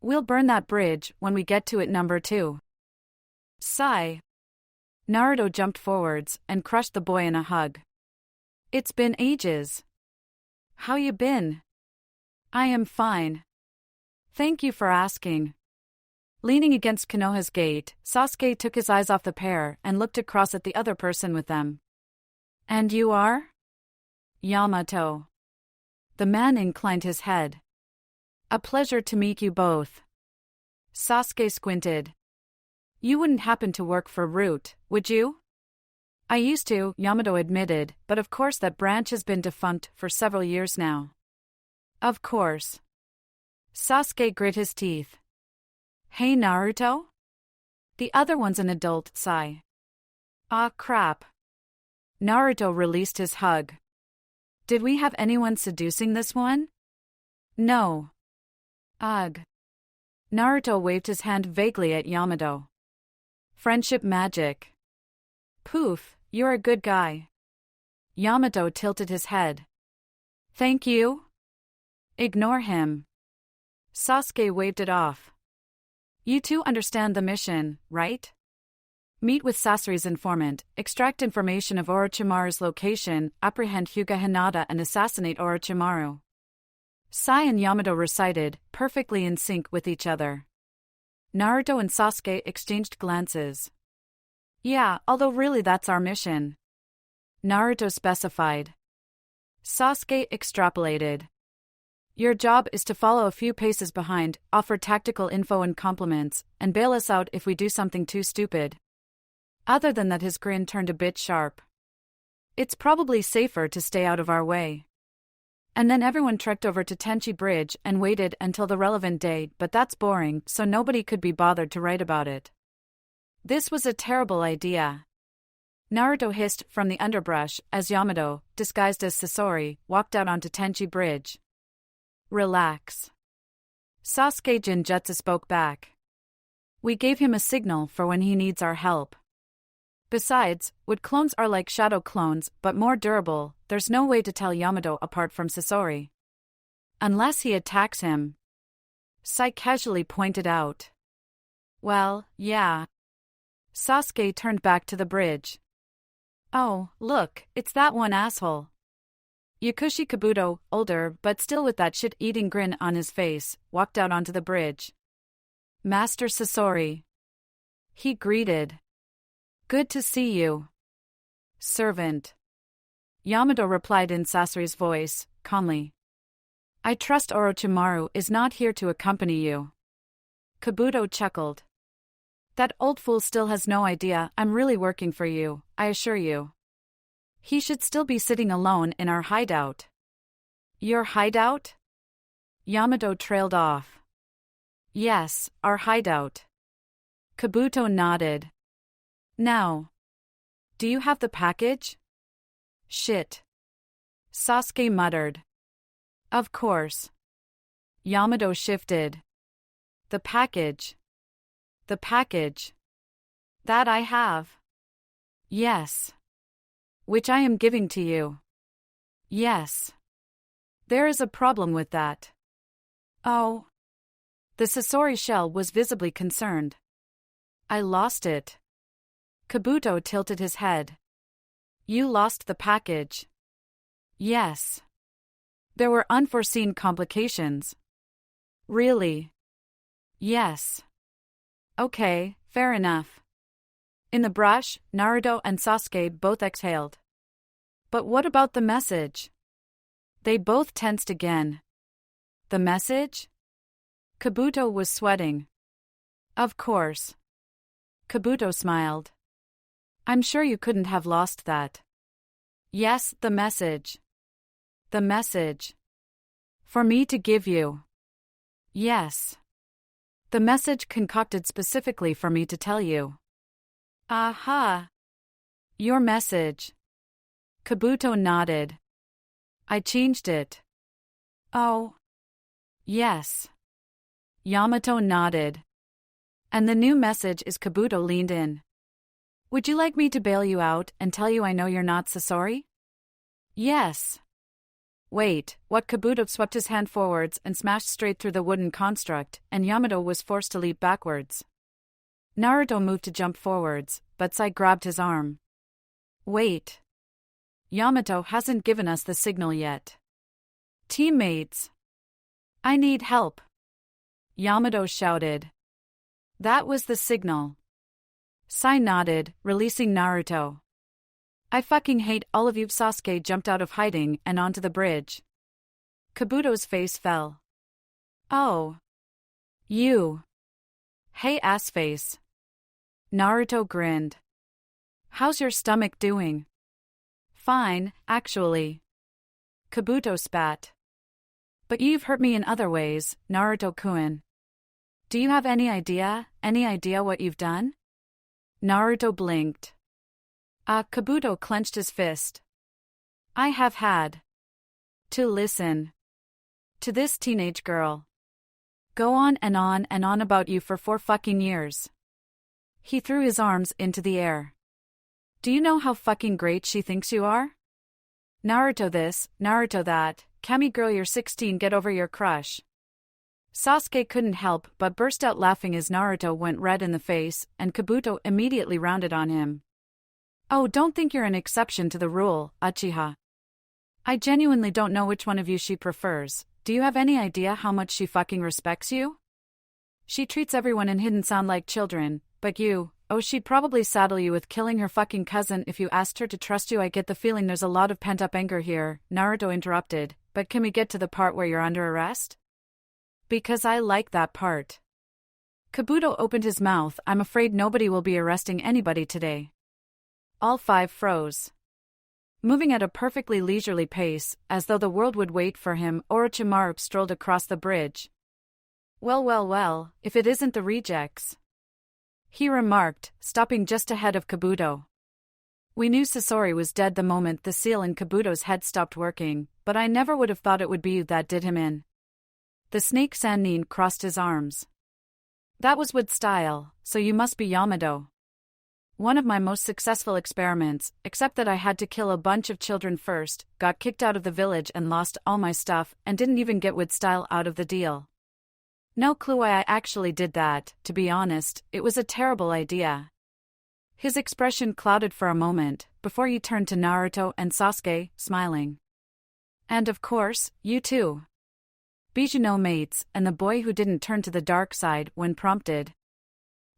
We'll burn that bridge when we get to it. Number 2. Sigh. Naruto jumped forwards and crushed the boy in a hug. It's been ages. How you been? I am fine. Thank you for asking. Leaning against Konoha's gate, Sasuke took his eyes off the pair and looked across at the other person with them. And you are? Yamato. The man inclined his head. A pleasure to meet you both. Sasuke squinted. You wouldn't happen to work for Root, would you? I used to, Yamato admitted, but of course that branch has been defunct for several years now. Of course. Sasuke grit his teeth. Hey Naruto? The other one's an adult, sigh. Ah crap. Naruto released his hug. Did we have anyone seducing this one? No. Ugh. Naruto waved his hand vaguely at Yamato. Friendship magic. Poof, you're a good guy. Yamato tilted his head. Thank you? Ignore him. Sasuke waved it off. You two understand the mission, right? Meet with Sasori's informant, extract information of Orochimaru's location, apprehend Hyuga Hinata and assassinate Orochimaru. Sai and Yamato recited, perfectly in sync with each other. Naruto and Sasuke exchanged glances. Yeah, although really that's our mission. Naruto specified. Sasuke extrapolated. Your job is to follow a few paces behind, offer tactical info and compliments, and bail us out if we do something too stupid. Other than that, his grin turned a bit sharp. It's probably safer to stay out of our way. And then everyone trekked over to Tenchi Bridge and waited until the relevant day, but that's boring, so nobody could be bothered to write about it. This was a terrible idea. Naruto hissed from the underbrush as Yamato, disguised as Sasori, walked out onto Tenchi Bridge. Relax. Sasuke Jinjutsu spoke back. We gave him a signal for when he needs our help. Besides, wood clones are like shadow clones, but more durable. There's no way to tell Yamato apart from Sasori. Unless he attacks him. Sai casually pointed out. Well, yeah. Sasuke turned back to the bridge. Oh, look, it's that one asshole. Yakushi Kabuto, older but still with that shit-eating grin on his face, walked out onto the bridge. Master Sasori. He greeted. Good to see you. Servant. Yamato replied in Sasori's voice, calmly. I trust Orochimaru is not here to accompany you. Kabuto chuckled. That old fool still has no idea I'm really working for you, I assure you. He should still be sitting alone in our hideout. Your hideout? Yamato trailed off. Yes, our hideout. Kabuto nodded. Now. Do you have the package? Shit. Sasuke muttered. Of course. Yamato shifted. The package. The package. That I have. Yes. Which I am giving to you. Yes. There is a problem with that. Oh. The Sasori shell was visibly concerned. I lost it. Kabuto tilted his head. You lost the package. Yes. There were unforeseen complications. Really? Yes. Okay, fair enough. In the brush, Naruto and Sasuke both exhaled. But what about the message? They both tensed again. The message? Kabuto was sweating. Of course. Kabuto smiled. I'm sure you couldn't have lost that. Yes, the message. The message. For me to give you. Yes. The message concocted specifically for me to tell you. Aha. Your message. Kabuto nodded. I changed it. Oh. Yes. Yamato nodded. And the new message is Kabuto leaned in. Would you like me to bail you out and tell you I know you're not Sasori? Yes. Wait, what? Kabuto swept his hand forwards and smashed straight through the wooden construct, and Yamato was forced to leap backwards. Naruto moved to jump forwards, but Sai grabbed his arm. Wait. Yamato hasn't given us the signal yet. Teammates. I need help. Yamato shouted. That was the signal. Sai nodded, releasing Naruto. I fucking hate all of you. Sasuke jumped out of hiding and onto the bridge. Kabuto's face fell. Oh. You. Hey assface. Naruto grinned. How's your stomach doing? Fine, actually. Kabuto spat. But you've hurt me in other ways, Naruto-kun. Do you have any idea what you've done? Naruto blinked. Kabuto clenched his fist. I have had to listen to this teenage girl go on and on and on about you for 4 fucking years. He threw his arms into the air. Do you know how fucking great she thinks you are? Naruto this, Naruto that, Kami girl you're 16, get over your crush. Sasuke couldn't help but burst out laughing as Naruto went red in the face, and Kabuto immediately rounded on him. Oh, don't think you're an exception to the rule, Uchiha. I genuinely don't know which one of you she prefers. Do you have any idea how much she fucking respects you? She treats everyone in Hidden Sound like children, but you, oh, she'd probably saddle you with killing her fucking cousin if you asked her to trust you. I get the feeling there's a lot of pent-up anger here, Naruto interrupted, but can we get to the part where you're under arrest? Because I like that part. Kabuto opened his mouth. I'm afraid nobody will be arresting anybody today. All 5 froze. Moving at a perfectly leisurely pace, as though the world would wait for him, Orochimaru strolled across the bridge. Well, if it isn't the rejects, he remarked, stopping just ahead of Kabuto. We knew Sasori was dead the moment the seal in Kabuto's head stopped working, but I never would have thought it would be you that did him in. The snake Sannin crossed his arms. That was with style, so you must be Yamato. One of my most successful experiments, except that I had to kill a bunch of children first, got kicked out of the village and lost all my stuff, and didn't even get with style out of the deal. No clue why I actually did that. To be honest, it was a terrible idea. His expression clouded for a moment, before he turned to Naruto and Sasuke, smiling. And of course, you too. Bijou mates, and the boy who didn't turn to the dark side when prompted.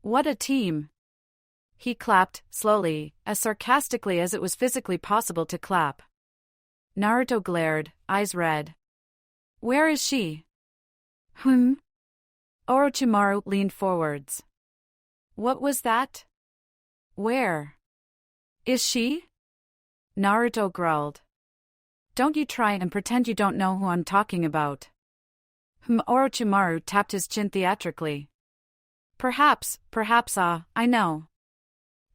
What a team! He clapped, slowly, as sarcastically as it was physically possible to clap. Naruto glared, eyes red. Where is she? Orochimaru leaned forwards. What was that? Where is she? Naruto growled. Don't you try and pretend you don't know who I'm talking about. Orochimaru tapped his chin theatrically. Perhaps, I know.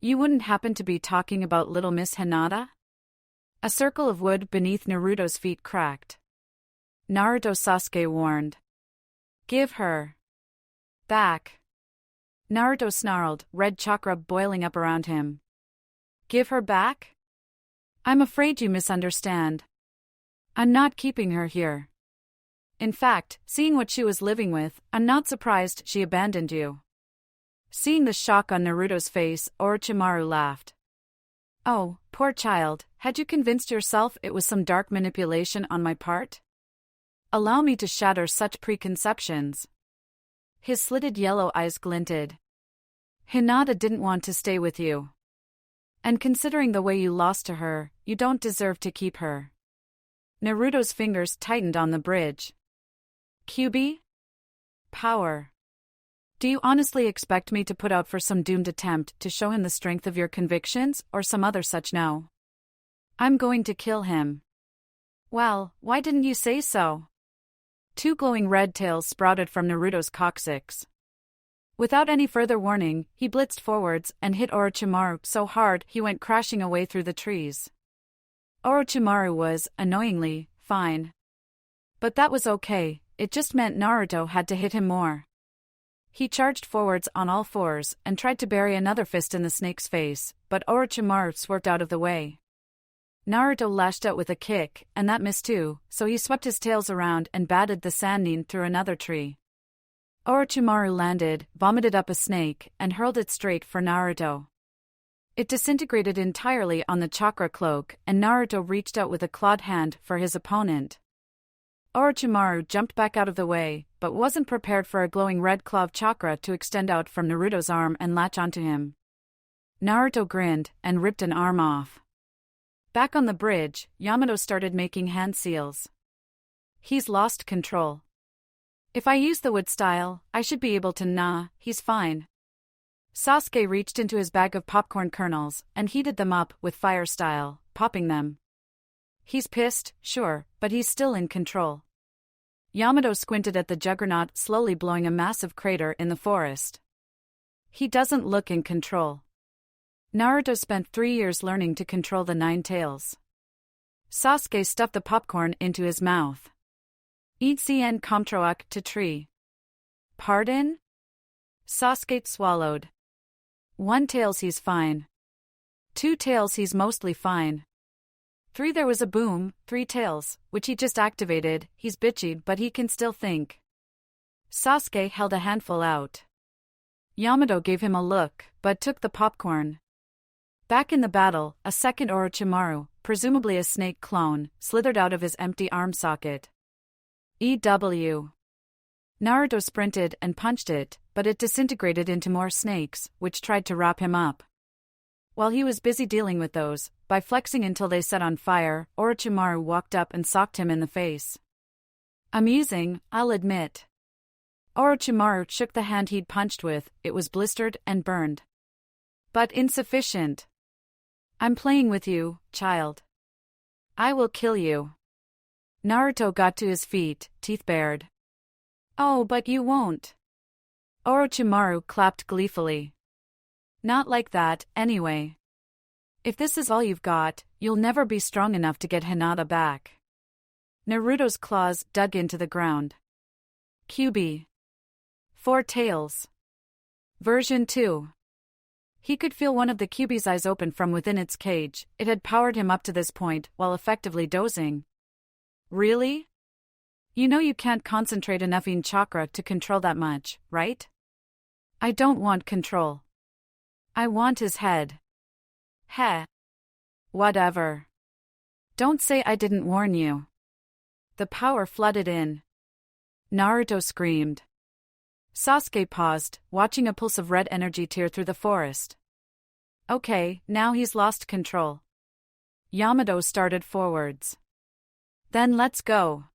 You wouldn't happen to be talking about little Miss Hinata? A circle of wood beneath Naruto's feet cracked. Naruto Sasuke warned. Give her back. Naruto snarled, red chakra boiling up around him. Give her back? I'm afraid you misunderstand. I'm not keeping her here. In fact, seeing what she was living with, I'm not surprised she abandoned you. Seeing the shock on Naruto's face, Orochimaru laughed. Oh, poor child, had you convinced yourself it was some dark manipulation on my part? Allow me to shatter such preconceptions. His slitted yellow eyes glinted. Hinata didn't want to stay with you. And considering the way you lost to her, you don't deserve to keep her. Naruto's fingers tightened on the bridge. QB? Power. Do you honestly expect me to put out for some doomed attempt to show him the strength of your convictions, or some other such? No. I'm going to kill him. Well, why didn't you say so? 2 glowing red tails sprouted from Naruto's coccyx. Without any further warning, he blitzed forwards and hit Orochimaru so hard he went crashing away through the trees. Orochimaru was, annoyingly, fine. But that was okay, it just meant Naruto had to hit him more. He charged forwards on all 4s and tried to bury another fist in the snake's face, but Orochimaru swerved out of the way. Naruto lashed out with a kick, and that missed too, so he swept his tails around and batted the Sannin through another tree. Orochimaru landed, vomited up a snake, and hurled it straight for Naruto. It disintegrated entirely on the chakra cloak, and Naruto reached out with a clawed hand for his opponent. Orochimaru jumped back out of the way, but wasn't prepared for a glowing red claw of chakra to extend out from Naruto's arm and latch onto him. Naruto grinned and ripped an arm off. Back on the bridge, Yamato started making hand seals. He's lost control. If I use the wood style, I should be able to he's fine. Sasuke reached into his bag of popcorn kernels and heated them up with fire style, popping them. He's pissed, sure, but he's still in control. Yamato squinted at the juggernaut slowly blowing a massive crater in the forest. He doesn't look in control. Naruto spent 3 years learning to control the 9 tails. Sasuke stuffed the popcorn into his mouth. Idcn Comtroak to tree. Pardon? Sasuke swallowed. 1 tails he's fine. 2 tails he's mostly fine. 3 there was a boom, 3 tails, which he just activated, he's bitchy but he can still think. Sasuke held a handful out. Yamato gave him a look, but took the popcorn. Back in the battle, a second Orochimaru, presumably a snake clone, slithered out of his empty arm socket. EW. Naruto sprinted and punched it, but it disintegrated into more snakes, which tried to wrap him up. While he was busy dealing with those, by flexing until they set on fire, Orochimaru walked up and socked him in the face. Amusing, I'll admit. Orochimaru shook the hand he'd punched with, it was blistered and burned. But insufficient. I'm playing with you, child. I will kill you. Naruto got to his feet, teeth bared. Oh, but you won't. Orochimaru clapped gleefully. Not like that, anyway. If this is all you've got, you'll never be strong enough to get Hinata back. Naruto's claws dug into the ground. QB. 4 tails. Version 2. He could feel one of the QB's eyes open from within its cage. It had powered him up to this point while effectively dozing. Really? You know you can't concentrate enough in chakra to control that much, right? I don't want control. I want his head. Heh. Whatever. Don't say I didn't warn you. The power flooded in. Naruto screamed. Sasuke paused, watching a pulse of red energy tear through the forest. Okay, now he's lost control. Yamato started forwards. Then let's go.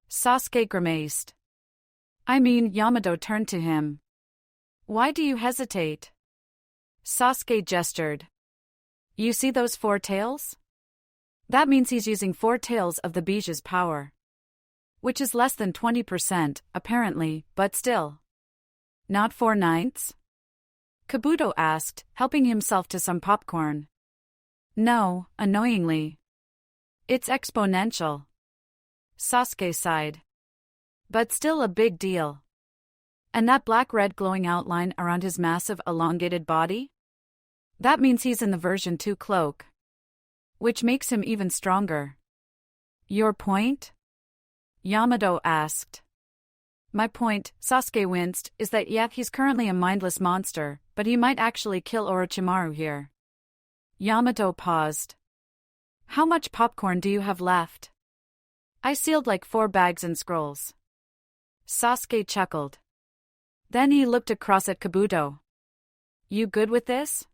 Sasuke grimaced. I mean, Yamato turned to him. Why do you hesitate? Sasuke gestured. You see those 4 tails? That means he's using 4 tails of the Bija's power. Which is less than 20%, apparently, but still. Not 4/9? Kabuto asked, helping himself to some popcorn. No, annoyingly. It's exponential. Sasuke sighed. But still a big deal. And that black-red glowing outline around his massive elongated body? That means he's in the version 2 cloak. Which makes him even stronger. Your point? Yamato asked. My point, Sasuke winced, is that he's currently a mindless monster, but he might actually kill Orochimaru here. Yamato paused. How much popcorn do you have left? I sealed like 4 bags and scrolls. Sasuke chuckled. Then he looked across at Kabuto. You good with this?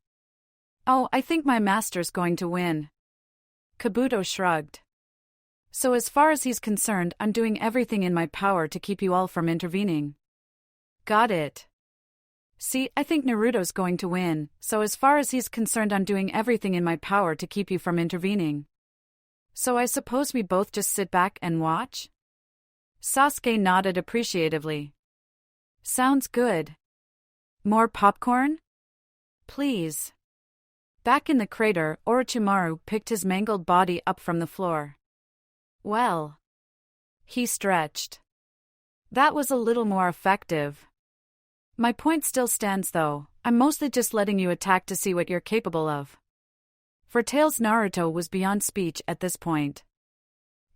Oh, I think my master's going to win. Kabuto shrugged. So as far as he's concerned, I'm doing everything in my power to keep you all from intervening. Got it. See, I think Naruto's going to win, so as far as he's concerned I'm doing everything in my power to keep you from intervening. So I suppose we both just sit back and watch? Sasuke nodded appreciatively. Sounds good. More popcorn? Please. Back in the crater, Orochimaru picked his mangled body up from the floor. Well. He stretched. That was a little more effective. My point still stands though, I'm mostly just letting you attack to see what you're capable of. For Tails, Naruto was beyond speech at this point.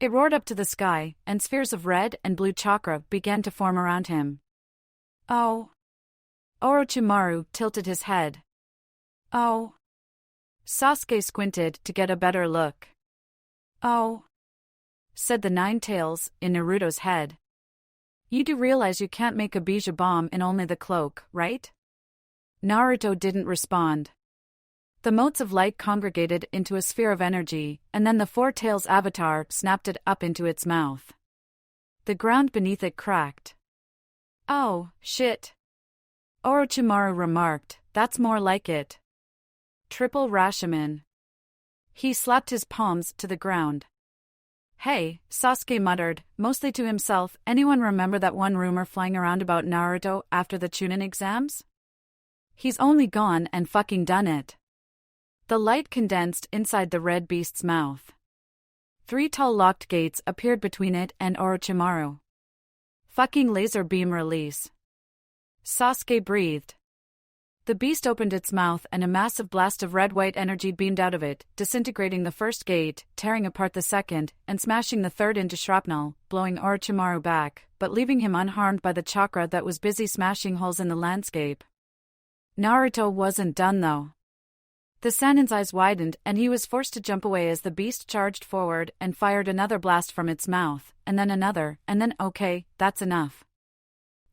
It roared up to the sky, and spheres of red and blue chakra began to form around him. Oh. Orochimaru tilted his head. Oh. Sasuke squinted to get a better look. Oh. Said the nine tails in Naruto's head. You do realize you can't make a Bija bomb in only the cloak, right? Naruto didn't respond. The motes of light congregated into a sphere of energy, and then the four tails avatar snapped it up into its mouth. The ground beneath it cracked. Oh, shit. Orochimaru remarked, that's more like it. Triple Rashomon. He slapped his palms to the ground. Hey, Sasuke muttered, mostly to himself, anyone remember that one rumor flying around about Naruto after the Chunin exams? He's only gone and fucking done it. The light condensed inside the red beast's mouth. 3 tall locked gates appeared between it and Orochimaru. Fucking laser beam release. Sasuke breathed. The beast opened its mouth and a massive blast of red-white energy beamed out of it, disintegrating the first gate, tearing apart the second, and smashing the third into shrapnel, blowing Orochimaru back, but leaving him unharmed by the chakra that was busy smashing holes in the landscape. Naruto wasn't done though. The Sannin's eyes widened and he was forced to jump away as the beast charged forward and fired another blast from its mouth, and then another, and then okay, that's enough.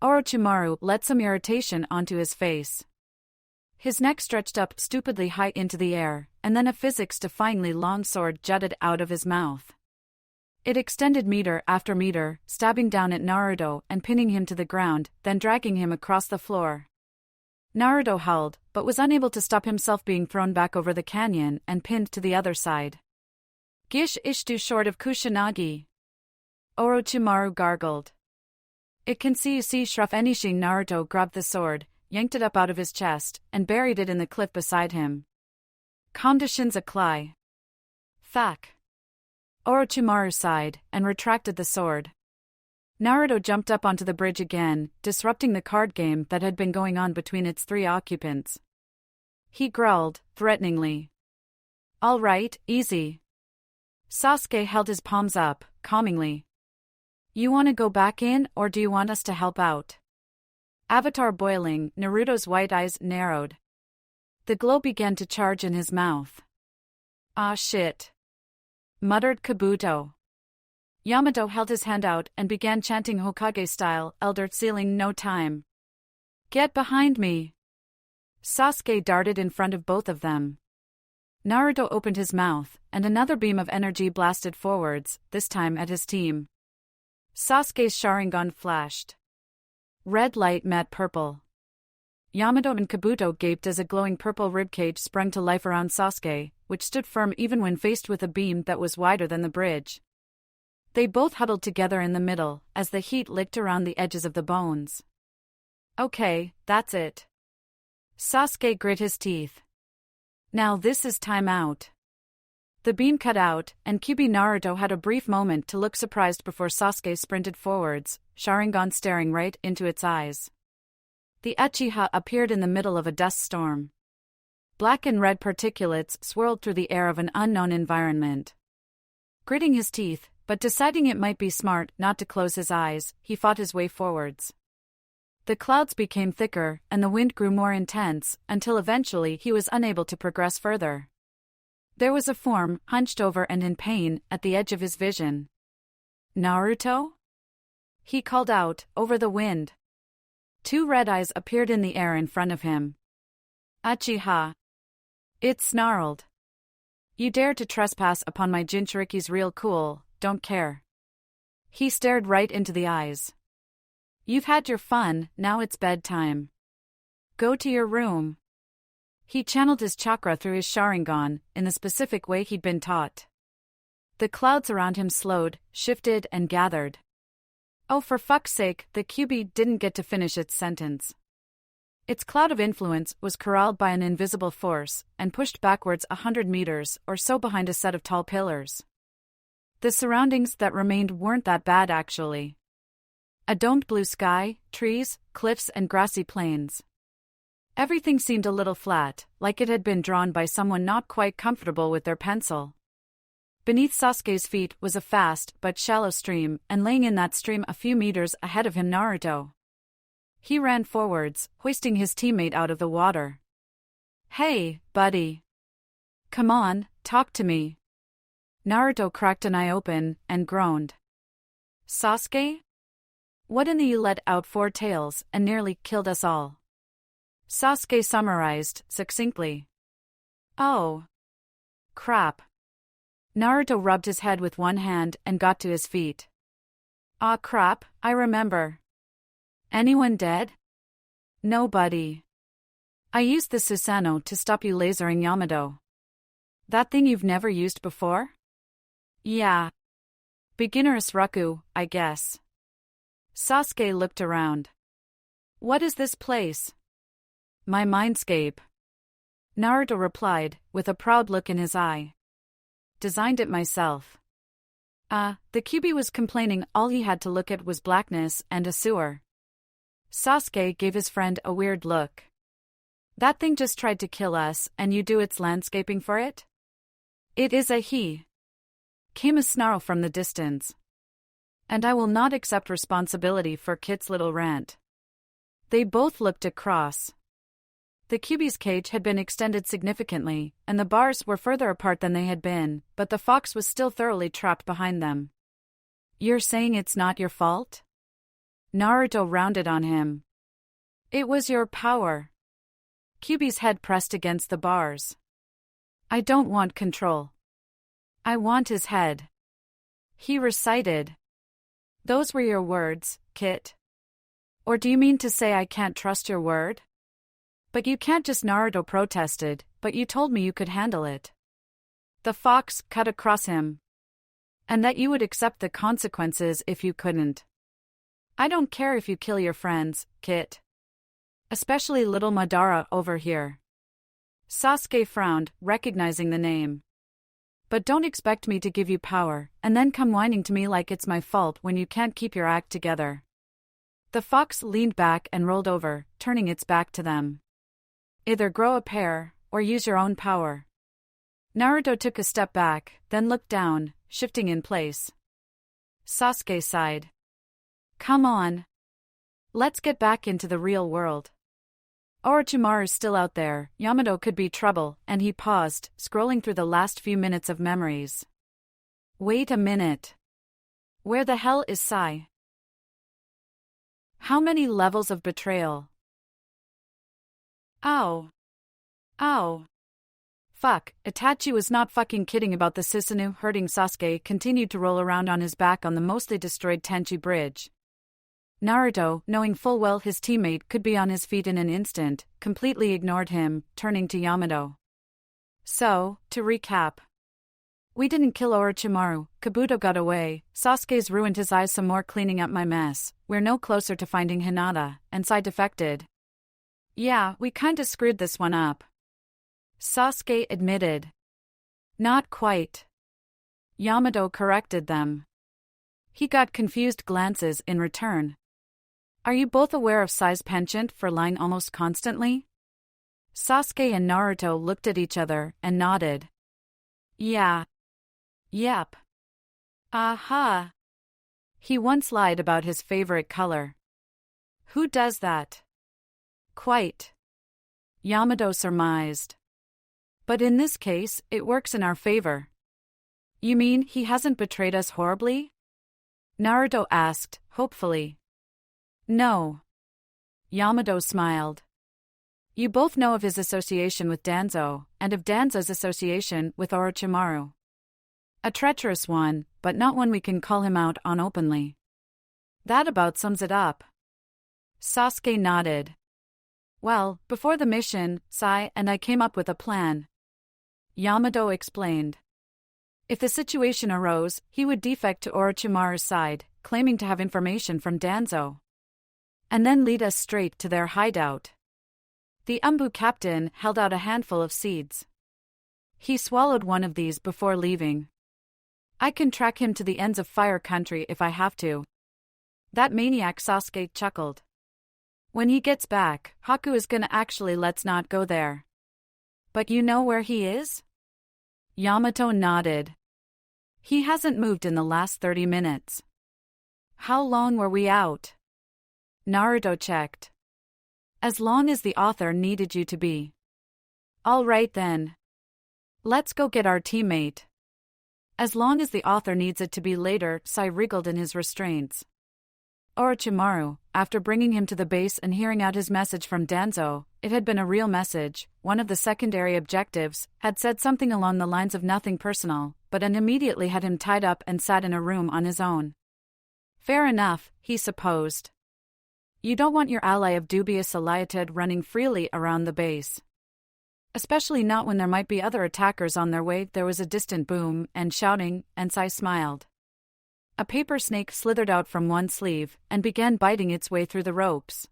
Orochimaru let some irritation onto his face. His neck stretched up stupidly high into the air, and then a physics-defyingly long sword jutted out of his mouth. It extended meter after meter, stabbing down at Naruto and pinning him to the ground, then dragging him across the floor. Naruto howled, but was unable to stop himself being thrown back over the canyon and pinned to the other side. Gish ishtu short of Kusanagi. Orochimaru gargled. It can see Shruff Enishin. Naruto grabbed the sword, yanked it up out of his chest, and buried it in the cliff beside him. Conditions apply. Fuck. Orochimaru sighed and retracted the sword. Naruto jumped up onto the bridge again, disrupting the card game that had been going on between its 3 occupants. He growled, threateningly. All right, easy. Sasuke held his palms up, calmingly. You want to go back in, or do you want us to help out? Avatar boiling, Naruto's white eyes narrowed. The glow began to charge in his mouth. Ah shit. Muttered Kabuto. Yamato held his hand out and began chanting Hokage style, Elder Sealing no time. Get behind me. Sasuke darted in front of both of them. Naruto opened his mouth, and another beam of energy blasted forwards, this time at his team. Sasuke's Sharingan flashed. Red light met purple. Yamato and Kabuto gaped as a glowing purple ribcage sprung to life around Sasuke, which stood firm even when faced with a beam that was wider than the bridge. They both huddled together in the middle, as the heat licked around the edges of the bones. Okay, that's it. Sasuke grit his teeth. Now this is time out. The beam cut out, and Kyuubi Naruto had a brief moment to look surprised before Sasuke sprinted forwards, Sharingan staring right into its eyes. The Uchiha appeared in the middle of a dust storm. Black and red particulates swirled through the air of an unknown environment. Gritting his teeth, but deciding it might be smart not to close his eyes, he fought his way forwards. The clouds became thicker, and the wind grew more intense, until eventually he was unable to progress further. There was a form, hunched over and in pain, at the edge of his vision. Naruto? He called out, over the wind. 2 red eyes appeared in the air in front of him. Uchiha. It snarled. You dare to trespass upon my Jinchuriki's real cool, don't care. He stared right into the eyes. You've had your fun, now it's bedtime. Go to your room. He channeled his chakra through his Sharingan, in the specific way he'd been taught. The clouds around him slowed, shifted, and gathered. Oh, for fuck's sake, the Kyuubi didn't get to finish its sentence. Its cloud of influence was corralled by an invisible force, and pushed backwards 100 meters or so behind a set of tall pillars. The surroundings that remained weren't that bad actually. A domed blue sky, trees, cliffs and grassy plains. Everything seemed a little flat, like it had been drawn by someone not quite comfortable with their pencil. Beneath Sasuke's feet was a fast but shallow stream, and laying in that stream a few meters ahead of him Naruto. He ran forwards, hoisting his teammate out of the water. "Hey, buddy. Come on, talk to me." Naruto cracked an eye open and groaned. "Sasuke? What in the you let out 4 tails and nearly killed us all?" Sasuke summarized succinctly. "Oh. Crap." Naruto rubbed his head with one hand and got to his feet. "Aw crap, I remember. Anyone dead?" "Nobody. I used the Susanoo to stop you lasering Yamato." "That thing you've never used before?" "Yeah. Beginner's Raku, I guess." Sasuke looked around. "What is this place?" "My mindscape," Naruto replied, with a proud look in his eye. "Designed it myself." The Kyuubi was complaining all he had to look at was blackness and a sewer. Sasuke gave his friend a weird look. "That thing just tried to kill us, and you do its landscaping for it?" "It is a he," came a snarl from the distance. "And I will not accept responsibility for Kit's little rant." They both looked across. The Kyuubi's cage had been extended significantly, and the bars were further apart than they had been, but the fox was still thoroughly trapped behind them. "You're saying it's not your fault?" Naruto rounded on him. "It was your power." Kyuubi's head pressed against the bars. "I don't want control. I want his head." He recited. "Those were your words, Kit? Or do you mean to say I can't trust your word?" "But you can't just," Naruto protested, "but you told me you could handle it." The fox cut across him. "And that you would accept the consequences if you couldn't." "I don't care if you kill your friends, Kit. Especially little Madara over here." Sasuke frowned, recognizing the name. "But don't expect me to give you power, and then come whining to me like it's my fault when you can't keep your act together." The fox leaned back and rolled over, turning its back to them. "Either grow a pair, or use your own power." Naruto took a step back, then looked down, shifting in place. Sasuke sighed. "Come on. Let's get back into the real world. Orochimaru's still out there, Yamato could be trouble," and he paused, scrolling through the last few minutes of memories. "Wait a minute. Where the hell is Sai? How many levels of betrayal? Ow. Ow. Fuck, Itachi was not fucking kidding about the Susanoo hurting." Sasuke continued to roll around on his back on the mostly destroyed Tenchi Bridge. Naruto, knowing full well his teammate could be on his feet in an instant, completely ignored him, turning to Yamato. "So, to recap. We didn't kill Orochimaru, Kabuto got away, Sasuke's ruined his eyes some more cleaning up my mess, we're no closer to finding Hinata, and Sai defected." "Yeah, we kinda screwed this one up," Sasuke admitted. "Not quite," Yamato corrected them. He got confused glances in return. "Are you both aware of Sai's penchant for lying almost constantly?" Sasuke and Naruto looked at each other and nodded. "Yeah. Yep. Aha. He once lied about his favorite color." "Who does that?" "Quite," Yamato surmised. "But in this case, it works in our favor." "You mean he hasn't betrayed us horribly?" Naruto asked, hopefully. "No." Yamato smiled. "You both know of his association with Danzo, and of Danzo's association with Orochimaru. A treacherous one, but not one we can call him out on openly." "That about sums it up." Sasuke nodded. "Well, before the mission, Sai and I came up with a plan," Yamato explained. "If the situation arose, he would defect to Orochimaru's side, claiming to have information from Danzo, and then lead us straight to their hideout." The Umbu captain held out a handful of seeds. He swallowed one of these before leaving. "I can track him to the ends of Fire Country if I have to." That maniac, Sasuke chuckled. When he gets back, Haku is gonna actually let's not go there. But you know where he is? Yamato nodded. He hasn't moved in the last 30 minutes. How long were we out? Naruto checked. As long as the author needed you to be. All right then. Let's go get our teammate. As long as the author needs it to be later, Sai wriggled in his restraints. Orochimaru, after bringing him to the base and hearing out his message from Danzo, it had been a real message. One of the secondary objectives had said something along the lines of nothing personal, but immediately had him tied up and sat in a room on his own. Fair enough, he supposed. You don't want your ally of dubious aliated running freely around the base. Especially not when there might be other attackers on their way. There was a distant boom and shouting, and Sai smiled. A paper snake slithered out from one sleeve and began biting its way through the ropes.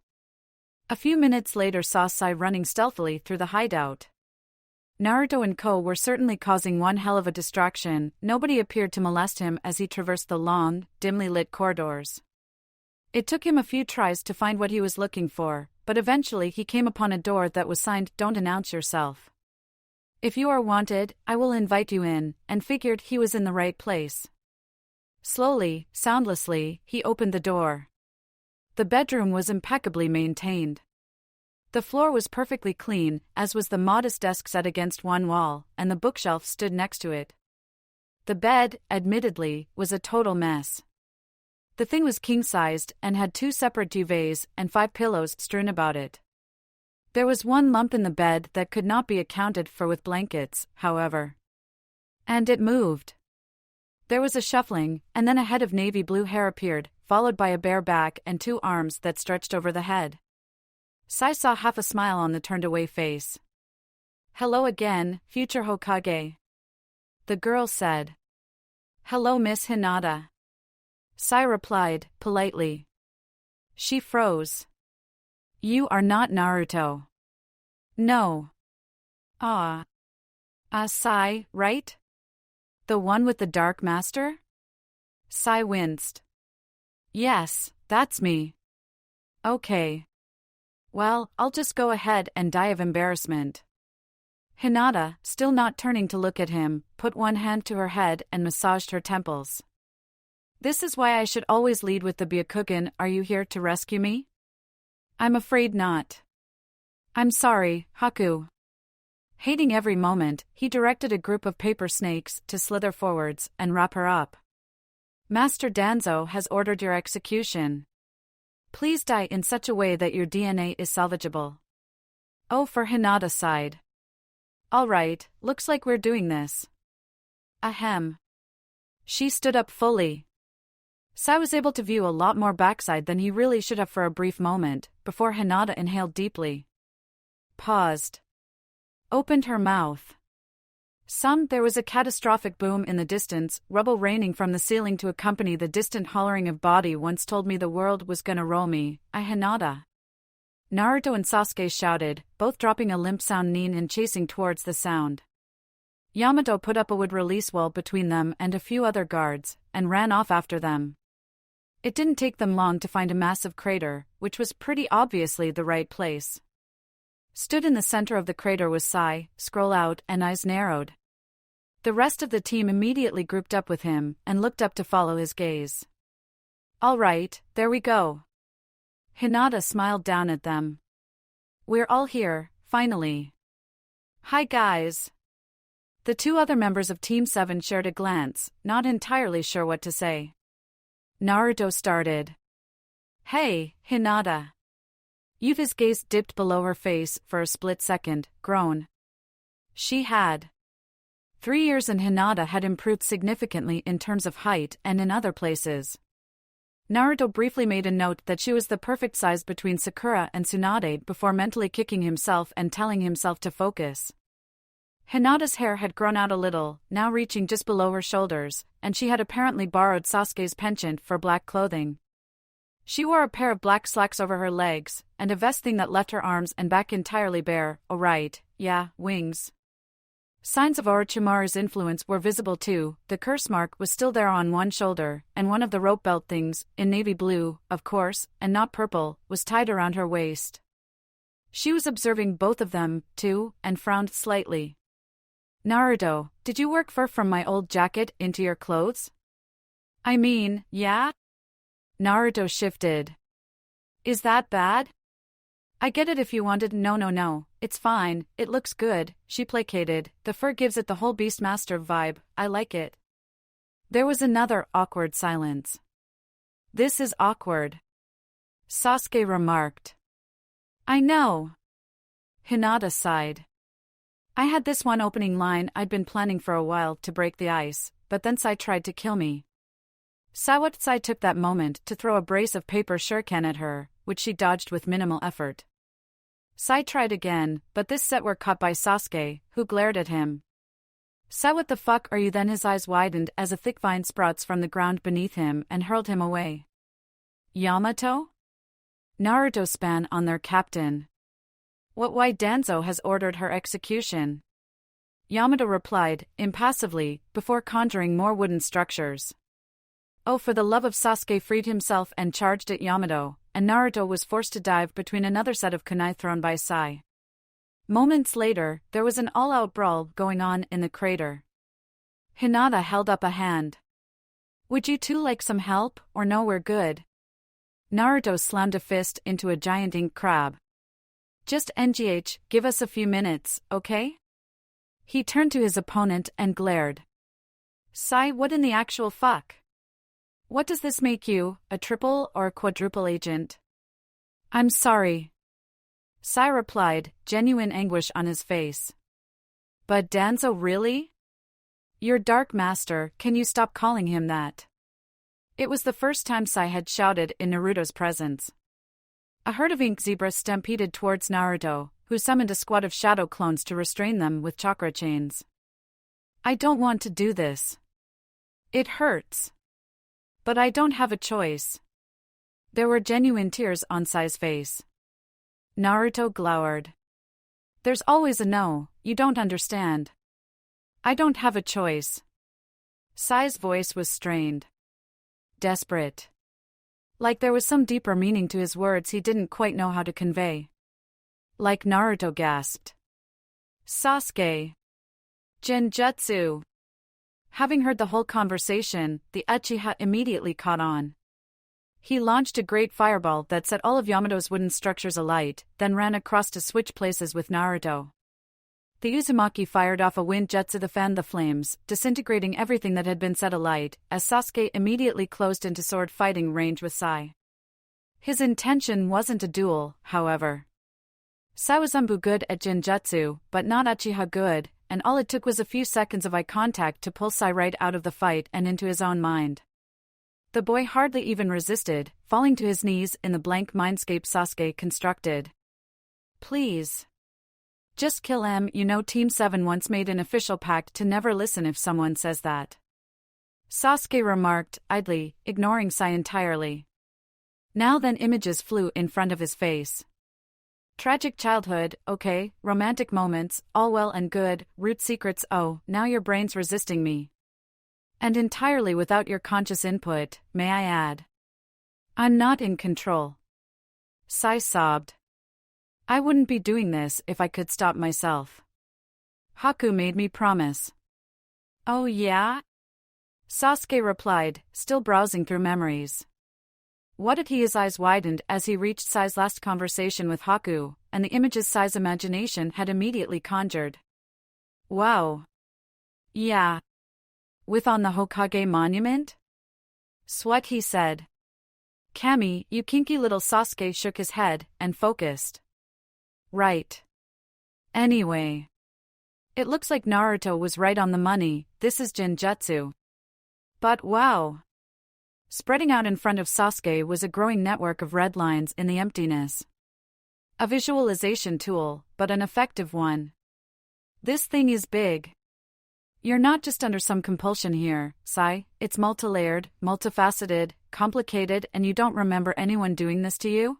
A few minutes later saw Sai running stealthily through the hideout. Naruto and Co. were certainly causing one hell of a distraction. Nobody appeared to molest him as he traversed the long, dimly lit corridors. It took him a few tries to find what he was looking for, but eventually he came upon a door that was signed, "Don't announce yourself. If you are wanted, I will invite you in," and figured he was in the right place. Slowly, soundlessly, he opened the door. The bedroom was impeccably maintained. The floor was perfectly clean, as was the modest desk set against one wall, and the bookshelf stood next to it. The bed, admittedly, was a total mess. The thing was king-sized and had 2 separate duvets and 5 pillows strewn about it. There was one lump in the bed that could not be accounted for with blankets, however. And it moved. There was a shuffling, and then a head of navy blue hair appeared, followed by a bare back and 2 arms that stretched over the head. Sai saw half a smile on the turned-away face. "Hello again, future Hokage." The girl said. "Hello, Miss Hinata." Sai replied, politely. She froze. "You are not Naruto." "No." Sai, right? The one with the dark master?" Sai winced. "Yes, that's me." "Okay. Well, I'll just go ahead and die of embarrassment." Hinata, still not turning to look at him, put one hand to her head and massaged her temples. "This is why I should always lead with the Byakugan. Are you here to rescue me?" "I'm afraid not." "I'm sorry, Haku." Hating every moment, he directed a group of paper snakes to slither forwards and wrap her up. "Master Danzo has ordered your execution. Please die in such a way that your DNA is salvageable." "Oh, for Hinata sighed. All right, looks like we're doing this." Ahem. She stood up fully. Sai was able to view a lot more backside than he really should have for a brief moment, before Hinata inhaled deeply. Paused. Opened her mouth. There was a catastrophic boom in the distance, rubble raining from the ceiling to accompany the distant hollering of body once told me the world was gonna roll me, Hinata. Naruto and Sasuke shouted, both dropping a limp sound Nin and chasing towards the sound. Yamato put up a wood release wall between them and a few other guards, and ran off after them. It didn't take them long to find a massive crater, which was pretty obviously the right place. Stood in the center of the crater was Sai, scroll out and eyes narrowed. The rest of the team immediately grouped up with him and looked up to follow his gaze. "All right, there we go." Hinata smiled down at them. "We're all here, finally." "Hi guys." The 2 other members of Team 7 shared a glance, not entirely sure what to say. Naruto started. "Hey, Hinata." Yuvi's gaze dipped below her face for a split second, grown. She had. 3 years and Hinata had improved significantly in terms of height and in other places. Naruto briefly made a note that she was the perfect size between Sakura and Tsunade before mentally kicking himself and telling himself to focus. Hinata's hair had grown out a little, now reaching just below her shoulders, and she had apparently borrowed Sasuke's penchant for black clothing. She wore a pair of black slacks over her legs, and a vest thing that left her arms and back entirely bare. Oh right, yeah, wings. Signs of Orochimaru's influence were visible too. The curse mark was still there on one shoulder, and one of the rope belt things, in navy blue, of course, and not purple, was tied around her waist. She was observing both of them, too, and frowned slightly. Naruto, did you work fur from my old jacket into your clothes? I mean, yeah? Naruto shifted. Is that bad? I get it if you wanted. No, it's fine, it looks good, she placated. The fur gives it the whole Beastmaster vibe, I like it. There was another awkward silence. This is awkward, Sasuke remarked. I know. Hinata sighed. I had this one opening line I'd been planning for a while to break the ice, but then Sai tried to kill me. Sai took that moment to throw a brace of paper shuriken at her, which she dodged with minimal effort. Sai tried again, but this set were caught by Sasuke, who glared at him. Sai, what the fuck are you? Then his eyes widened as a thick vine sprouts from the ground beneath him and hurled him away. Yamato? Naruto span on their captain. Why Danzo has ordered her execution? Yamato replied, impassively, before conjuring more wooden structures. Oh, for the love of Sasuke freed himself and charged at Yamato, and Naruto was forced to dive between another set of kunai thrown by Sai. Moments later, there was an all-out brawl going on in the crater. Hinata held up a hand. Would you two like some help, or no, we're good? Naruto slammed a fist into a giant ink crab. Just NGH, give us a few minutes, okay? He turned to his opponent and glared. Sai, what in the actual fuck? What does this make you, a triple or a quadruple agent? I'm sorry. Sai replied, genuine anguish on his face. But Danzo, really? You're Dark Master, can you stop calling him that? It was the first time Sai had shouted in Naruto's presence. A herd of ink zebras stampeded towards Naruto, who summoned a squad of shadow clones to restrain them with chakra chains. I don't want to do this. It hurts. But I don't have a choice. There were genuine tears on Sai's face. Naruto glowered. There's always a no, you don't understand. I don't have a choice. Sai's voice was strained. Desperate. Like there was some deeper meaning to his words he didn't quite know how to convey. Like Naruto gasped. Sasuke. Genjutsu. Having heard the whole conversation, the Uchiha immediately caught on. He launched a great fireball that set all of Yamato's wooden structures alight, then ran across to switch places with Naruto. The Uzumaki fired off a wind jutsu that fanned the flames, disintegrating everything that had been set alight, as Sasuke immediately closed into sword fighting range with Sai. His intention wasn't a duel, however. Sai was good at Genjutsu, but not Uchiha good, and all it took was a few seconds of eye contact to pull Sai right out of the fight and into his own mind. The boy hardly even resisted, falling to his knees in the blank mindscape Sasuke constructed. Please. Just kill him. You know, Team 7 once made an official pact to never listen if someone says that. Sasuke remarked, idly, ignoring Sai entirely. Now then, images flew in front of his face. Tragic childhood, okay, romantic moments, all well and good, root secrets, oh, now your brain's resisting me. And entirely without your conscious input, may I add. I'm not in control. Sai sobbed. I wouldn't be doing this if I could stop myself. Haku made me promise. Oh yeah? Sasuke replied, still browsing through memories. What if his eyes widened as he reached Sai's last conversation with Haku, and the images Sai's imagination had immediately conjured. Wow. Yeah. With on the Hokage monument? Swat, he said. Kami, you kinky little. Sasuke shook his head and focused. Right. Anyway. It looks like Naruto was right on the money, this is Genjutsu. But wow. Spreading out in front of Sasuke was a growing network of red lines in the emptiness. A visualization tool, but an effective one. This thing is big. You're not just under some compulsion here, Sai, it's multi-layered, multifaceted, complicated, and you don't remember anyone doing this to you?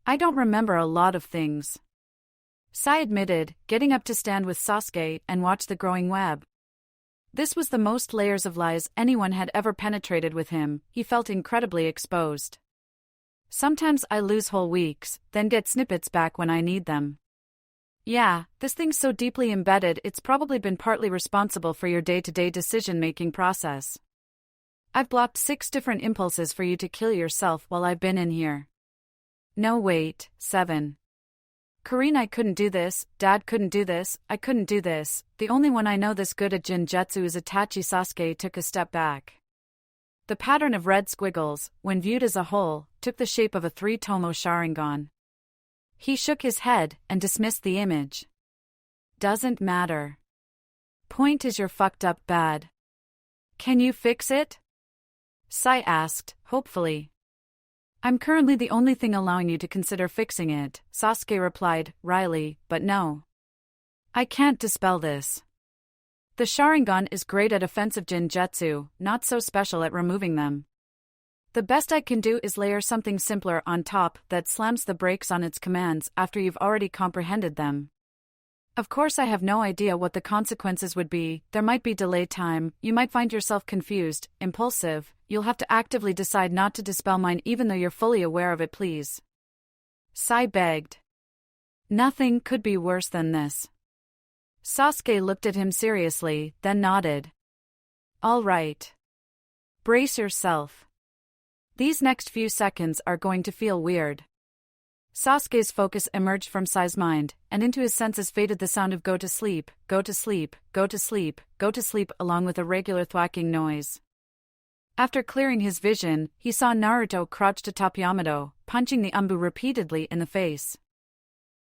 I don't remember a lot of things. Sai admitted, getting up to stand with Sasuke and watch the growing web. This was the most layers of lies anyone had ever penetrated with him. He felt incredibly exposed. Sometimes I lose whole weeks, then get snippets back when I need them. Yeah, this thing's so deeply embedded it's probably been partly responsible for your day-to-day decision-making process. I've blocked 6 different impulses for you to kill yourself while I've been in here. No wait, 7. Karine, I couldn't do this, Dad couldn't do this, I couldn't do this. The only one I know this good at Jinjutsu is Itachi. Sasuke took a step back. The pattern of red squiggles, when viewed as a whole, took the shape of a 3-tomo Sharingan. He shook his head and dismissed the image. Doesn't matter. Point is you're fucked up bad. Can you fix it? Sai asked, hopefully. I'm currently the only thing allowing you to consider fixing it, Sasuke replied, wryly, but no. I can't dispel this. The Sharingan is great at offensive Jinjutsu, not so special at removing them. The best I can do is layer something simpler on top that slams the brakes on its commands after you've already comprehended them. Of course I have no idea what the consequences would be. There might be delay time, you might find yourself confused, impulsive, you'll have to actively decide not to dispel mine even though you're fully aware of it, please. Sai begged. Nothing could be worse than this. Sasuke looked at him seriously, then nodded. All right. Brace yourself. These next few seconds are going to feel weird. Sasuke's focus emerged from Sai's mind, and into his senses faded the sound of go to sleep, go to sleep, go to sleep, go to sleep along with a regular thwacking noise. After clearing his vision, he saw Naruto crouched atop Yamato, punching the Umbu repeatedly in the face.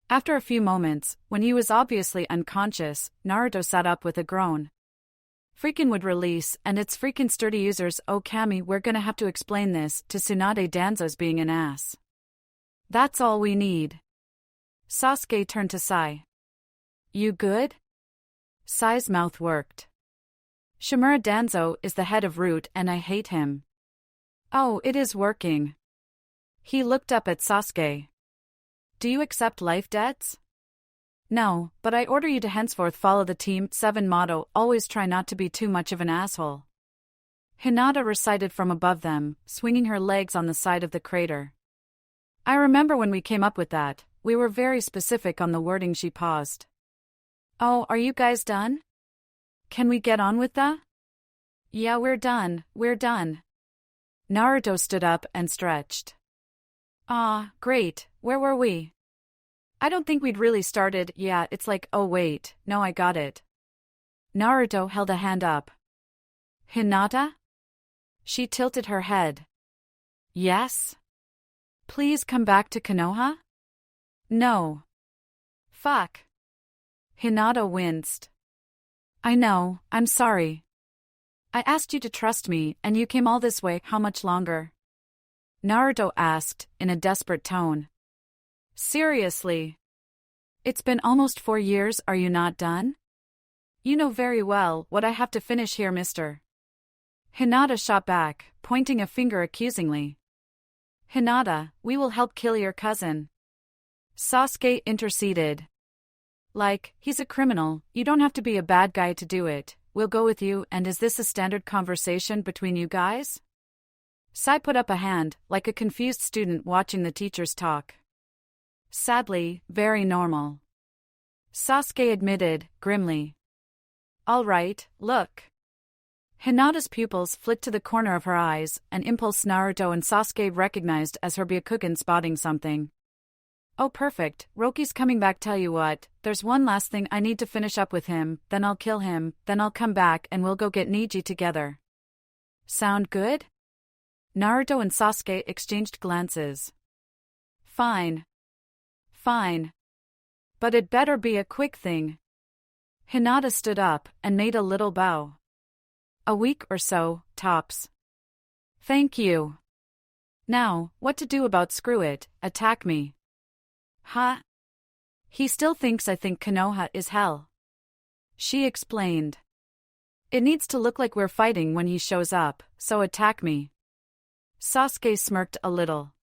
After a few moments, when he was obviously unconscious, Naruto sat up with a groan. Freakin' would release, and it's freakin' sturdy users. Oh Kami, we're gonna have to explain this to Tsunade Danzo's being an ass. That's all we need. Sasuke turned to Sai. You good? Sai's mouth worked. Shimura Danzo is the head of Root and I hate him. Oh, it is working. He looked up at Sasuke. Do you accept life debts? No, but I order you to henceforth follow the Team 7 motto, always try not to be too much of an asshole. Hinata recited from above them, swinging her legs on the side of the crater. I remember when we came up with that, we were very specific on the wording. She paused. Oh, are you guys done? Can we get on with that? Yeah, we're done. Naruto stood up and stretched. Ah, great, where were we? I don't think we'd really started. Yeah, it's like, oh wait, no, I got it. Naruto held a hand up. Hinata? She tilted her head. Yes? Please come back to Konoha? No. Fuck. Hinata winced. I know, I'm sorry. I asked you to trust me, and you came all this way. How much longer? Naruto asked, in a desperate tone. Seriously? It's been almost 4 years. Are you not done? You know very well what I have to finish here, mister. Hinata shot back, pointing a finger accusingly. Hinata, we will help kill your cousin. Sasuke interceded. Like, he's a criminal, you don't have to be a bad guy to do it, we'll go with you. And is this a standard conversation between you guys? Sai put up a hand, like a confused student watching the teachers talk. Sadly, very normal. Sasuke admitted, grimly. All right, look. Hinata's pupils flicked to the corner of her eyes, an impulse Naruto and Sasuke recognized as her Byakugan spotting something. Oh perfect, Roki's coming back. Tell you what, there's one last thing I need to finish up with him, then I'll kill him, then I'll come back and we'll go get Neji together. Sound good? Naruto and Sasuke exchanged glances. Fine. But it better be a quick thing. Hinata stood up and made a little bow. A week or so, tops. Thank you. Now, what to do about screw it, attack me. Huh? He still thinks I think Konoha is hell. She explained. It needs to look like we're fighting when he shows up, so attack me. Sasuke smirked a little.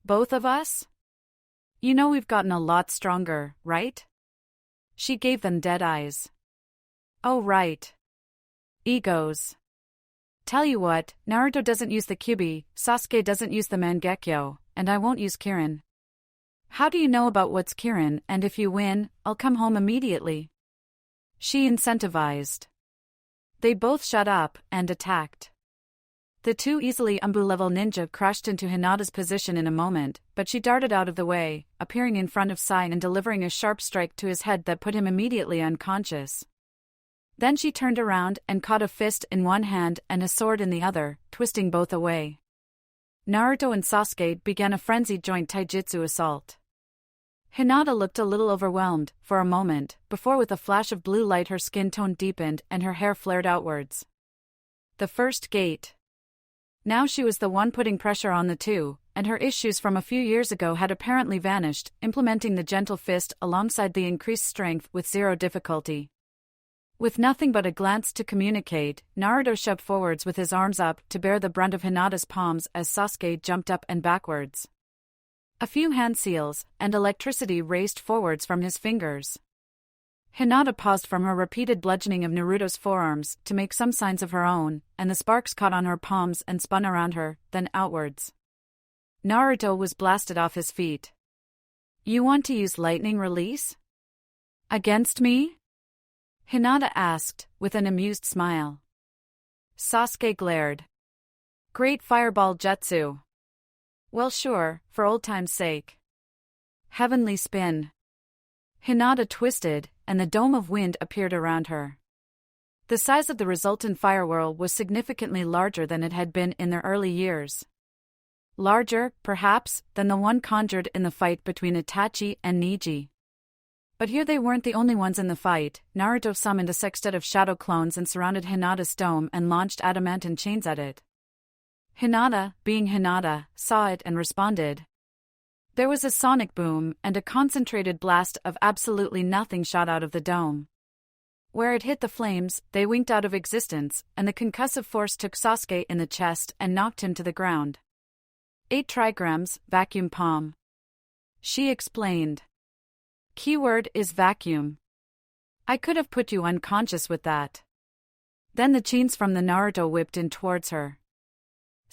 Both of us? You know we've gotten a lot stronger, right? She gave them dead eyes. Oh right. Egos. Tell you what, Naruto doesn't use the Kyuubi, Sasuke doesn't use the Mangekyo, and I won't use Kirin. How do you know about what's Kirin, and if you win, I'll come home immediately? She incentivized. They both shut up and attacked. The two easily Umbu-level ninja crashed into Hinata's position in a moment, but she darted out of the way, appearing in front of Sai and delivering a sharp strike to his head that put him immediately unconscious. Then she turned around and caught a fist in one hand and a sword in the other, twisting both away. Naruto and Sasuke began a frenzied joint taijutsu assault. Hinata looked a little overwhelmed for a moment, before with a flash of blue light her skin tone deepened and her hair flared outwards. The first gate. Now she was the one putting pressure on the two, and her issues from a few years ago had apparently vanished, implementing the gentle fist alongside the increased strength with zero difficulty. With nothing but a glance to communicate, Naruto shoved forwards with his arms up to bear the brunt of Hinata's palms as Sasuke jumped up and backwards. A few hand seals, and electricity raced forwards from his fingers. Hinata paused from her repeated bludgeoning of Naruto's forearms to make some signs of her own, and the sparks caught on her palms and spun around her, then outwards. Naruto was blasted off his feet. You want to use lightning release? Against me? Hinata asked, with an amused smile. Sasuke glared. Great fireball jutsu. Well sure, for old time's sake. Heavenly spin. Hinata twisted, and the dome of wind appeared around her. The size of the resultant fire whirl was significantly larger than it had been in their early years. Larger, perhaps, than the one conjured in the fight between Itachi and Neji. But here they weren't the only ones in the fight. Naruto summoned a sextet of shadow clones and surrounded Hinata's dome and launched adamantine chains at it. Hinata, being Hinata, saw it and responded. There was a sonic boom, and a concentrated blast of absolutely nothing shot out of the dome. Where it hit the flames, they winked out of existence, and the concussive force took Sasuke in the chest and knocked him to the ground. 8 trigrams, vacuum palm. She explained. Keyword is vacuum. I could have put you unconscious with that. Then the chains from the Naruto whipped in towards her.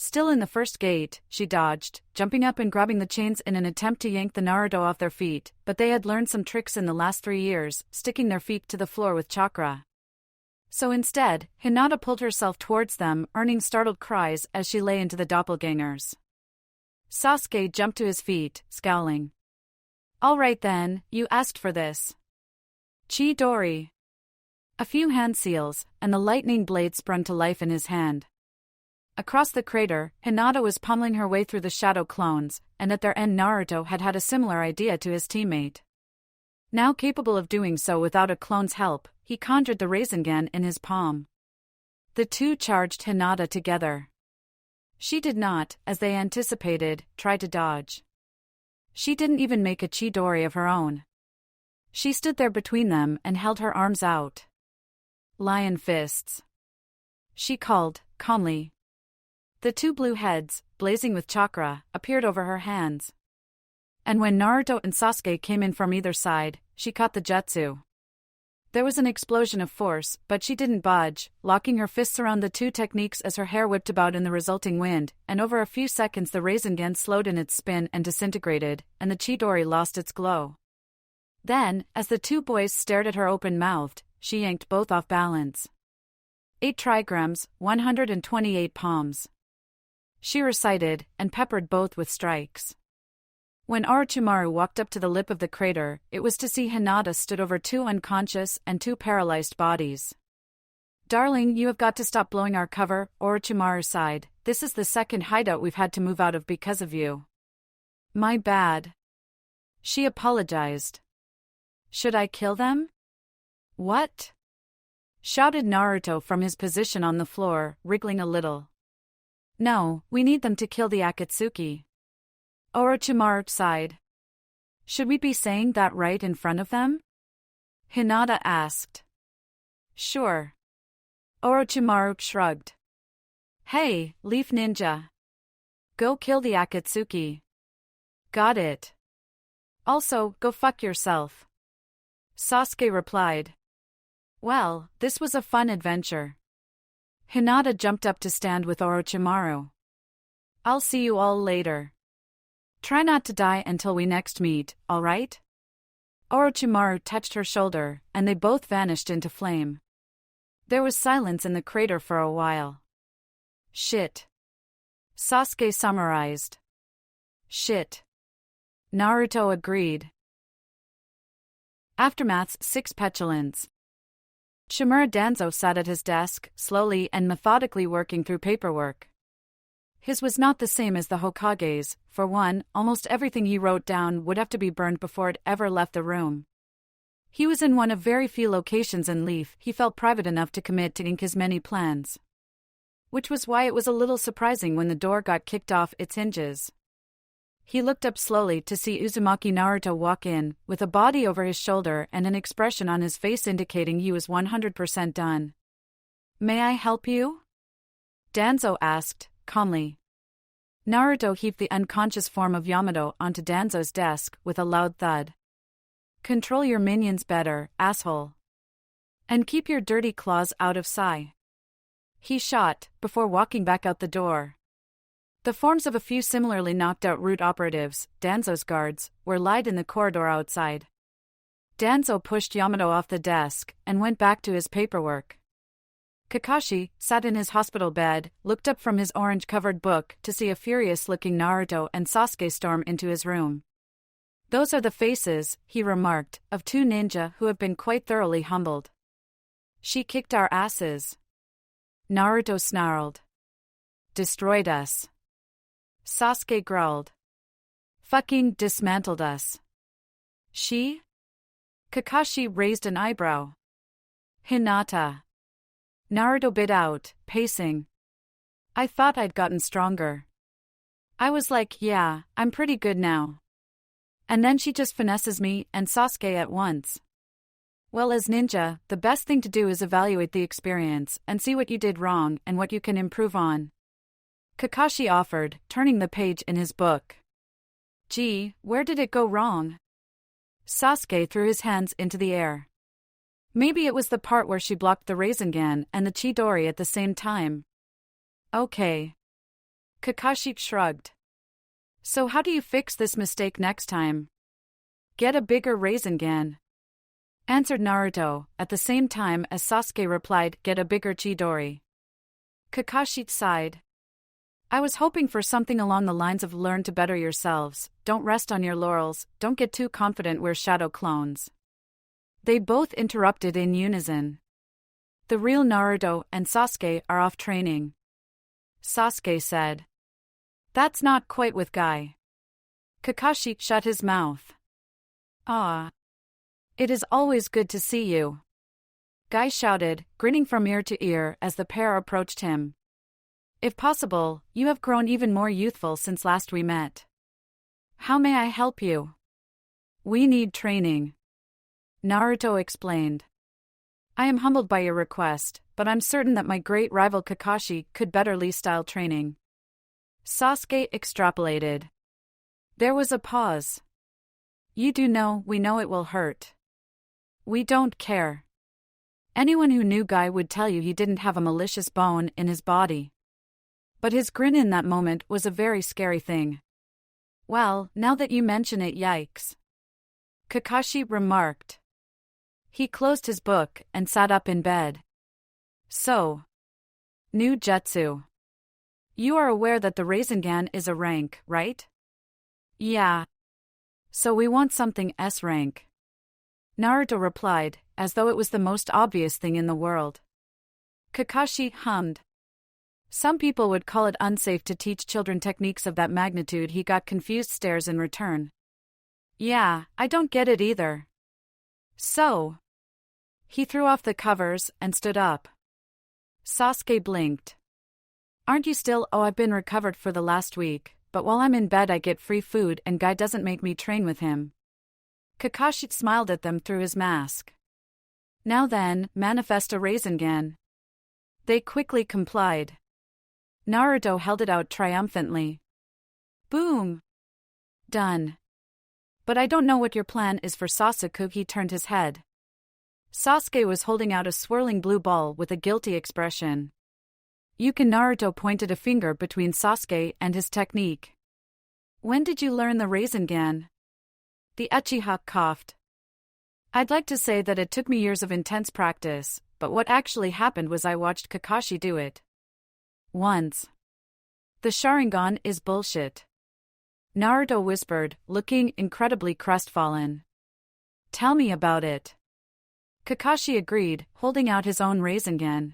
Still in the first gate, she dodged, jumping up and grabbing the chains in an attempt to yank the Naruto off their feet, but they had learned some tricks in the last 3 years, sticking their feet to the floor with chakra. So instead, Hinata pulled herself towards them, earning startled cries as she lay into the doppelgangers. Sasuke jumped to his feet, scowling. All right then, you asked for this. Chidori. A few hand seals, and the lightning blade sprung to life in his hand. Across the crater, Hinata was pummeling her way through the shadow clones, and at their end Naruto had had a similar idea to his teammate. Now capable of doing so without a clone's help, he conjured the Rasengan in his palm. The two charged Hinata together. She did not, as they anticipated, try to dodge. She didn't even make a Chidori of her own. She stood there between them and held her arms out. Lion fists. She called, calmly. The two blue heads, blazing with chakra, appeared over her hands. And when Naruto and Sasuke came in from either side, she caught the jutsu. There was an explosion of force, but she didn't budge, locking her fists around the two techniques as her hair whipped about in the resulting wind, and over a few seconds the Rasengan slowed in its spin and disintegrated, and the Chidori lost its glow. Then, as the two boys stared at her open-mouthed, she yanked both off balance. 8 trigrams, 128 palms. She recited, and peppered both with strikes. When Orochimaru walked up to the lip of the crater, it was to see Hinata stood over 2 unconscious and 2 paralyzed bodies. Darling, you have got to stop blowing our cover, Orochimaru sighed. This is the second hideout we've had to move out of because of you. My bad. She apologized. Should I kill them? What? Shouted Naruto from his position on the floor, wriggling a little. No, we need them to kill the Akatsuki. Orochimaru sighed. Should we be saying that right in front of them? Hinata asked. Sure. Orochimaru shrugged. Hey, Leaf Ninja. Go kill the Akatsuki. Got it. Also, go fuck yourself. Sasuke replied. Well, this was a fun adventure. Hinata jumped up to stand with Orochimaru. I'll see you all later. Try not to die until we next meet, alright? Orochimaru touched her shoulder, and they both vanished into flame. There was silence in the crater for a while. Shit. Sasuke summarized. Shit. Naruto agreed. Aftermath's 6 petulance. Shimura Danzo sat at his desk, slowly and methodically working through paperwork. His was not the same as the Hokage's. For one, almost everything he wrote down would have to be burned before it ever left the room. He was in one of very few locations in Leaf he felt private enough to commit to ink his many plans. Which was why it was a little surprising when the door got kicked off its hinges. He looked up slowly to see Uzumaki Naruto walk in, with a body over his shoulder and an expression on his face indicating he was 100% done. May I help you? Danzo asked, calmly. Naruto heaved the unconscious form of Yamato onto Danzo's desk with a loud thud. Control your minions better, asshole. And keep your dirty claws out of Sai. He shot, before walking back out the door. The forms of a few similarly knocked-out root operatives, Danzo's guards, were lied in the corridor outside. Danzo pushed Yamato off the desk and went back to his paperwork. Kakashi sat in his hospital bed, looked up from his orange-covered book to see a furious-looking Naruto and Sasuke storm into his room. Those are the faces, he remarked, of 2 ninja who have been quite thoroughly humbled. She kicked our asses. Naruto snarled. Destroyed us. Sasuke growled. Fucking dismantled us. She? Kakashi raised an eyebrow. Hinata. Naruto bit out, pacing. I thought I'd gotten stronger. I was like, yeah, I'm pretty good now. And then she just finesses me and Sasuke at once. Well, as ninja, the best thing to do is evaluate the experience and see what you did wrong and what you can improve on. Kakashi offered, turning the page in his book. Gee, where did it go wrong? Sasuke threw his hands into the air. Maybe it was the part where she blocked the Rasengan and the Chidori at the same time. Okay. Kakashi shrugged. So how do you fix this mistake next time? Get a bigger Rasengan. Answered Naruto, at the same time as Sasuke replied, get a bigger Chidori. Kakashi sighed. I was hoping for something along the lines of learn to better yourselves, don't rest on your laurels, don't get too confident we're shadow clones. They both interrupted in unison. The real Naruto and Sasuke are off training. Sasuke said. That's not quite with Guy. Kakashi shut his mouth. Ah. It is always good to see you. Guy shouted, grinning from ear to ear as the pair approached him. If possible, you have grown even more youthful since last we met. How may I help you? We need training. Naruto explained. I am humbled by your request, but I'm certain that my great rival Kakashi could better Lee-style training. Sasuke extrapolated. There was a pause. You do know, we know it will hurt. We don't care. Anyone who knew Guy would tell you he didn't have a malicious bone in his body. But his grin in that moment was a very scary thing. Well, now that you mention it, yikes. Kakashi remarked. He closed his book and sat up in bed. So. New Jutsu. You are aware that the Rasengan is a rank, right? Yeah. So we want something S rank. Naruto replied, as though it was the most obvious thing in the world. Kakashi hummed. Some people would call it unsafe to teach children techniques of that magnitude. He got confused stares in return. Yeah, I don't get it either. So. He threw off the covers and stood up. Sasuke blinked. Aren't you still? Oh, I've been recovered for the last week, but while I'm in bed I get free food and Guy doesn't make me train with him. Kakashi smiled at them through his mask. Now then, manifest a Rasengan. They quickly complied. Naruto held it out triumphantly. Boom! Done. But I don't know what your plan is for Sasuke. He turned his head. Sasuke was holding out a swirling blue ball with a guilty expression. Naruto pointed a finger between Sasuke and his technique. When did you learn the Rasengan? The Uchiha coughed. I'd like to say that it took me years of intense practice, but what actually happened was I watched Kakashi do it. Once. The Sharingan is bullshit. Naruto whispered, looking incredibly crestfallen. Tell me about it. Kakashi agreed, holding out his own Rasengan.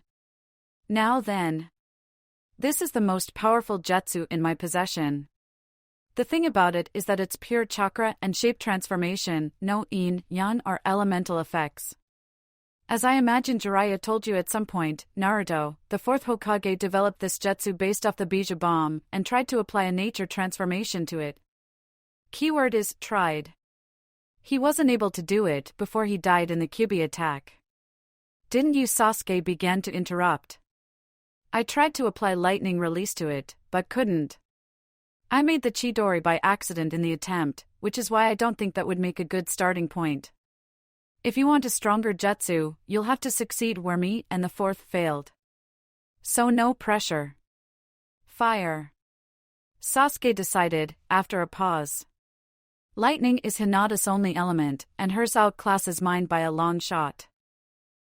Now then. This is the most powerful jutsu in my possession. The thing about it is that it's pure chakra and shape transformation, no yin, yang or elemental effects. As I imagine Jiraiya told you at some point, Naruto, the fourth Hokage, developed this jutsu based off the Bija bomb and tried to apply a nature transformation to it. Keyword is tried. He wasn't able to do it before he died in the Kyuubi attack. Didn't you? Sasuke began to interrupt. I tried to apply lightning release to it, but couldn't. I made the Chidori by accident in the attempt, which is why I don't think that would make a good starting point. If you want a stronger jutsu, you'll have to succeed where me and the fourth failed. So no pressure. Fire. Sasuke decided, after a pause. Lightning is Hinata's only element, and hers outclasses mine by a long shot.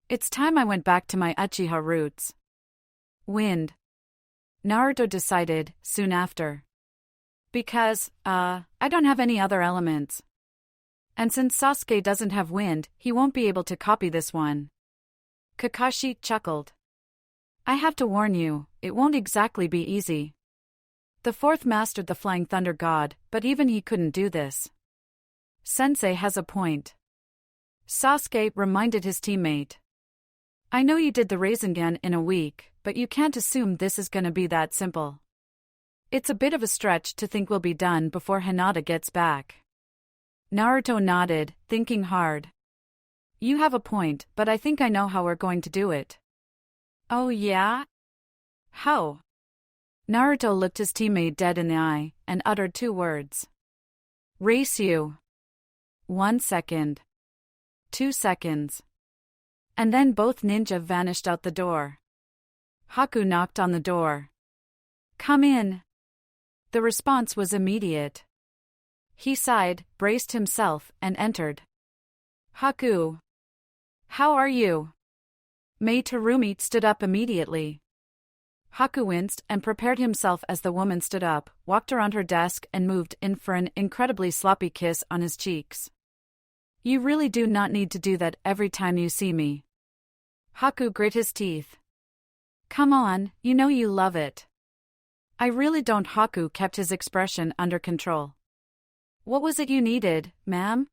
It's time I went back to my Uchiha roots. Wind. Naruto decided, soon after. Because, I don't have any other elements. And since Sasuke doesn't have wind, he won't be able to copy this one. Kakashi chuckled. I have to warn you, it won't exactly be easy. The fourth mastered the Flying Thunder God, but even he couldn't do this. Sensei has a point. Sasuke reminded his teammate. I know you did the Rasengan in a week, but you can't assume this is gonna be that simple. It's a bit of a stretch to think we'll be done before Hinata gets back. Naruto nodded, thinking hard. You have a point, but I think I know how we're going to do it. Oh yeah? How? Naruto looked his teammate dead in the eye, and uttered 2 words. Race you. 1 second. 2 seconds. And then both ninja vanished out the door. Haku knocked on the door. Come in. The response was immediate. He sighed, braced himself, and entered. Haku. How are you? Mei Terumi stood up immediately. Haku winced and prepared himself as the woman stood up, walked around her desk and moved in for an incredibly sloppy kiss on his cheeks. You really do not need to do that every time you see me. Haku grit his teeth. Come on, you know you love it. I really don't. Haku kept his expression under control. What was it you needed, ma'am?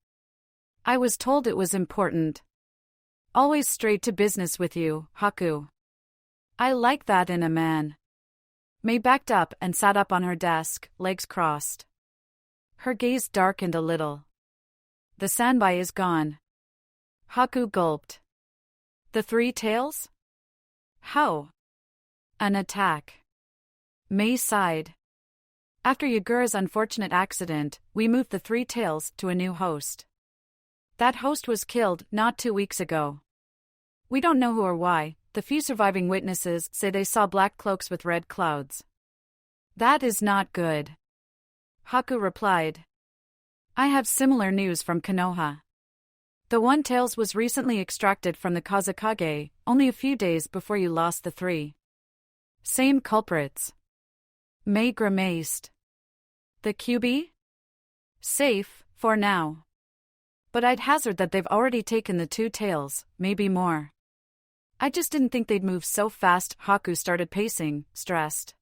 I was told it was important. Always straight to business with you, Haku. I like that in a man. Mei backed up and sat up on her desk, legs crossed. Her gaze darkened a little. The sanbai is gone. Haku gulped. The 3 tails? How? An attack. Mei sighed. After Yagura's unfortunate accident, we moved the 3 tails to a new host. That host was killed not 2 weeks ago. We don't know who or why. The few surviving witnesses say they saw black cloaks with red clouds. That is not good. Haku replied. I have similar news from Konoha. The 1 tails was recently extracted from the Kazekage, only a few days before you lost the 3. Same culprits. Mei grimaced. The Kyuubi? Safe, for now. But I'd hazard that they've already taken the 2 tails, maybe more. I just didn't think they'd move so fast. Haku started pacing, stressed.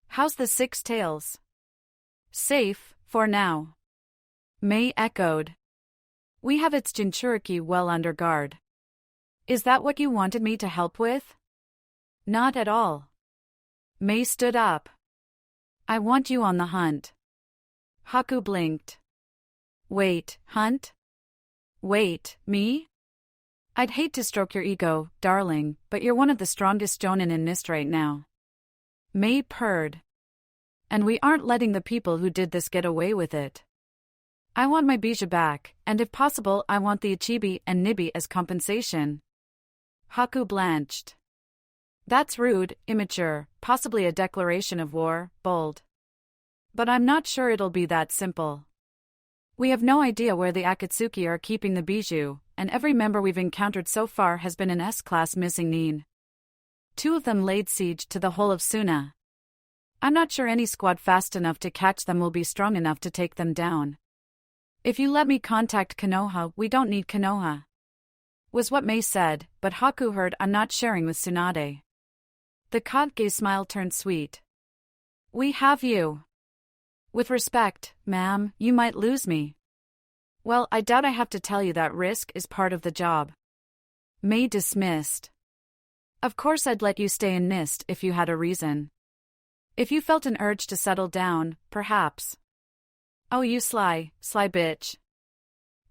How's the 6 tails? Safe, for now. Mei echoed. We have its Jinchuriki well under guard. Is that what you wanted me to help with? Not at all. Mei stood up. I want you on the hunt. Haku blinked. Wait, hunt? Wait, me? I'd hate to stroke your ego, darling, but you're one of the strongest jonin in NIST right now. Mei purred. And we aren't letting the people who did this get away with it. I want my bijou back, and if possible I want the Ichibi and Nibi as compensation. Haku blanched. That's rude, immature, possibly a declaration of war, bold. But I'm not sure it'll be that simple. We have no idea where the Akatsuki are keeping the bijou, and every member we've encountered so far has been an S-class missing nin. 2 of them laid siege to the whole of Suna. I'm not sure any squad fast enough to catch them will be strong enough to take them down. If you let me contact Konoha, we don't need Konoha. Was what Mei said, but Haku heard I'm not sharing with Tsunade. The Kage smile turned sweet. We have you. With respect, ma'am, you might lose me. Well, I doubt I have to tell you that risk is part of the job. Mei dismissed. Of course I'd let you stay in NIST if you had a reason. If you felt an urge to settle down, perhaps. Oh, you sly bitch.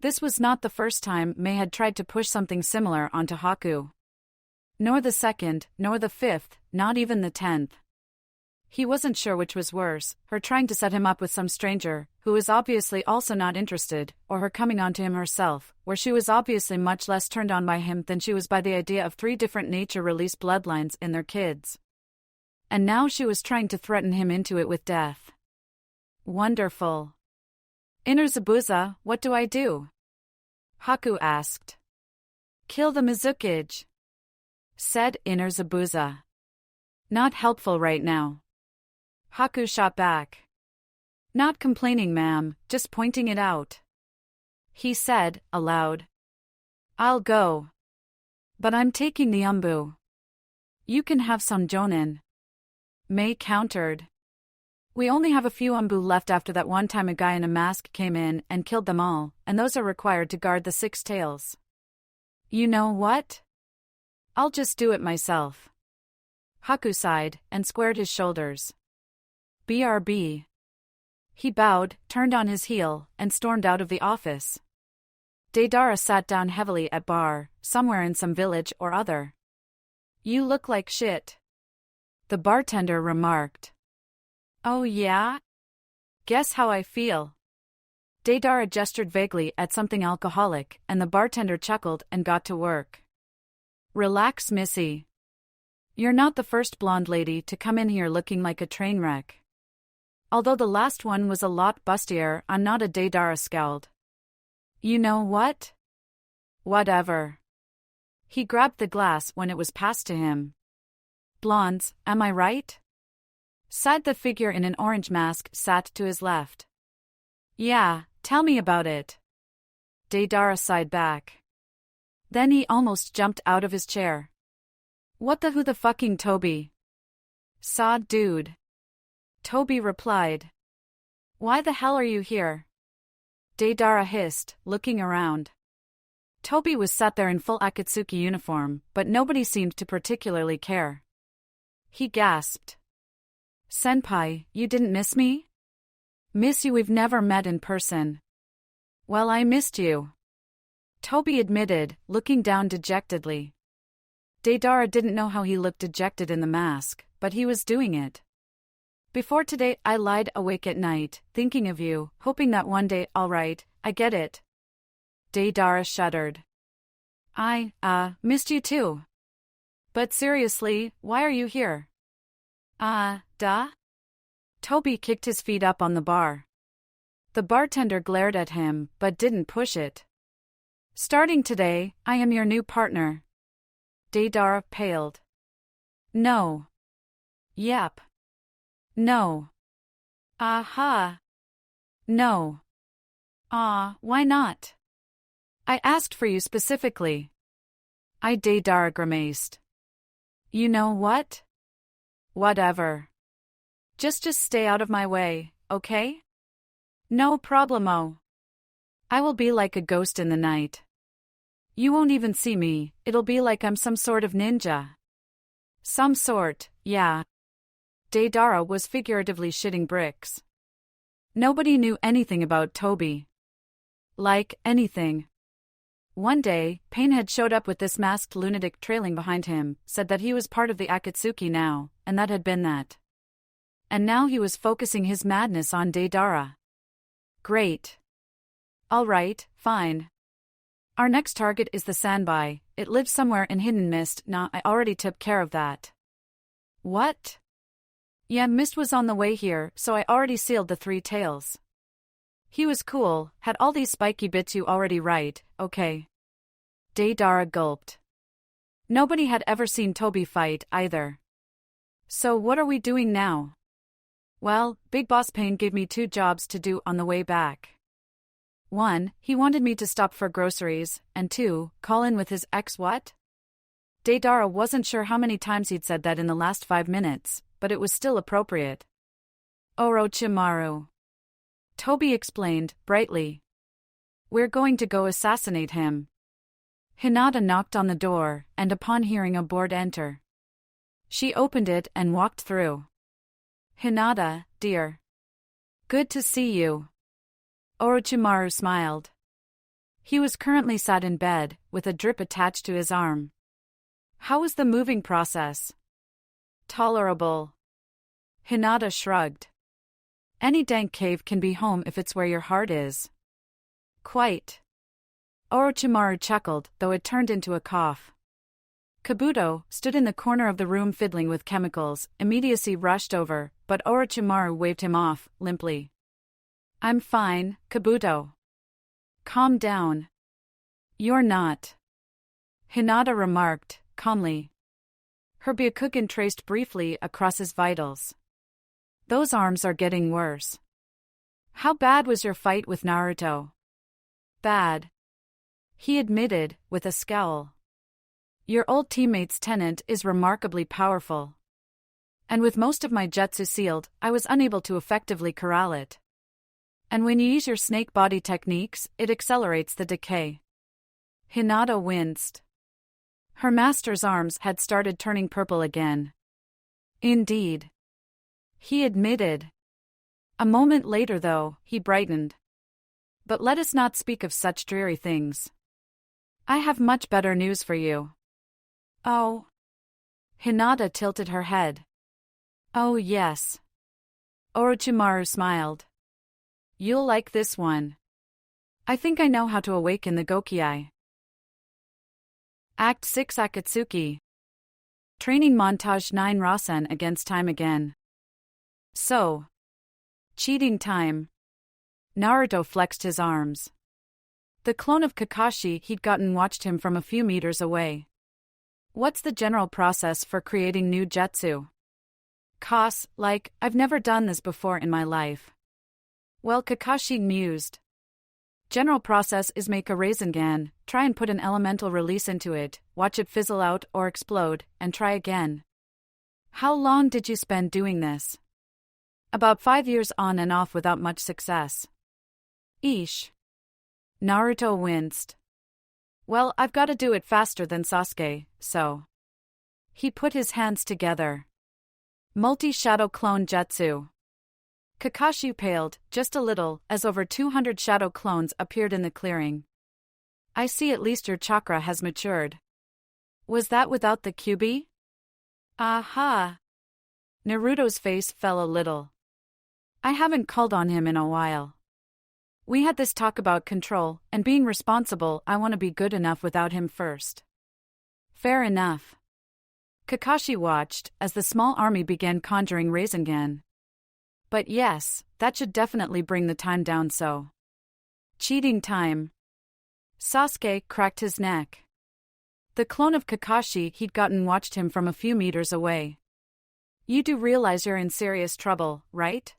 This was not the first time Mei had tried to push something similar onto Haku. Nor the second, nor the 5th, not even the 10th. He wasn't sure which was worse, her trying to set him up with some stranger, who was obviously also not interested, or her coming on to him herself, where she was obviously much less turned on by him than she was by the idea of 3 different nature-released bloodlines in their kids. And now she was trying to threaten him into it with death. Wonderful. Inner Zabuza, what do I do? Haku asked. Kill the Mizukage, said Inner Zabuza. Not helpful right now. Haku shot back. Not complaining, ma'am, just pointing it out. He said, aloud. I'll go. But I'm taking the umbu. You can have some jonin. Mei countered. We only have a few umbu left after that one time a guy in a mask came in and killed them all, and those are required to guard the 6 tails. You know what? I'll just do it myself. Haku sighed and squared his shoulders. BRB. He bowed, turned on his heel, and stormed out of the office. Deidara sat down heavily at bar, somewhere in some village or other. You look like shit, the bartender remarked. Oh yeah? Guess how I feel. Deidara gestured vaguely at something alcoholic, and the bartender chuckled and got to work. Relax, Missy. You're not the first blonde lady to come in here looking like a train wreck. Although the last one was a lot bustier, I'm not a Deidara scowled. You know what? Whatever. He grabbed the glass when it was passed to him. Blondes, am I right? Said the figure in an orange mask sat to his left. Yeah, tell me about it. Deidara sighed back. Then he almost jumped out of his chair. What the who the fucking Toby? Saw dude. Toby replied. Why the hell are you here? Deidara hissed, looking around. Toby was sat there in full Akatsuki uniform, but nobody seemed to particularly care. He gasped. Senpai, you didn't miss me? Miss you, we've never met in person. Well, I missed you. Toby admitted, looking down dejectedly. Deidara didn't know how he looked dejected in the mask, but he was doing it. Before today, I lied awake at night, thinking of you, hoping that one day, all right, I get it. Deidara shuddered. I, missed you too. But seriously, why are you here? Duh? Toby kicked his feet up on the bar. The bartender glared at him, but didn't push it. Starting today, I am your new partner. Deidara paled. No. Yep. No. Aha. No. Why not? I asked for you specifically. Deidara grimaced. You know what? Whatever. Just stay out of my way, okay? No problemo. I will be like a ghost in the night. You won't even see me, it'll be like I'm some sort of ninja. Some sort, yeah. Deidara was figuratively shitting bricks. Nobody knew anything about Toby. Like, anything. One day, Pain had showed up with this masked lunatic trailing behind him, said that he was part of the Akatsuki now, and that had been that. And now he was focusing his madness on Deidara. Great. Alright, fine. Our next target is the Sanbai. It lives somewhere in Hidden Mist. Nah, I already took care of that. What? Yeah, Mist was on the way here, so I already sealed the 3 tails. He was cool, had all these spiky bits you already right, okay. Deidara gulped. Nobody had ever seen Toby fight, either. So what are we doing now? Well, Big Boss Pain gave me 2 jobs to do on the way back. 1, he wanted me to stop for groceries, and 2, call in with his ex what? Deidara wasn't sure how many times he'd said that in the last 5 minutes, but it was still appropriate. Orochimaru. Toby explained, brightly. We're going to go assassinate him. Hinata knocked on the door, and upon hearing a board enter, she opened it and walked through. Hinata, dear. Good to see you. Orochimaru smiled. He was currently sat in bed, with a drip attached to his arm. How was the moving process? Tolerable. Hinata shrugged. Any dank cave can be home if it's where your heart is. Quite. Orochimaru chuckled, though it turned into a cough. Kabuto stood in the corner of the room fiddling with chemicals. Immediacy rushed over, but Orochimaru waved him off, limply. I'm fine, Kabuto. Calm down. You're not. Hinata remarked, calmly. Her Byakugan traced briefly across his vitals. Those arms are getting worse. How bad was your fight with Naruto? Bad. He admitted, with a scowl. Your old teammate's tenant is remarkably powerful. And with most of my jutsu sealed, I was unable to effectively corral it. And when you use your snake body techniques, it accelerates the decay. Hinata winced. Her master's arms had started turning purple again. Indeed. He admitted. A moment later, though, he brightened. But let us not speak of such dreary things. I have much better news for you. Oh. Hinata tilted her head. Oh yes. Orochimaru smiled. You'll like this one. I think I know how to awaken the Gokiai. Act 6 Akatsuki. Training montage 9 Rasen against time again. So. Cheating time. Naruto flexed his arms. The clone of Kakashi he'd gotten watched him from a few meters away. What's the general process for creating new jutsu? I've never done this before in my life. Well, Kakashi mused. General process is make a Rasengan, try and put an elemental release into it, watch it fizzle out or explode, and try again. How long did you spend doing this? About 5 years on and off without much success. Eesh. Naruto winced. Well, I've got to do it faster than Sasuke, so. He put his hands together. Multi-shadow clone jutsu. Kakashi paled, just a little, as over 200 shadow clones appeared in the clearing. I see at least your chakra has matured. Was that without the Kyuubi? Aha! Naruto's face fell a little. I haven't called on him in a while. We had this talk about control, and being responsible. I want to be good enough without him first. Fair enough. Kakashi watched as the small army began conjuring Rasengan. But yes, that should definitely bring the time down so. Cheating time. Sasuke cracked his neck. The clone of Kakashi he'd gotten watched him from a few meters away. You do realize you're in serious trouble, right?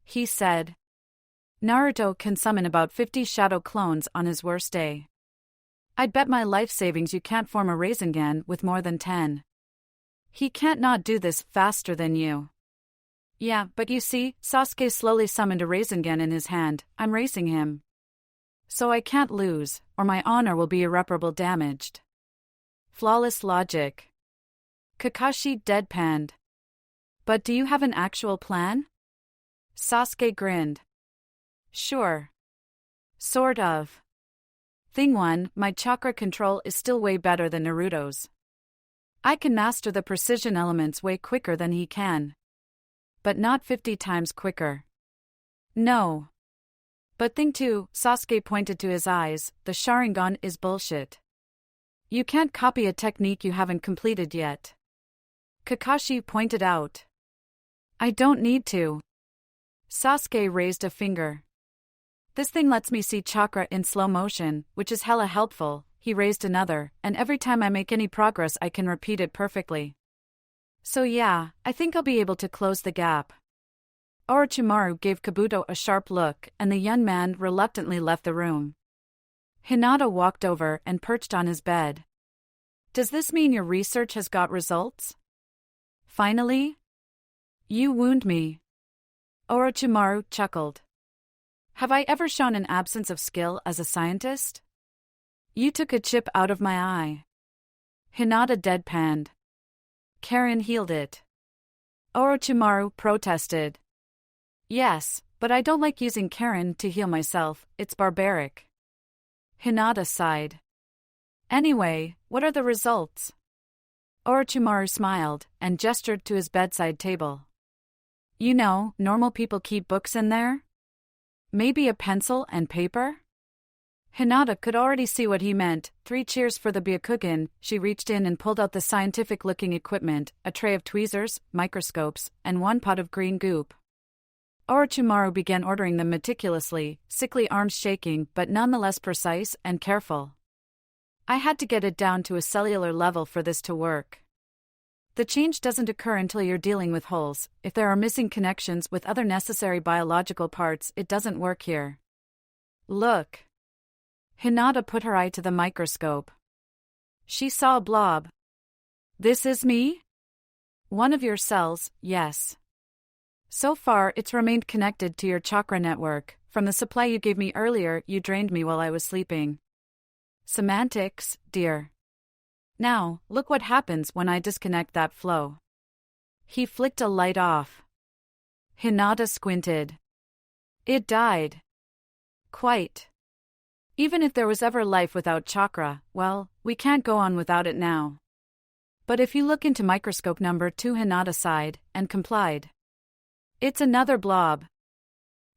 He said. Naruto can summon about 50 shadow clones on his worst day. I'd bet my life savings you can't form a Rasengan with more than 10. He can't not do this faster than you. Yeah, but you see, Sasuke slowly summoned a Rasengan in his hand. I'm racing him. So I can't lose, or my honor will be irreparably damaged. Flawless logic. Kakashi deadpanned. But do you have an actual plan? Sasuke grinned. Sure. Sort of. Thing 1, my chakra control is still way better than Naruto's. I can master the precision elements way quicker than he can. But not 50 times quicker. No. But thing two, Sasuke pointed to his eyes, the Sharingan is bullshit. You can't copy a technique you haven't completed yet. Kakashi pointed out. I don't need to. Sasuke raised a finger. This thing lets me see chakra in slow motion, which is hella helpful. He raised another, and every time I make any progress I can repeat it perfectly. So yeah, I think I'll be able to close the gap. Orochimaru gave Kabuto a sharp look, and the young man reluctantly left the room. Hinata walked over and perched on his bed. Does this mean your research has got results? Finally? You wound me. Orochimaru chuckled. Have I ever shown an absence of skill as a scientist? You took a chip out of my eye. Hinata deadpanned. Karen healed it. Orochimaru protested. Yes, but I don't like using Karen to heal myself, it's barbaric. Hinata sighed. Anyway, what are the results? Orochimaru smiled and gestured to his bedside table. You know, normal people keep books in there? Maybe a pencil and paper? Hinata could already see what he meant. 3 cheers for the Byakugan. She reached in and pulled out the scientific-looking equipment, a tray of tweezers, microscopes, and 1 pot of green goop. Orochimaru began ordering them meticulously, sickly arms shaking but nonetheless precise and careful. I had to get it down to a cellular level for this to work. The change doesn't occur until you're dealing with holes. If there are missing connections with other necessary biological parts, it doesn't work here. Look. Hinata put her eye to the microscope. She saw a blob. This is me? One of your cells, yes. So far, it's remained connected to your chakra network. From the supply you gave me earlier, you drained me while I was sleeping. Semantics, dear. Now, look what happens when I disconnect that flow. He flicked a light off. Hinata squinted. It died. Quite. Even if there was ever life without chakra, well, we can't go on without it now. But if you look into microscope number 2, Hinata sighed and complied. It's another blob.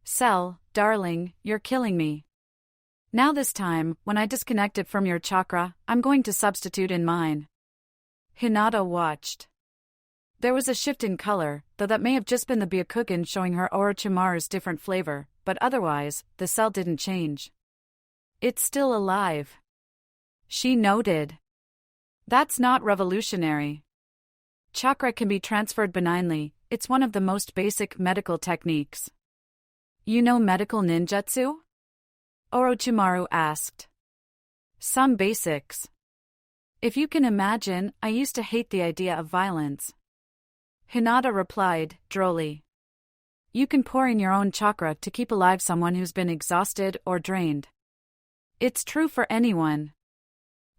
Cell, darling, you're killing me. Now this time, when I disconnect it from your chakra, I'm going to substitute in mine. Hinata watched. There was a shift in color, though that may have just been the Byakugan showing her Orochimaru's different flavor, but otherwise, the cell didn't change. It's still alive. She noted. That's not revolutionary. Chakra can be transferred benignly, it's one of the most basic medical techniques. You know medical ninjutsu? Orochimaru asked. Some basics. If you can imagine, I used to hate the idea of violence. Hinata replied, drolly. You can pour in your own chakra to keep alive someone who's been exhausted or drained. It's true for anyone.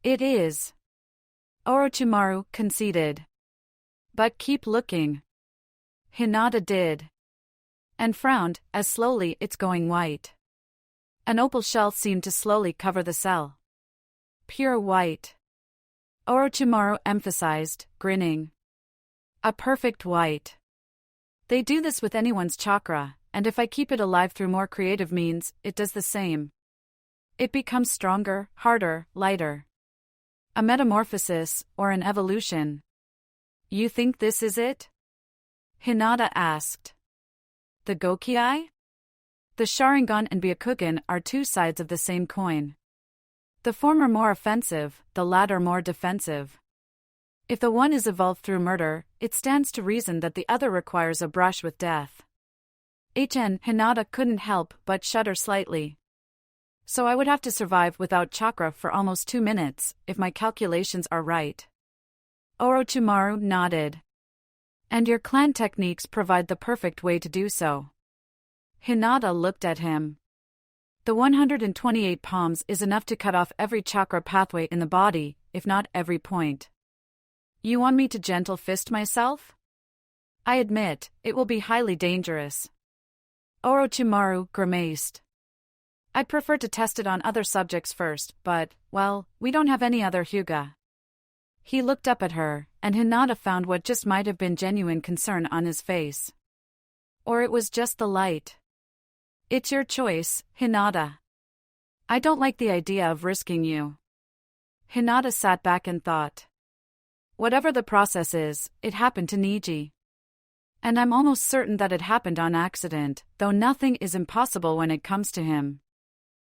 It is. Orochimaru conceded. But keep looking. Hinata did. And frowned, as slowly it's going white. An opal shell seemed to slowly cover the cell. Pure white. Orochimaru emphasized, grinning. A perfect white. They do this with anyone's chakra, and if I keep it alive through more creative means, it does the same. It becomes stronger, harder, lighter. A metamorphosis, or an evolution. You think this is it? Hinata asked. The Gokiai? The Sharingan and Byakugan are 2 sides of the same coin. The former more offensive, the latter more defensive. If the one is evolved through murder, it stands to reason that the other requires a brush with death. Hinata couldn't help but shudder slightly. So I would have to survive without chakra for almost 2 minutes, if my calculations are right. Orochimaru nodded. And your clan techniques provide the perfect way to do so. Hinata looked at him. The 128 palms is enough to cut off every chakra pathway in the body, if not every point. You want me to gentle fist myself? I admit, it will be highly dangerous. Orochimaru grimaced. I'd prefer to test it on other subjects first, but, well, we don't have any other Hyuuga. He looked up at her, and Hinata found what just might have been genuine concern on his face. Or it was just the light. It's your choice, Hinata. I don't like the idea of risking you. Hinata sat back and thought. Whatever the process is, it happened to Neji. And I'm almost certain that it happened on accident, though nothing is impossible when it comes to him.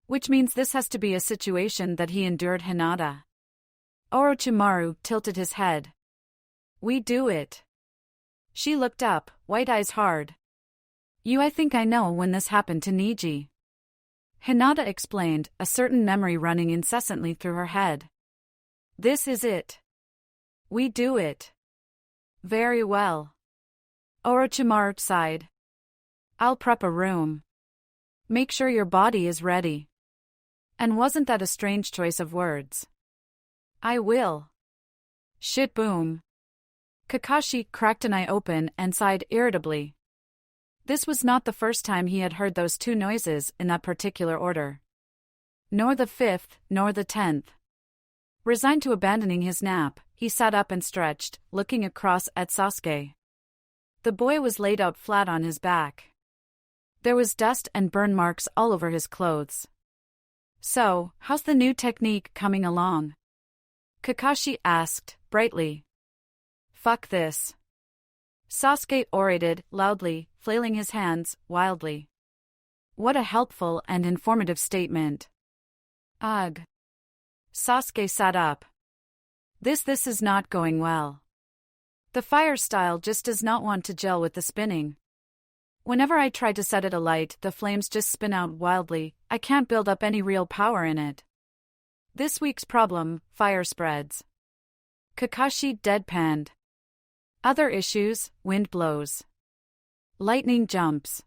Which means this has to be a situation that he endured. Hinata. Orochimaru tilted his head. We do it. She looked up, white eyes hard. I think I know when this happened to Neji. Hinata explained, a certain memory running incessantly through her head. This is it. We do it. Very well. Orochimaru sighed. I'll prep a room. Make sure your body is ready. And wasn't that a strange choice of words? I will. Shit boom. Kakashi cracked an eye open and sighed irritably. This was not the first time he had heard those two noises in that particular order. Nor the 5th, nor the 10th. Resigned to abandoning his nap, he sat up and stretched, looking across at Sasuke. The boy was laid out flat on his back. There was dust and burn marks all over his clothes. So, how's the new technique coming along? Kakashi asked, brightly. Fuck this. Sasuke orated, loudly, flailing his hands, wildly. What a helpful and informative statement. Ugh. Sasuke sat up. This is not going well. The fire style just does not want to gel with the spinning. Whenever I try to set it alight, the flames just spin out wildly. I can't build up any real power in it. This week's problem, fire spreads. Kakashi deadpanned. Other issues, wind blows. Lightning jumps.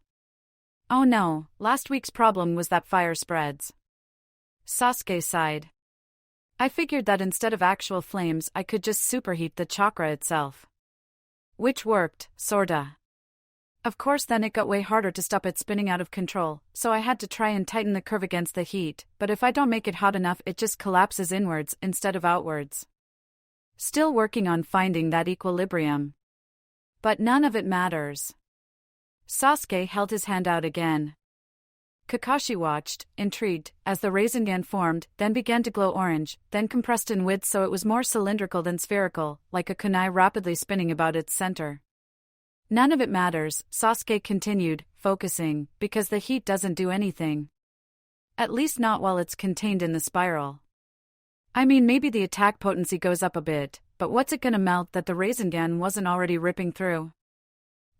Oh no, last week's problem was that fire spreads. Sasuke sighed. I figured that instead of actual flames I could just superheat the chakra itself. Which worked, sorta. Of course then it got way harder to stop it spinning out of control, so I had to try and tighten the curve against the heat, but if I don't make it hot enough it just collapses inwards instead of outwards. Still working on finding that equilibrium. But none of it matters. Sasuke held his hand out again. Kakashi watched, intrigued, as the Rasengan formed, then began to glow orange, then compressed in width so it was more cylindrical than spherical, like a kunai rapidly spinning about its center. None of it matters, Sasuke continued, focusing, because the heat doesn't do anything. At least not while it's contained in the spiral. I mean maybe the attack potency goes up a bit, but what's it gonna melt that the Rasengan wasn't already ripping through?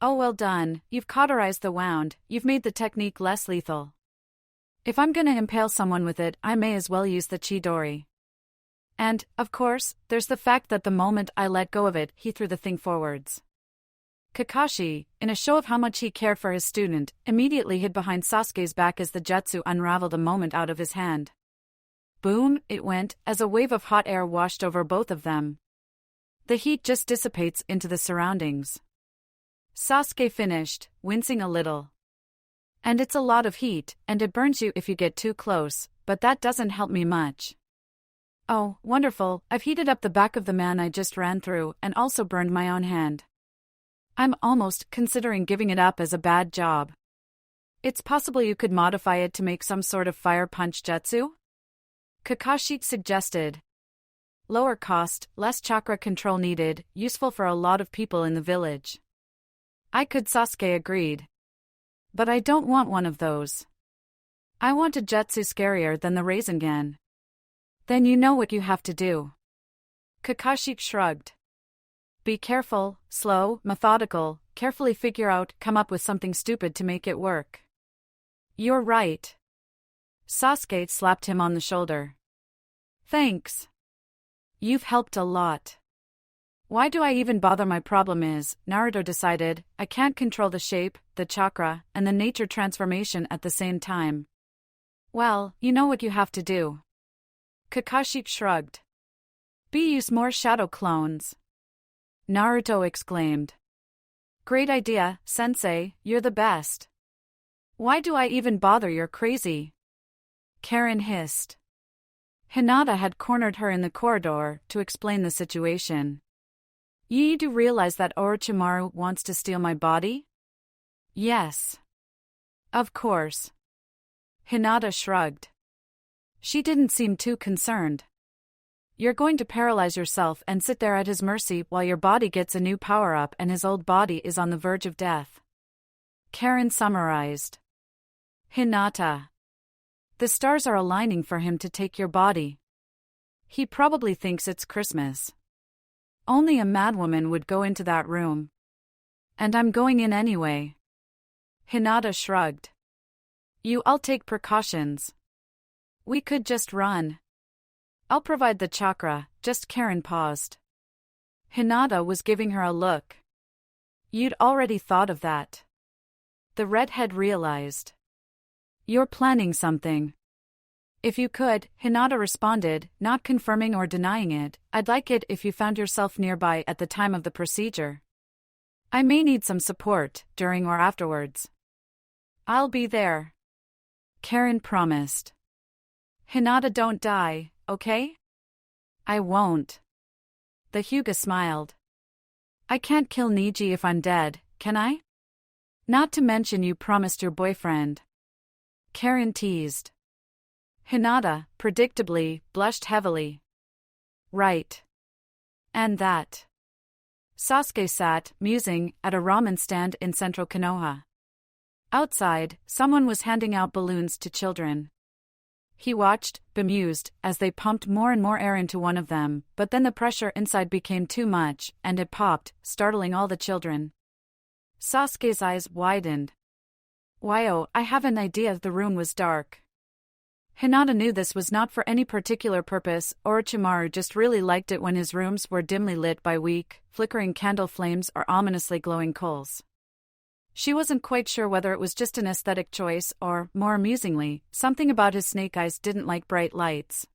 Oh well done, you've cauterized the wound, you've made the technique less lethal. If I'm gonna impale someone with it, I may as well use the Chidori. And, of course, there's the fact that the moment I let go of it, he threw the thing forwards. Kakashi, in a show of how much he cared for his student, immediately hid behind Sasuke's back as the jutsu unraveled a moment out of his hand. Boom, it went, as a wave of hot air washed over both of them. The heat just dissipates into the surroundings. Sasuke finished, wincing a little. And it's a lot of heat, and it burns you if you get too close, but that doesn't help me much. Oh, wonderful, I've heated up the back of the man I just ran through, and also burned my own hand. I'm almost considering giving it up as a bad job. It's possible you could modify it to make some sort of fire punch jutsu? Kakashi suggested. Lower cost, less chakra control needed, useful for a lot of people in the village. I could. Sasuke agreed. But I don't want one of those. I want a jutsu scarier than the Rasengan. Then you know what you have to do. Kakashi shrugged. Be careful, slow, methodical, carefully figure out, come up with something stupid to make it work. You're right. Sasuke slapped him on the shoulder. Thanks. You've helped a lot. Why do I even bother? My problem is, Naruto decided, I can't control the shape, the chakra, and the nature transformation at the same time. Well, you know what you have to do. Kakashi shrugged. Use more shadow clones. Naruto exclaimed. Great idea, sensei, you're the best. Why do I even bother? You're crazy. Karen hissed. Hinata had cornered her in the corridor to explain the situation. You do realize that Orochimaru wants to steal my body? Yes. Of course. Hinata shrugged. She didn't seem too concerned. You're going to paralyze yourself and sit there at his mercy while your body gets a new power-up and his old body is on the verge of death. Karen summarized. Hinata. The stars are aligning for him to take your body. He probably thinks it's Christmas. Only a madwoman would go into that room. And I'm going in anyway. Hinata shrugged. I'll take precautions. We could just run. I'll provide the chakra, just Karen paused. Hinata was giving her a look. You'd already thought of that. The redhead realized. You're planning something. If you could, Hinata responded, not confirming or denying it, I'd like it if you found yourself nearby at the time of the procedure. I may need some support, during or afterwards. I'll be there. Karen promised. Hinata, don't die, okay? I won't. The Hyuuga smiled. I can't kill Neji if I'm dead, can I? Not to mention you promised your boyfriend. Karen teased. Hinata, predictably, blushed heavily. Right. And that. Sasuke sat, musing, at a ramen stand in central Konoha. Outside, someone was handing out balloons to children. He watched, bemused, as they pumped more and more air into one of them, but then the pressure inside became too much, and it popped, startling all the children. Sasuke's eyes widened. Wow, I have an idea. The room was dark. Hinata knew this was not for any particular purpose. Orochimaru just really liked it when his rooms were dimly lit by weak, flickering candle flames or ominously glowing coals. She wasn't quite sure whether it was just an aesthetic choice or, more amusingly, something about his snake eyes didn't like bright lights.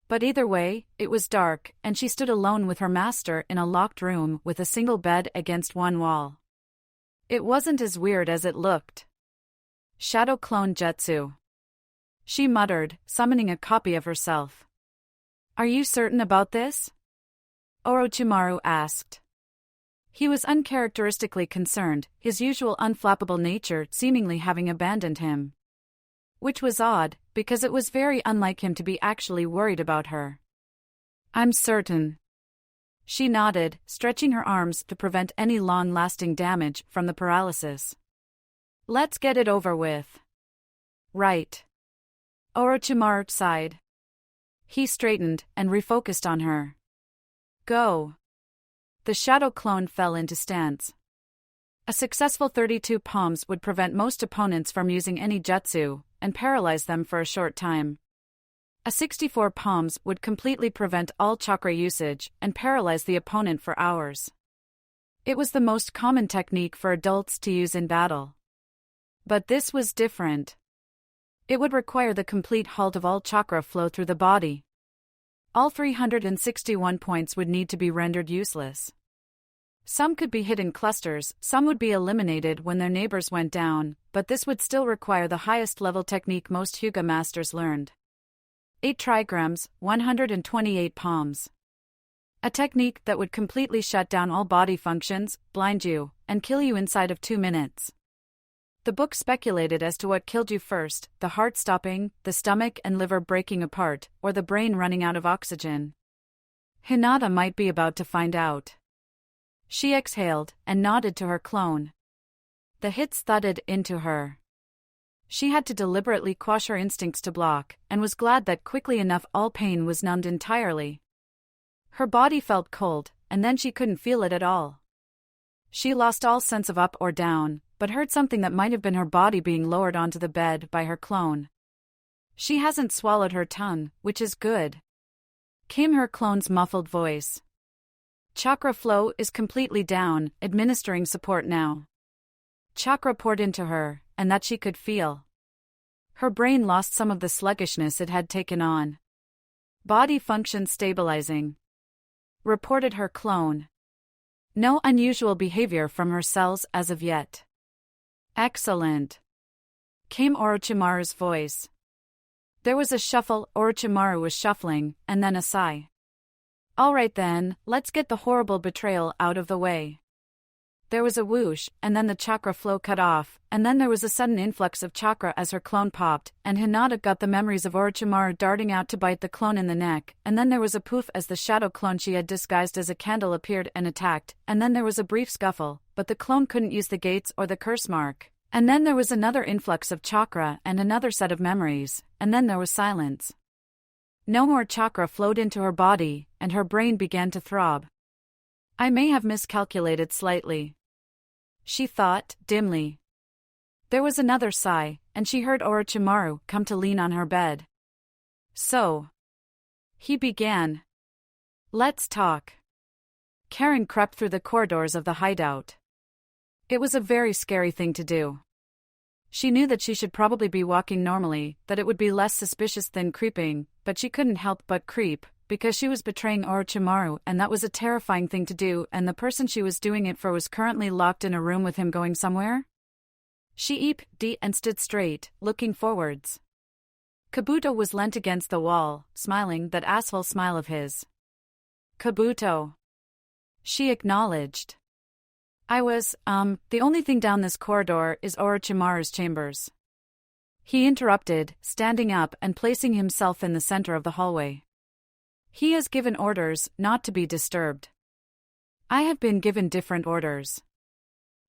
But either way, it was dark, and she stood alone with her master in a locked room with a single bed against one wall. It wasn't as weird as it looked. Shadow clone jutsu. She muttered, summoning a copy of herself. Are you certain about this? Orochimaru asked. He was uncharacteristically concerned, his usual unflappable nature seemingly having abandoned him. Which was odd, because it was very unlike him to be actually worried about her. I'm certain. She nodded, stretching her arms to prevent any long-lasting damage from the paralysis. Let's get it over with. Right. Orochimaru sighed. He straightened and refocused on her. Go. The shadow clone fell into stance. A successful 32 palms would prevent most opponents from using any jutsu, and paralyze them for a short time. A 64 palms would completely prevent all chakra usage, and paralyze the opponent for hours. It was the most common technique for adults to use in battle. But this was different. It would require the complete halt of all chakra flow through the body. All 361 points would need to be rendered useless. Some could be hit in clusters, some would be eliminated when their neighbors went down, but this would still require the highest level technique most Hyuuga masters learned. 8 trigrams, 128 palms. A technique that would completely shut down all body functions, blind you, and kill you inside of 2 minutes. The book speculated as to what killed you first, the heart stopping, the stomach and liver breaking apart, or the brain running out of oxygen. Hinata might be about to find out. She exhaled and nodded to her clone. The hits thudded into her. She had to deliberately quash her instincts to block, and was glad that quickly enough all pain was numbed entirely. Her body felt cold, and then she couldn't feel it at all. She lost all sense of up or down, but heard something that might have been her body being lowered onto the bed by her clone. She hasn't swallowed her tongue, which is good. Came her clone's muffled voice. Chakra flow is completely down, administering support now. Chakra poured into her, and that she could feel. Her brain lost some of the sluggishness it had taken on. Body function stabilizing. Reported her clone. No unusual behavior from her cells as of yet. Excellent. Came Orochimaru's voice. There was a shuffle, Orochimaru was shuffling, and then a sigh. All right then, let's get the horrible betrayal out of the way. there was a whoosh, and then the chakra flow cut off, and then there was a sudden influx of chakra as her clone popped, and Hinata got the memories of Orochimaru darting out to bite the clone in the neck, and then there was a poof as the shadow clone she had disguised as a candle appeared and attacked, and then there was a brief scuffle, but the clone couldn't use the gates or the curse mark. And then there was another influx of chakra and another set of memories, and then there was silence. No more chakra flowed into her body, and her brain began to throb. I may have miscalculated slightly, she thought, dimly. There was another sigh, and she heard Orochimaru come to lean on her bed. So, he began. Let's talk. Karen crept through the corridors of the hideout. It was a very scary thing to do. She knew that she should probably be walking normally, that it would be less suspicious than creeping, but she couldn't help but creep, because she was betraying Orochimaru, and that was a terrifying thing to do, and the person she was doing it for was currently locked in a room with him going somewhere. She eeped and stood straight, looking forwards. Kabuto was leant against the wall, smiling that asshole smile of his. Kabuto, she acknowledged. The only thing down this corridor is Orochimaru's chambers. He interrupted, standing up and placing himself in the center of the hallway. He has given orders not to be disturbed. I have been given different orders,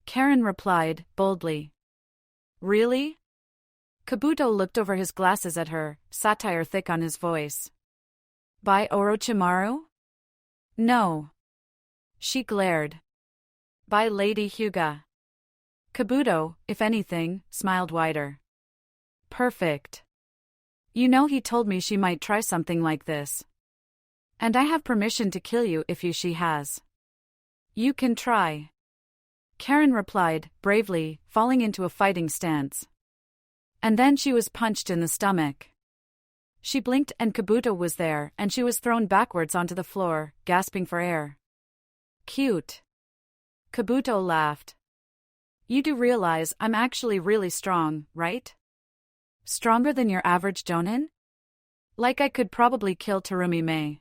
Karen replied, boldly. Really? Kabuto looked over his glasses at her, satire thick on his voice. By Orochimaru? No. She glared. By Lady Hyuuga. Kabuto, if anything, smiled wider. Perfect. You know, he told me she might try something like this. And I have permission to kill you if she has. You can try, Karen replied, bravely, falling into a fighting stance. And then she was punched in the stomach. She blinked and Kabuto was there, and she was thrown backwards onto the floor, gasping for air. Cute. Kabuto laughed. You do realize I'm actually really strong, right? Stronger than your average jonin? Like I could probably kill Terumi Mei.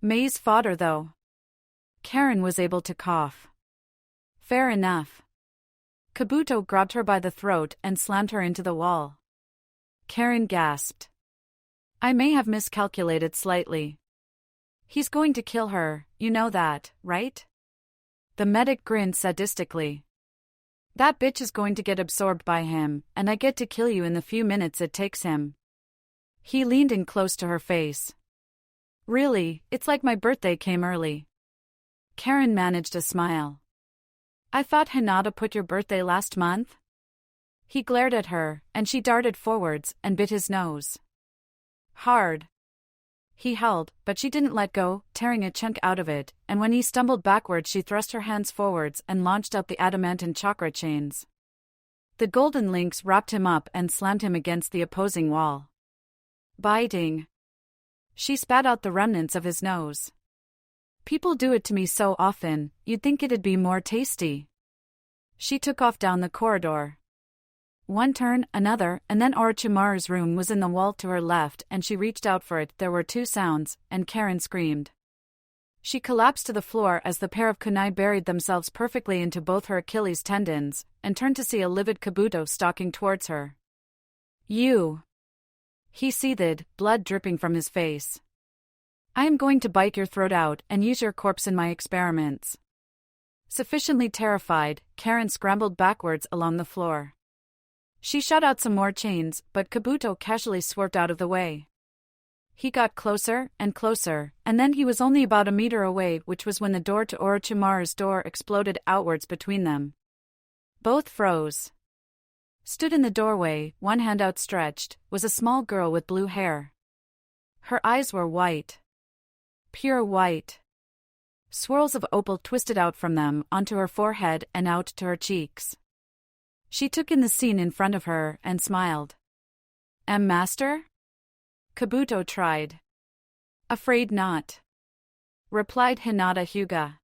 Mei's fodder though. Karen was able to cough. Fair enough. Kabuto grabbed her by the throat and slammed her into the wall. Karen gasped. I may have miscalculated slightly. He's going to kill her, you know that, right? The medic grinned sadistically. That bitch is going to get absorbed by him, and I get to kill you in the few minutes it takes him. He leaned in close to her face. Really, it's like my birthday came early. Karen managed a smile. I thought Hinata put your birthday last month? He glared at her, and she darted forwards and bit his nose. Hard. He held, but she didn't let go, tearing a chunk out of it, and when he stumbled backwards she thrust her hands forwards and launched out the adamantine chakra chains. The golden links wrapped him up and slammed him against the opposing wall. Biting. She spat out the remnants of his nose. People do it to me so often, you'd think it'd be more tasty. She took off down the corridor. One turn, another, and then Orochimaru's room was in the wall to her left and she reached out for it. There were two sounds, and Karen screamed. She collapsed to the floor as the pair of kunai buried themselves perfectly into both her Achilles tendons, and turned to see a livid Kabuto stalking towards her. You. He seethed, blood dripping from his face. I am going to bite your throat out and use your corpse in my experiments. Sufficiently terrified, Karen scrambled backwards along the floor. She shot out some more chains, but Kabuto casually swerved out of the way. He got closer and closer, and then he was only about a meter away, which was when the door to Orochimaru's door exploded outwards between them. Both froze. Stood in the doorway, one hand outstretched, was a small girl with blue hair. Her eyes were white. Pure white. Swirls of opal twisted out from them onto her forehead and out to her cheeks. She took in the scene in front of her and smiled. Master? Kabuto tried. Afraid not, replied Hinata Hyuuga.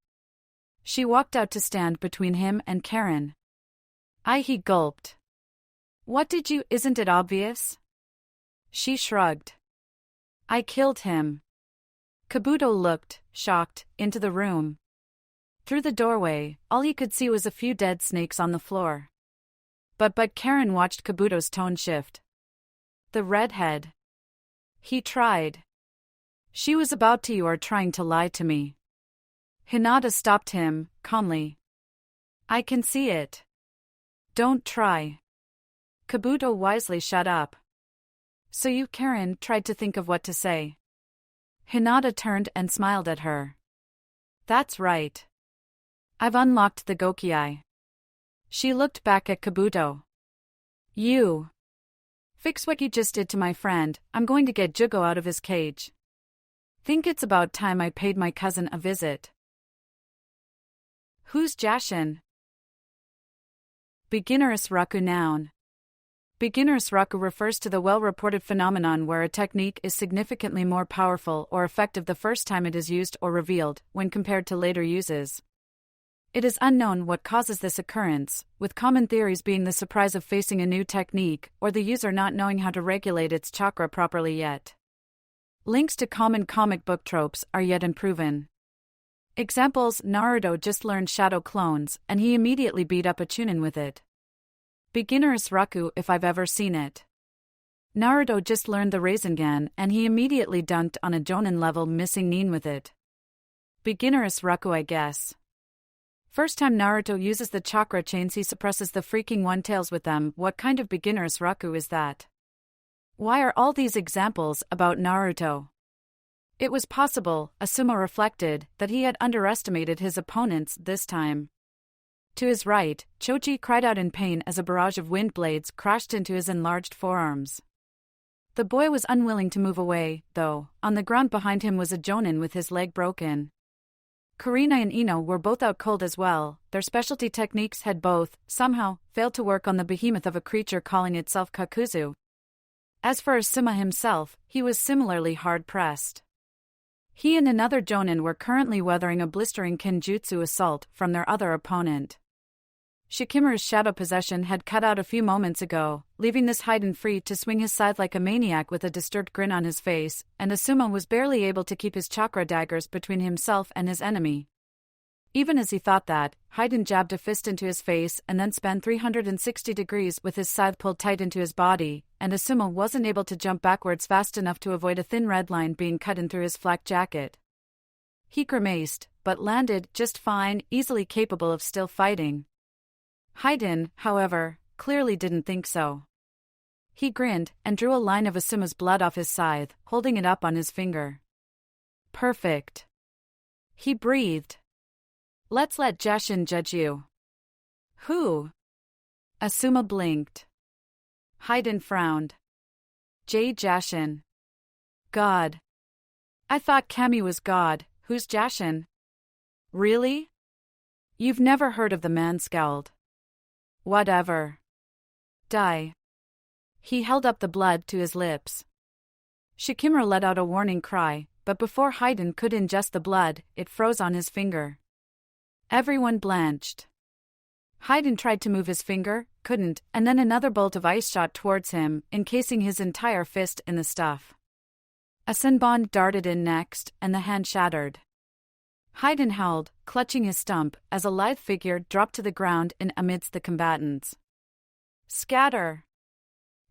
She walked out to stand between him and Karen. He gulped. What did you, isn't it obvious? She shrugged. I killed him. Kabuto looked, shocked, into the room. Through the doorway, all he could see was a few dead snakes on the floor. But Karen watched Kabuto's tone shift. The redhead. He tried. She was about to. You are trying to lie to me. Hinata stopped him, calmly. I can see it. Don't try. Kabuto wisely shut up. So you, Karen, tried to think of what to say. Hinata turned and smiled at her. That's right. I've unlocked the Gokiai. She looked back at Kabuto. You. Fix what you just did to my friend. I'm going to get Jugo out of his cage. Think it's about time I paid my cousin a visit. Who's Jashin? Beginner's Raku noun. Beginner's Raku refers to the well-reported phenomenon where a technique is significantly more powerful or effective the first time it is used or revealed, when compared to later uses. It is unknown what causes this occurrence, with common theories being the surprise of facing a new technique or the user not knowing how to regulate its chakra properly yet. Links to common comic book tropes are yet unproven. Examples: Naruto just learned Shadow Clones, and he immediately beat up a Chunin with it. Beginner's Raku if I've ever seen it. Naruto just learned the Rasengan, and he immediately dunked on a Jonin-level missing Nin with it. Beginner's Raku I guess. First time Naruto uses the chakra chains he suppresses the freaking one-tails with them. What kind of beginner's Raku is that? Why are all these examples about Naruto? It was possible, Asuma reflected, that he had underestimated his opponents this time. To his right, Choji cried out in pain as a barrage of wind blades crashed into his enlarged forearms. The boy was unwilling to move away, though. On the ground behind him was a Jonin with his leg broken. Kurina and Ino were both out cold as well. Their specialty techniques had both, somehow, failed to work on the behemoth of a creature calling itself Kakuzu. As for Asuma himself, he was similarly hard-pressed. He and another Jonin were currently weathering a blistering Kenjutsu assault from their other opponent. Shikimura's shadow possession had cut out a few moments ago, leaving this Haiden free to swing his scythe like a maniac with a disturbed grin on his face, and Asuma was barely able to keep his chakra daggers between himself and his enemy. Even as he thought that, Haiden jabbed a fist into his face and then spun 360 degrees with his scythe pulled tight into his body, and Asuma wasn't able to jump backwards fast enough to avoid a thin red line being cut in through his flak jacket. He grimaced, but landed just fine, easily capable of still fighting. Haiden, however, clearly didn't think so. He grinned and drew a line of Asuma's blood off his scythe, holding it up on his finger. Perfect. He breathed. Let's let Jashin judge you. Who? Asuma blinked. Haiden frowned. Jashin. God. I thought Kami was God. Who's Jashin? Really? You've never heard of the man? Scowled. Whatever. Die. He held up the blood to his lips. Shikimura let out a warning cry, but before Haiden could ingest the blood, it froze on his finger. Everyone blanched. Haiden tried to move his finger, couldn't, and then another bolt of ice shot towards him, encasing his entire fist in the stuff. A senbon darted in next, and the hand shattered. Haiden howled, clutching his stump, as a lithe figure dropped to the ground in amidst the combatants. Scatter!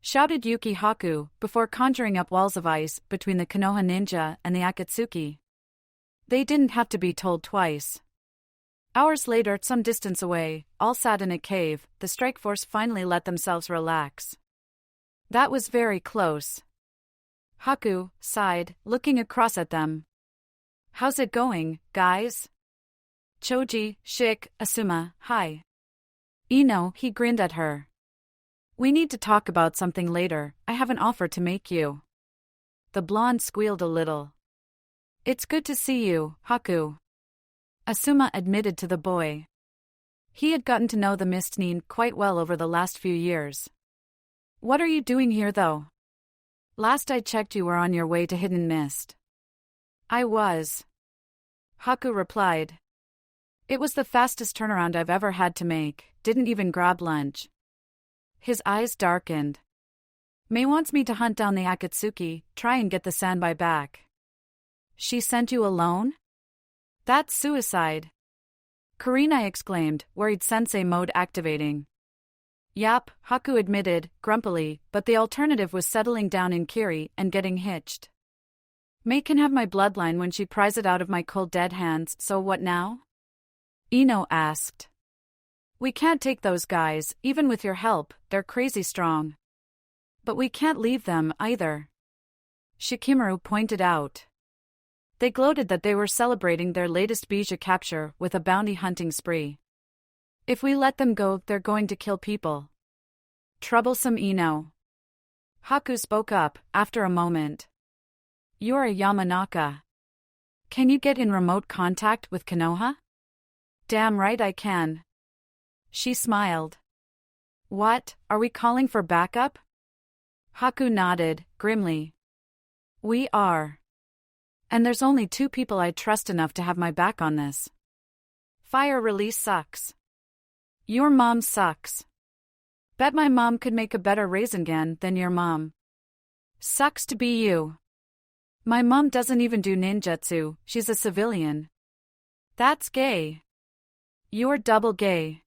Shouted Yuki Haku, before conjuring up walls of ice between the Konoha ninja and the Akatsuki. They didn't have to be told twice. Hours later, some distance away, all sat in a cave, the strike force finally let themselves relax. That was very close. Haku sighed, looking across at them. How's it going, guys? Choji, Shik, Asuma, hi. Ino, he grinned at her. We need to talk about something later. I have an offer to make you. The blonde squealed a little. It's good to see you, Haku. Asuma admitted to the boy. He had gotten to know the Mist Nin quite well over the last few years. What are you doing here, though? Last I checked, you were on your way to Hidden Mist. I was. Haku replied. It was the fastest turnaround I've ever had to make, didn't even grab lunch. His eyes darkened. Mei wants me to hunt down the Akatsuki, try and get the Sanbai back. She sent you alone? That's suicide. Kurenai exclaimed, worried sensei mode activating. Yap, Haku admitted, grumpily, but the alternative was settling down in Kiri and getting hitched. Mei can have my bloodline when she pries it out of my cold dead hands, so what now? Ino asked. We can't take those guys, even with your help, they're crazy strong. But we can't leave them, either. Shikimaru pointed out. They gloated that they were celebrating their latest Bija capture with a bounty hunting spree. If we let them go, they're going to kill people. Troublesome Ino. Haku spoke up, after a moment. You're a Yamanaka. Can you get in remote contact with Konoha? Damn right I can. She smiled. What, are we calling for backup? Haku nodded, grimly. We are. And there's only 2 people I'd trust enough to have my back on this. Fire release sucks. Your mom sucks. Bet my mom could make a better Rasengan than your mom. Sucks to be you. My mom doesn't even do ninjutsu, she's a civilian. That's gay. You're double gay.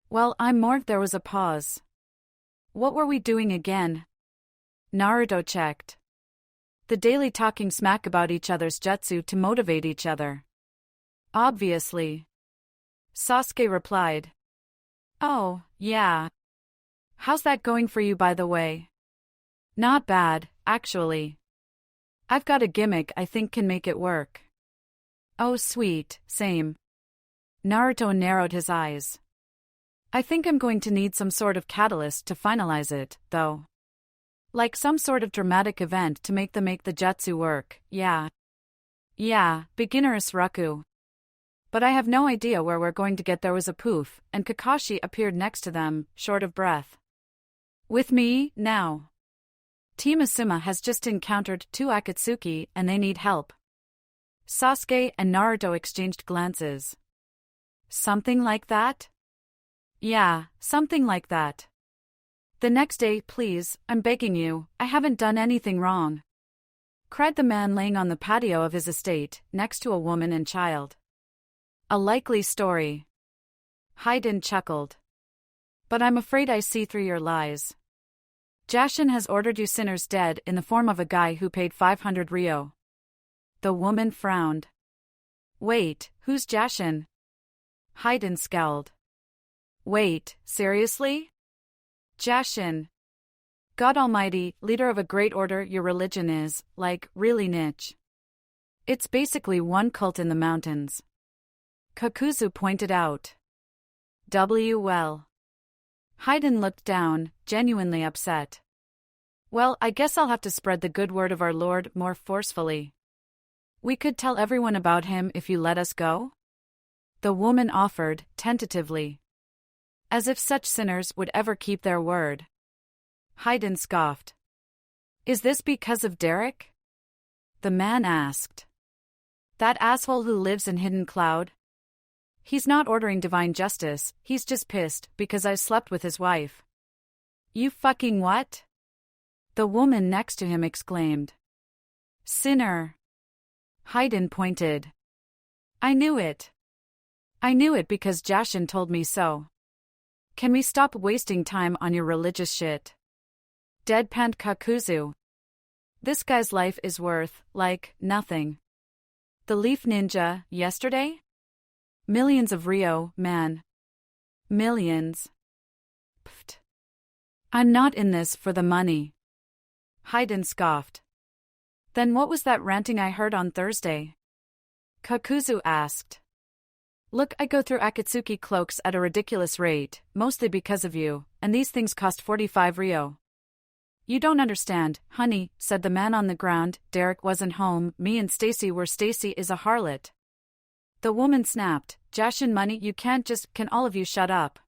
Well, I'm more. There was a pause. What were we doing again? Naruto checked. The daily talking smack about each other's jutsu to motivate each other. Obviously. Sasuke replied. Oh, yeah. How's that going for you, by the way? Not bad, actually. I've got a gimmick I think can make it work. Oh sweet, same. Naruto narrowed his eyes. I think I'm going to need some sort of catalyst to finalize it, though. Like some sort of dramatic event to make the jutsu work, yeah. Yeah, beginner's Raku. But I have no idea where we're going to get. There was a poof, and Kakashi appeared next to them, short of breath. With me, now. Team Asuma has just encountered 2 Akatsuki and they need help. Sasuke and Naruto exchanged glances. Something like that? Yeah, something like that. The next day, please, I'm begging you, I haven't done anything wrong. Cried the man laying on the patio of his estate, next to a woman and child. A likely story. Haydn chuckled. But I'm afraid I see through your lies. Jashin has ordered you sinners dead in the form of a guy who paid 500 ryo. The woman frowned. Wait, who's Jashin? Haydn scowled. Wait, seriously? Jashin. God Almighty, leader of a great order. Your religion is, like, really niche. It's basically one cult in the mountains. Kakuzu pointed out. Well. Haydn looked down, genuinely upset. Well, I guess I'll have to spread the good word of our Lord more forcefully. We could tell everyone about him if you let us go? The woman offered, tentatively. As if such sinners would ever keep their word. Haydn scoffed. Is this because of Derek? The man asked. That asshole who lives in Hidden Cloud? He's not ordering divine justice, he's just pissed because I slept with his wife. You fucking what? The woman next to him exclaimed. Sinner. Haydn pointed. I knew it. I knew it because Jashin told me so. Can we stop wasting time on your religious shit? Deadpanned Kakuzu. This guy's life is worth, like, nothing. The Leaf Ninja, yesterday? Millions of Ryo, man. Millions. Pfft. I'm not in this for the money. Haydn scoffed. Then what was that ranting I heard on Thursday? Kakuzu asked. Look, I go through Akatsuki cloaks at a ridiculous rate, mostly because of you, and these things cost 45 ryo. You don't understand, honey, said the man on the ground. Derek wasn't home, me and Stacy were. Stacy is a harlot. The woman snapped, Jashin money, you can't just, can all of you shut up?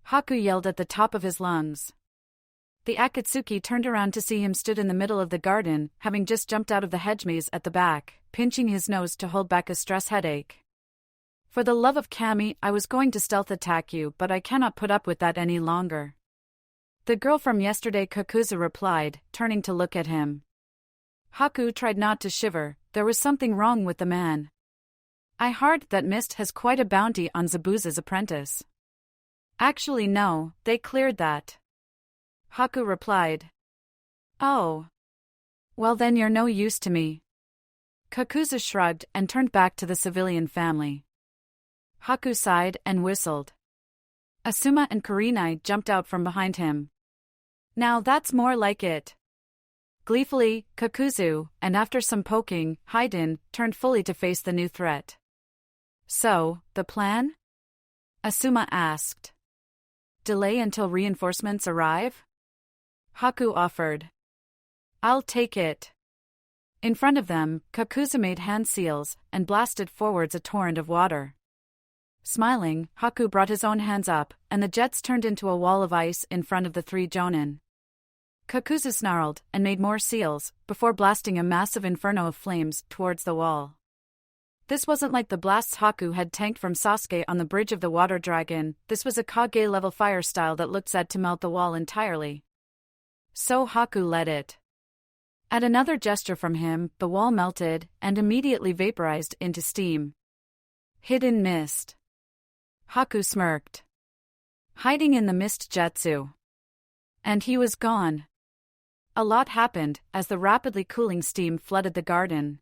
Haku yelled at the top of his lungs. The Akatsuki turned around to see him stood in the middle of the garden, having just jumped out of the hedge maze at the back, pinching his nose to hold back a stress headache. For the love of Kami, I was going to stealth attack you, but I cannot put up with that any longer. The girl from yesterday, Kakuzu replied, turning to look at him. Haku tried not to shiver, there was something wrong with the man. I heard that Mist has quite a bounty on Zabuza's apprentice. Actually no, they cleared that. Haku replied. Oh. Well then you're no use to me. Kakuzu shrugged and turned back to the civilian family. Haku sighed and whistled. Asuma and Kurenai jumped out from behind him. Now that's more like it. Gleefully, Kakuzu, and after some poking, Haiden, turned fully to face the new threat. So, the plan? Asuma asked. Delay until reinforcements arrive? Haku offered. I'll take it. In front of them, Kakuzu made hand seals and blasted forwards a torrent of water. Smiling, Haku brought his own hands up, and the jets turned into a wall of ice in front of the three jonin. Kakuzu snarled and made more seals, before blasting a massive inferno of flames towards the wall. This wasn't like the blasts Haku had tanked from Sasuke on the bridge of the water dragon. This was a Kage-level fire style that looked set to melt the wall entirely. So Haku led it. At another gesture from him, the wall melted and immediately vaporized into steam. Hidden mist. Haku smirked. Hiding in the mist jutsu. And he was gone. A lot happened as the rapidly cooling steam flooded the garden.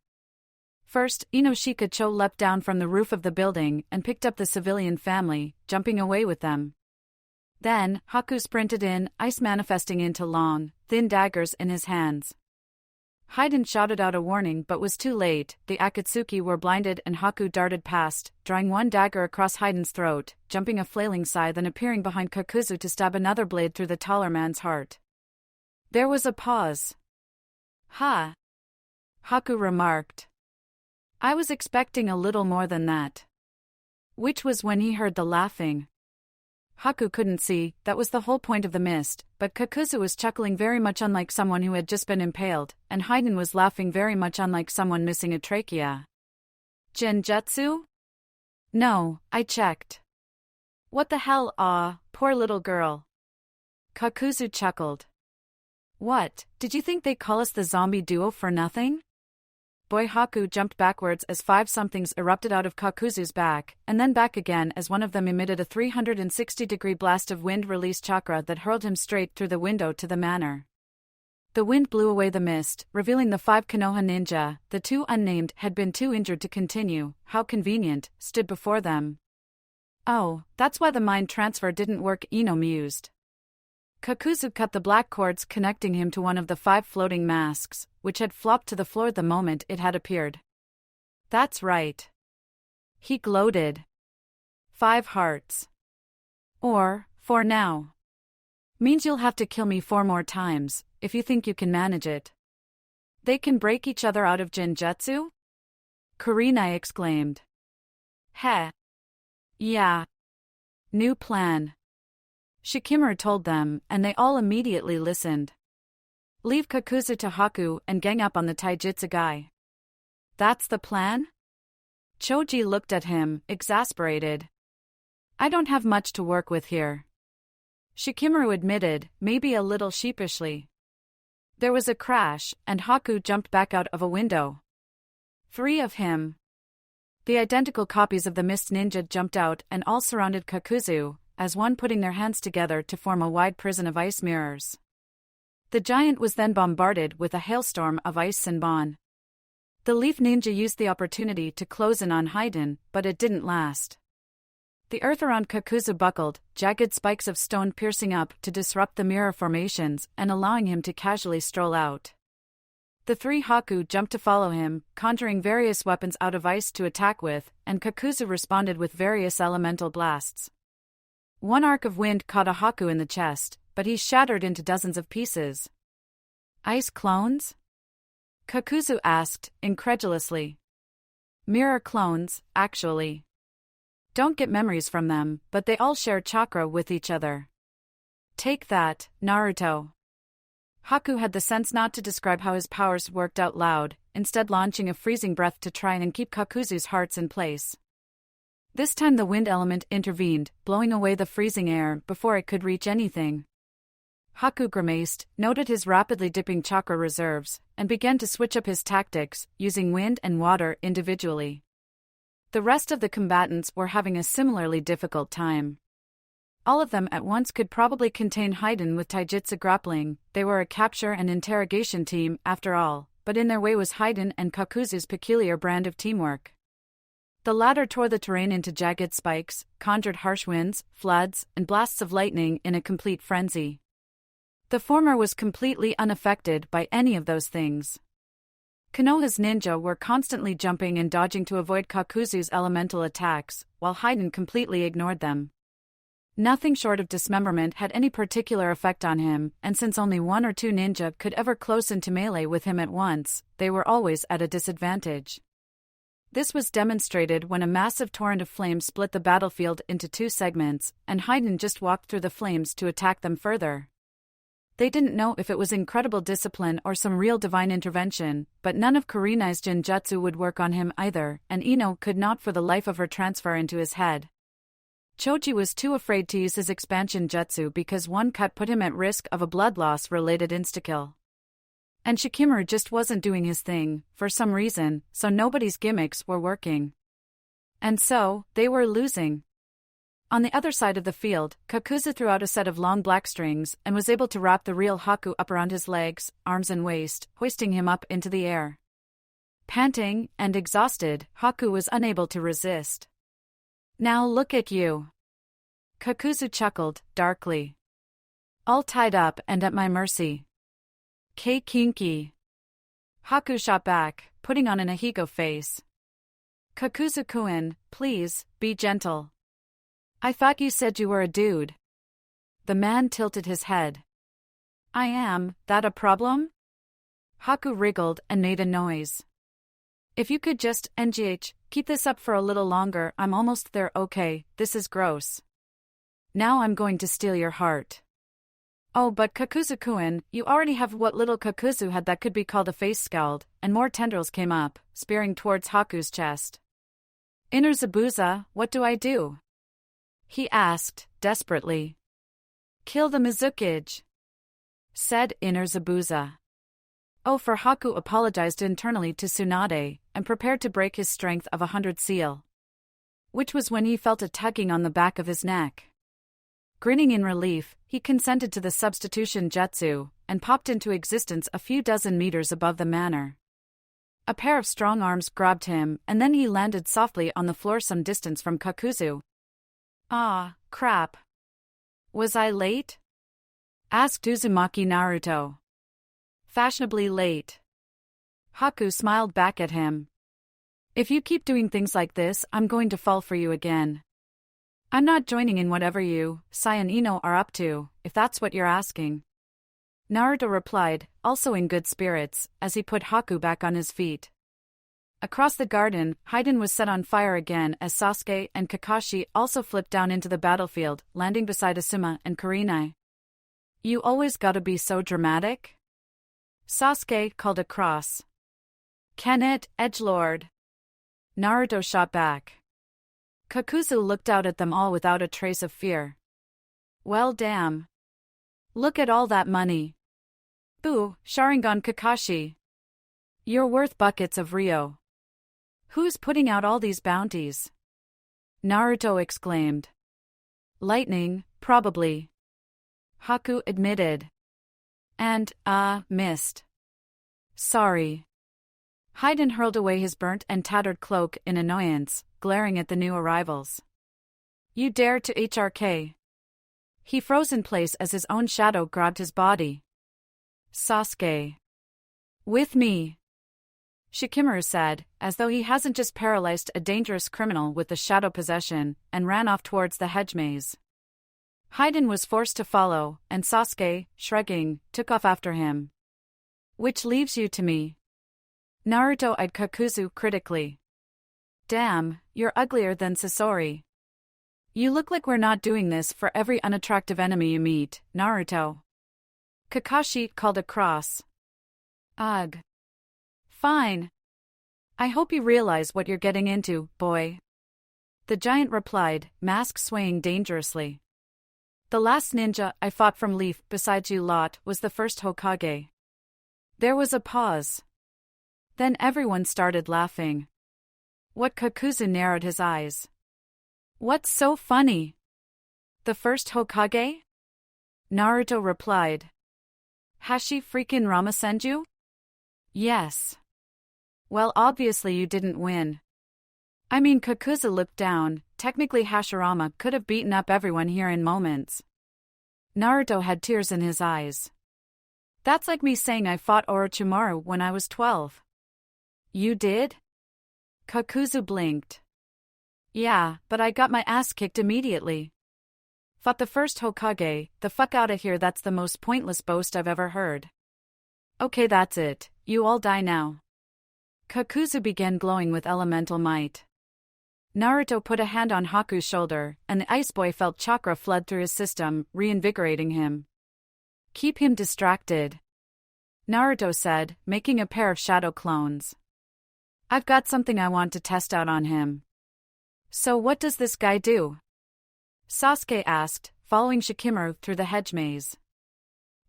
First, Inoshika-cho leapt down from the roof of the building and picked up the civilian family, jumping away with them. Then, Haku sprinted in, ice manifesting into long, thin daggers in his hands. Haiden shouted out a warning but was too late. The Akatsuki were blinded and Haku darted past, drawing one dagger across Haiden's throat, jumping a flailing scythe and appearing behind Kakuzu to stab another blade through the taller man's heart. There was a pause. Ha! Haku remarked. I was expecting a little more than that. Which was when he heard the laughing. Haku couldn't see, that was the whole point of the mist, but Kakuzu was chuckling very much unlike someone who had just been impaled, and Haiden was laughing very much unlike someone missing a trachea. Genjutsu? No, I checked. What the hell, poor little girl. Kakuzu chuckled. What, did you think they call us the zombie duo for nothing? Boy Haku jumped backwards as five somethings erupted out of Kakuzu's back, and then back again as one of them emitted a 360-degree blast of wind-release chakra that hurled him straight through the window to the manor. The wind blew away the mist, revealing the five Konoha ninja. The two unnamed had been too injured to continue, how convenient, stood before them. Oh, that's why the mind transfer didn't work, Ino mused. Kakuzu cut the black cords connecting him to one of the five floating masks, which had flopped to the floor the moment it had appeared. That's right. He gloated. 5 hearts. Or, for now. Means you'll have to kill me 4 more times, if you think you can manage it. They can break each other out of Genjutsu? Kurenai exclaimed. Heh. Yeah. New plan. Shikamaru told them, and they all immediately listened. Leave Kakuzu to Haku and gang up on the Taijutsu guy. That's the plan? Choji looked at him, exasperated. I don't have much to work with here. Shikamaru admitted, maybe a little sheepishly. There was a crash, and Haku jumped back out of a window. 3 of him. The identical copies of the Mist Ninja jumped out and all surrounded Kakuzu, as one putting their hands together to form a wide prison of ice mirrors. The giant was then bombarded with a hailstorm of ice Senbon. The Leaf Ninja used the opportunity to close in on Haiden, but it didn't last. The earth around Kakuzu buckled, jagged spikes of stone piercing up to disrupt the mirror formations and allowing him to casually stroll out. The 3 Haku jumped to follow him, conjuring various weapons out of ice to attack with, and Kakuzu responded with various elemental blasts. One arc of wind caught a Haku in the chest, but he shattered into dozens of pieces. Ice clones? Kakuzu asked, incredulously. Mirror clones, actually. Don't get memories from them, but they all share chakra with each other. Take that, Naruto. Haku had the sense not to describe how his powers worked out loud, instead launching a freezing breath to try and keep Kakuzu's hearts in place. This time the wind element intervened, blowing away the freezing air before it could reach anything. Haku grimaced, noted his rapidly dipping chakra reserves, and began to switch up his tactics, using wind and water individually. The rest of the combatants were having a similarly difficult time. All of them at once could probably contain Haiden with taijutsu grappling. They were a capture and interrogation team, after all, but in their way was Haiden and Kakuzu's peculiar brand of teamwork. The latter tore the terrain into jagged spikes, conjured harsh winds, floods, and blasts of lightning in a complete frenzy. The former was completely unaffected by any of those things. Konoha's ninja were constantly jumping and dodging to avoid Kakuzu's elemental attacks, while Haiden completely ignored them. Nothing short of dismemberment had any particular effect on him, and since only one or two ninja could ever close into melee with him at once, they were always at a disadvantage. This was demonstrated when a massive torrent of flames split the battlefield into two segments, and Haiden just walked through the flames to attack them further. They didn't know if it was incredible discipline or some real divine intervention, but none of Kurenai's Jinjutsu would work on him either, and Ino could not for the life of her transfer into his head. Choji was too afraid to use his expansion jutsu because one cut put him at risk of a blood loss-related insta-kill. And Shikamaru just wasn't doing his thing, for some reason, so nobody's gimmicks were working. And so, they were losing. On the other side of the field, Kakuzu threw out a set of long black strings and was able to wrap the real Haku up around his legs, arms and waist, hoisting him up into the air. Panting and exhausted, Haku was unable to resist. "Now look at you." Kakuzu chuckled, darkly. "All tied up and at my mercy." "K kinky." Haku shot back, putting on an Ahigo face. "Kakuzu-kun, please, be gentle. I thought you said you were a dude." The man tilted his head. "I am, that a problem?" Haku wriggled and made a noise. "If you could just, keep this up for a little longer, I'm almost there. Okay, this is gross. Now I'm going to steal your heart." "Oh, but Kakuzu-kun, you already have what little Kakuzu had that could be called a face scald," and more tendrils came up, spearing towards Haku's chest. "Inner Zabuza, what do I do?" he asked, desperately. "Kill the Mizukage," said Inner Zabuza. Oh, for Haku apologized internally to Tsunade, and prepared to break his strength of 100 seal. Which was when he felt a tugging on the back of his neck. Grinning in relief, he consented to the substitution jutsu, and popped into existence a few dozen meters above the manor. A pair of strong arms grabbed him, and then he landed softly on the floor some distance from Kakuzu. "Ah, crap. Was I late?" asked Uzumaki Naruto. "Fashionably late." Haku smiled back at him. "If you keep doing things like this, I'm going to fall for you again. I'm not joining in whatever you, Sai and Ino are up to, if that's what you're asking." Naruto replied, also in good spirits, as he put Haku back on his feet. Across the garden, Haiden was set on fire again as Sasuke and Kakashi also flipped down into the battlefield, landing beside Asuma and Kurenai. "You always gotta be so dramatic?" Sasuke called across. "Can it, edgelord?" Naruto shot back. Kakuzu looked out at them all without a trace of fear. "Well damn. Look at all that money. Ooh, Sharingan Kakashi. You're worth buckets of Rio. Who's putting out all these bounties?" Naruto exclaimed. "Lightning, probably," Haku admitted. "And, missed. Sorry." Haiden hurled away his burnt and tattered cloak in annoyance, glaring at the new arrivals. "You dare to HRK?" He froze in place as his own shadow grabbed his body. "Sasuke. With me," Shikamaru said, as though he hasn't just paralyzed a dangerous criminal with the shadow possession, and ran off towards the hedge maze. Haiden was forced to follow, and Sasuke, shrugging, took off after him. "Which leaves you to me." Naruto eyed Kakuzu critically. "Damn, you're uglier than Sasori. You look like we're not doing this for every unattractive enemy you meet, Naruto." Kakashi called across. "Ugh. Fine. I hope you realize what you're getting into, boy." The giant replied, mask swaying dangerously. "The last ninja I fought from Leaf besides you lot was the first Hokage." There was a pause. Then everyone started laughing. What? Kakuzu narrowed his eyes. What's so funny? The first Hokage? Naruto replied. Has she freaking Ramasenju? Yes. Well, obviously you didn't win. I mean, Kakuzu looked down. Technically Hashirama could have beaten up everyone here in moments. Naruto had tears in his eyes. That's like me saying I fought Orochimaru when I was 12. You did? Kakuzu blinked. Yeah, but I got my ass kicked immediately. Fought the first Hokage, the fuck outta here, that's the most pointless boast I've ever heard. Okay, that's it, you all die now. Kakuzu began glowing with elemental might. Naruto put a hand on Haku's shoulder, and the ice boy felt chakra flood through his system, reinvigorating him. Keep him distracted, Naruto said, making a pair of shadow clones. I've got something I want to test out on him. So what does this guy do? Sasuke asked, following Shikamaru through the hedge maze.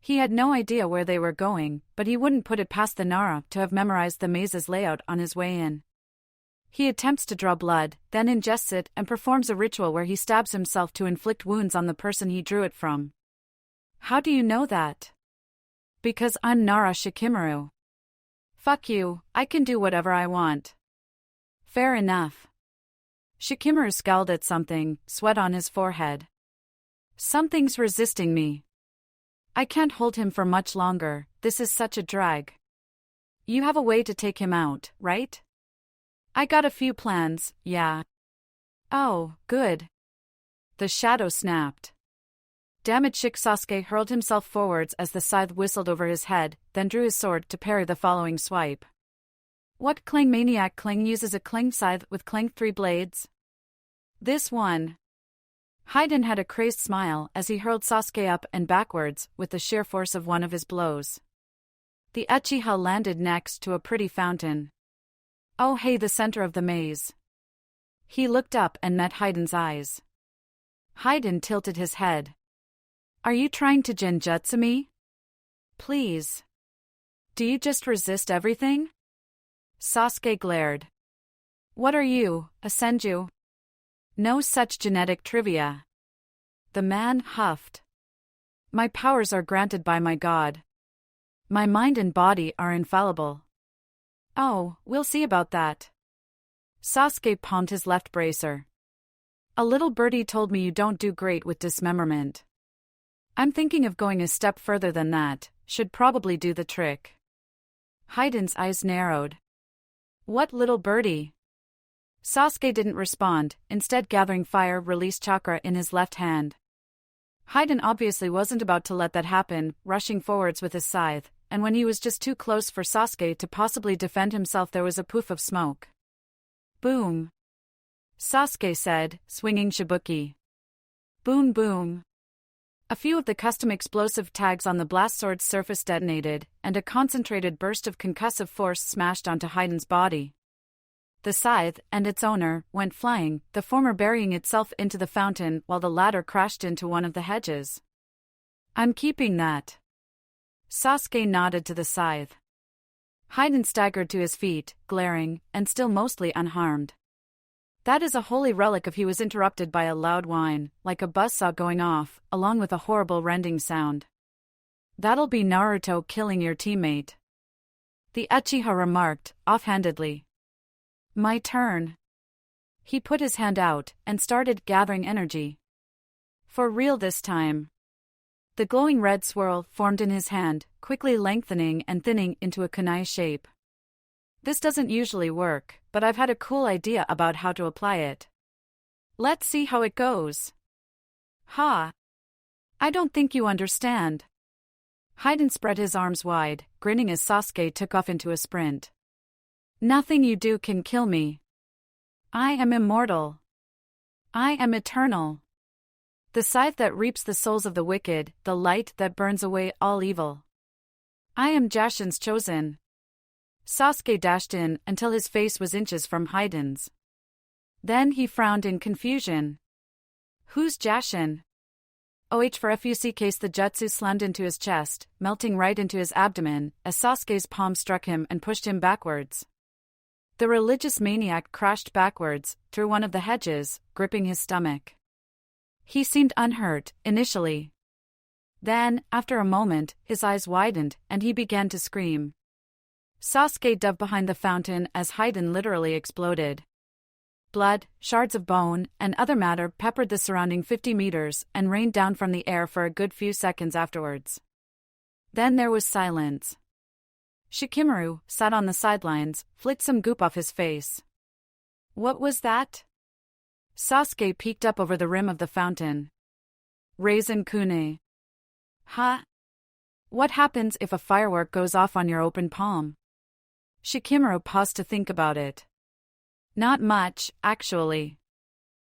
He had no idea where they were going, but he wouldn't put it past the Nara to have memorized the maze's layout on his way in. He attempts to draw blood, then ingests it and performs a ritual where he stabs himself to inflict wounds on the person he drew it from. How do you know that? Because I'm Nara Shikamaru. Fuck you, I can do whatever I want. Fair enough. Shikamaru scowled at something, sweat on his forehead. Something's resisting me. I can't hold him for much longer, this is such a drag. You have a way to take him out, right? I got a few plans, yeah. Oh, good. The shadow snapped. Damn it, Sasuke hurled himself forwards as the scythe whistled over his head, then drew his sword to parry the following swipe. What clang maniac clang uses a clang scythe with clang 3 blades? This one. Hayden had a crazed smile as he hurled Sasuke up and backwards with the sheer force of one of his blows. The Uchiha landed next to a pretty fountain. Oh hey, the center of the maze. He looked up and met Hayden's eyes. Hayden tilted his head. Are you trying to genjutsu me? Please. Do you just resist everything? Sasuke glared. What are you, a senju? No such genetic trivia. The man huffed. My powers are granted by my god. My mind and body are infallible. Oh, we'll see about that. Sasuke palmed his left bracer. A little birdie told me you don't do great with dismemberment. I'm thinking of going a step further than that, should probably do the trick. Hayden's eyes narrowed. What little birdie? Sasuke didn't respond, instead gathering fire release chakra in his left hand. Hayden obviously wasn't about to let that happen, rushing forwards with his scythe, and when he was just too close for Sasuke to possibly defend himself there was a poof of smoke. Boom. Sasuke said, swinging Shibuki. Boom boom. A few of the custom explosive tags on the blast sword's surface detonated, and a concentrated burst of concussive force smashed onto Hayden's body. The scythe, and its owner, went flying, the former burying itself into the fountain while the latter crashed into one of the hedges. I'm keeping that. Sasuke nodded to the scythe. Hayden staggered to his feet, glaring, and still mostly unharmed. That is a holy relic if he was interrupted by a loud whine, like a buzzsaw going off, along with a horrible rending sound. That'll be Naruto killing your teammate. The Uchiha remarked, offhandedly. My turn. He put his hand out, and started gathering energy. For real this time. The glowing red swirl formed in his hand, quickly lengthening and thinning into a kunai shape. This doesn't usually work, but I've had a cool idea about how to apply it. Let's see how it goes. Ha! I don't think you understand. Hayden spread his arms wide, grinning as Sasuke took off into a sprint. Nothing you do can kill me. I am immortal. I am eternal. The scythe that reaps the souls of the wicked, the light that burns away all evil. I am Jashin's chosen. Sasuke dashed in until his face was inches from Hayden's. Then he frowned in confusion. Who's Jashin? OH for FUC case the jutsu slammed into his chest, melting right into his abdomen, as Sasuke's palm struck him and pushed him backwards. The religious maniac crashed backwards, through one of the hedges, gripping his stomach. He seemed unhurt, initially. Then, after a moment, his eyes widened, and he began to scream. Sasuke dove behind the fountain as Haiden literally exploded. Blood, shards of bone, and other matter peppered the surrounding 50 meters and rained down from the air for a good few seconds afterwards. Then there was silence. Shikamaru sat on the sidelines, flicked some goop off his face. What was that? Sasuke peeked up over the rim of the fountain. Raisin Kune. Huh? What happens if a firework goes off on your open palm? Shikamaru paused to think about it. Not much, actually.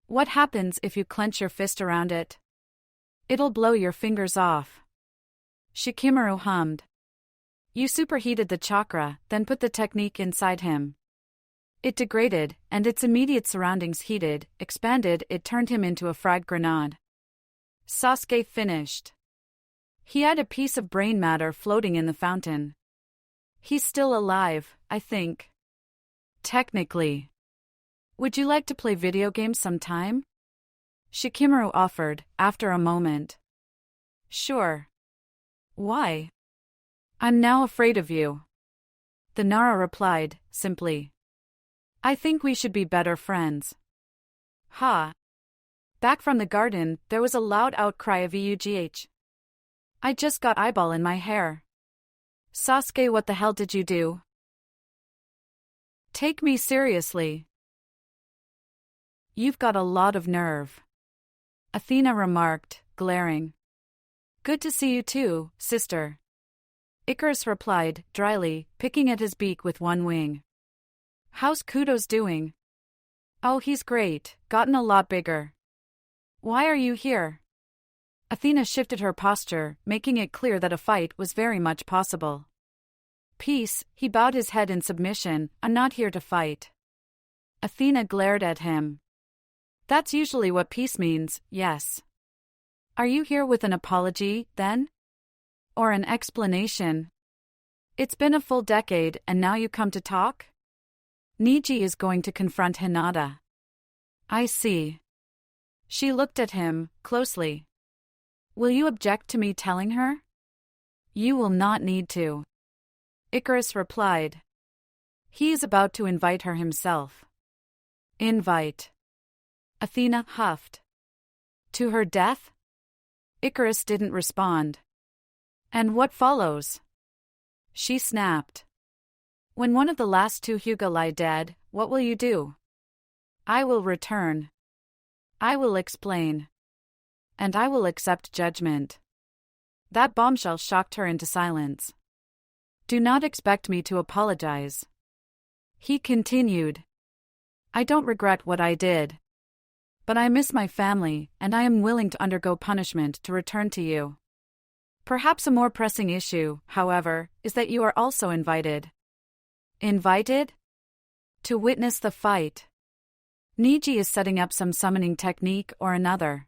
What happens if you clench your fist around it? It'll blow your fingers off. Shikamaru hummed. You superheated the chakra, then put the technique inside him. It degraded, and its immediate surroundings heated, expanded. It turned him into a frag grenade. Sasuke finished. He had a piece of brain matter floating in the fountain. He's still alive, I think. Technically. Would you like to play video games sometime? Shikamaru offered, after a moment. Sure. Why? I'm now afraid of you. The Nara replied, simply. I think we should be better friends. Ha. Back from the garden, there was a loud outcry of EUGH. I just got eyeball in my hair. Sasuke, what the hell did you do? Take me seriously. You've got a lot of nerve. Athena remarked, glaring. Good to see you too, sister. Icarus replied, dryly, picking at his beak with one wing. How's Kudos doing? Oh, he's great, gotten a lot bigger. Why are you here? Athena shifted her posture, making it clear that a fight was very much possible. Peace, he bowed his head in submission, I'm not here to fight. Athena glared at him. That's usually what peace means, yes. Are you here with an apology, then? Or an explanation? It's been a full decade and now you come to talk? Neji is going to confront Hinata. I see. She looked at him, closely. Will you object to me telling her? You will not need to. Icarus replied. He is about to invite her himself. Invite. Athena huffed. To her death? Icarus didn't respond. And what follows? She snapped. When one of the last two Hyuuga lie dead, what will you do? I will return. I will explain. And I will accept judgment. That bombshell shocked her into silence. Do not expect me to apologize. He continued. I don't regret what I did. But I miss my family, and I am willing to undergo punishment to return to you. Perhaps a more pressing issue, however, is that you are also invited. Invited? To witness the fight. Neji is setting up some summoning technique or another.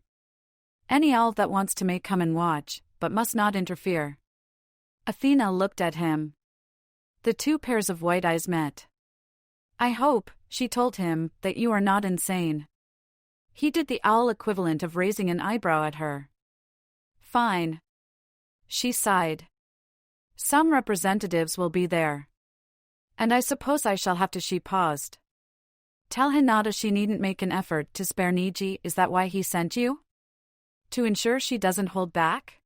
Any elf that wants to may come and watch, but must not interfere. Athena looked at him. The two pairs of white eyes met. I hope, she told him, that you are not insane. He did the owl equivalent of raising an eyebrow at her. Fine. She sighed. Some representatives will be there. And I suppose I shall have to. She paused. Tell Hinata she needn't make an effort to spare Neji. Is that why he sent you? To ensure she doesn't hold back?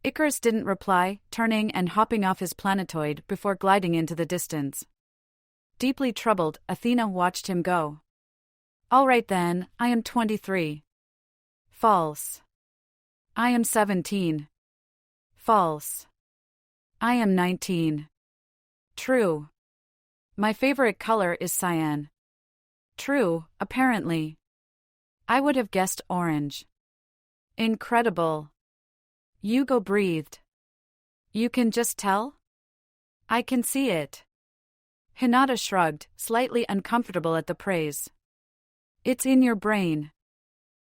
Icarus didn't reply, turning and hopping off his planetoid before gliding into the distance. Deeply troubled, Athena watched him go. All right then, I am 23. False. I am 17. False. I am 19. True. My favorite color is cyan. True, apparently. I would have guessed orange. Incredible. Hyuuga breathed. You can just tell? I can see it. Hinata shrugged, slightly uncomfortable at the praise. It's in your brain.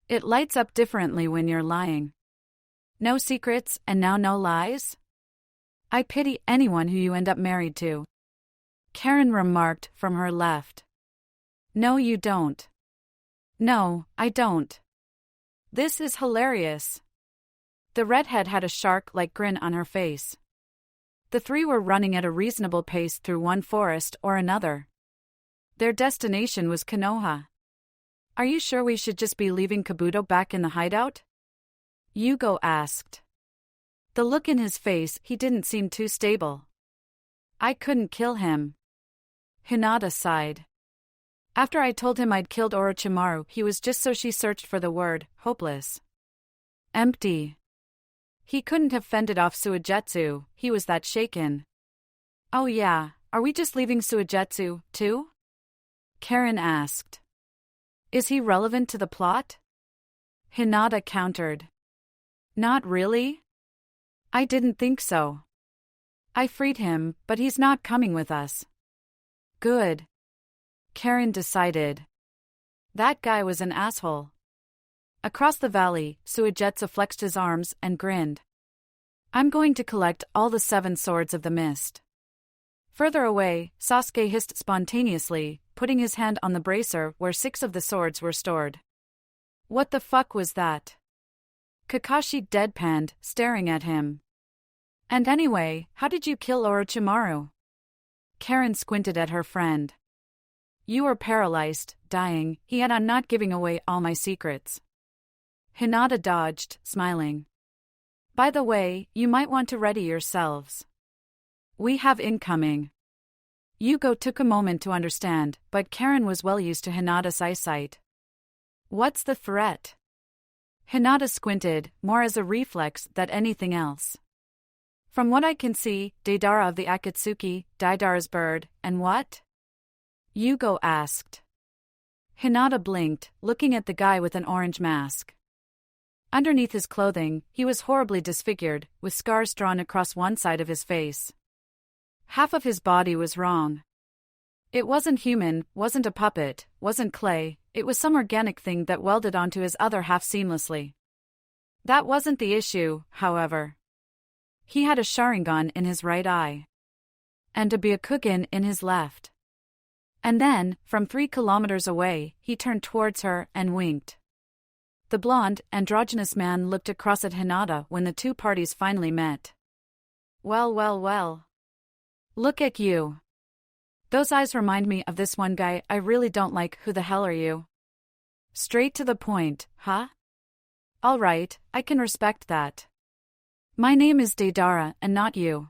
It lights up differently when you're lying. No secrets and now no lies? I pity anyone who you end up married to. Karen remarked from her left. No, you don't. No, I don't. This is hilarious. The redhead had a shark-like grin on her face. The three were running at a reasonable pace through one forest or another. Their destination was Konoha. Are you sure we should just be leaving Kabuto back in the hideout? Hyuuga asked. The look in his face, he didn't seem too stable. I couldn't kill him. Hinata sighed. After I told him I'd killed Orochimaru, he was just so she searched for the word, hopeless. Empty. He couldn't have fended off Suigetsu, he was that shaken. Oh yeah, are we just leaving Suigetsu, too? Karen asked. Is he relevant to the plot? Hinata countered. Not really? I didn't think so. I freed him, but he's not coming with us. Good. Karen decided. That guy was an asshole. Across the valley, Suigetsu flexed his arms and grinned. I'm going to collect all the 7 swords of the mist. Further away, Sasuke hissed spontaneously, putting his hand on the bracer where 6 of the swords were stored. What the fuck was that? Kakashi deadpanned, staring at him. And anyway, how did you kill Orochimaru? Karen squinted at her friend. You were paralyzed, dying, he had on not giving away all my secrets. Hinata dodged, smiling. By the way, you might want to ready yourselves. We have incoming. Hyuuga took a moment to understand, but Karen was well used to Hinata's eyesight. What's the threat? Hinata squinted, more as a reflex than anything else. From what I can see, Deidara of the Akatsuki, Deidara's bird, and what? Hyuuga asked. Hinata blinked, looking at the guy with an orange mask. Underneath his clothing, he was horribly disfigured, with scars drawn across one side of his face. Half of his body was wrong. It wasn't human, wasn't a puppet, wasn't clay, it was some organic thing that welded onto his other half seamlessly. That wasn't the issue, however. He had a Sharingan in his right eye. And a Byakugan in his left. And then, from 3 kilometers away, he turned towards her and winked. The blonde, androgynous man looked across at Hinata when the two parties finally met. Well, well, well. Look at you. Those eyes remind me of this one guy I really don't like. Who the hell are you? Straight to the point, huh? All right, I can respect that. My name is Deidara and not you.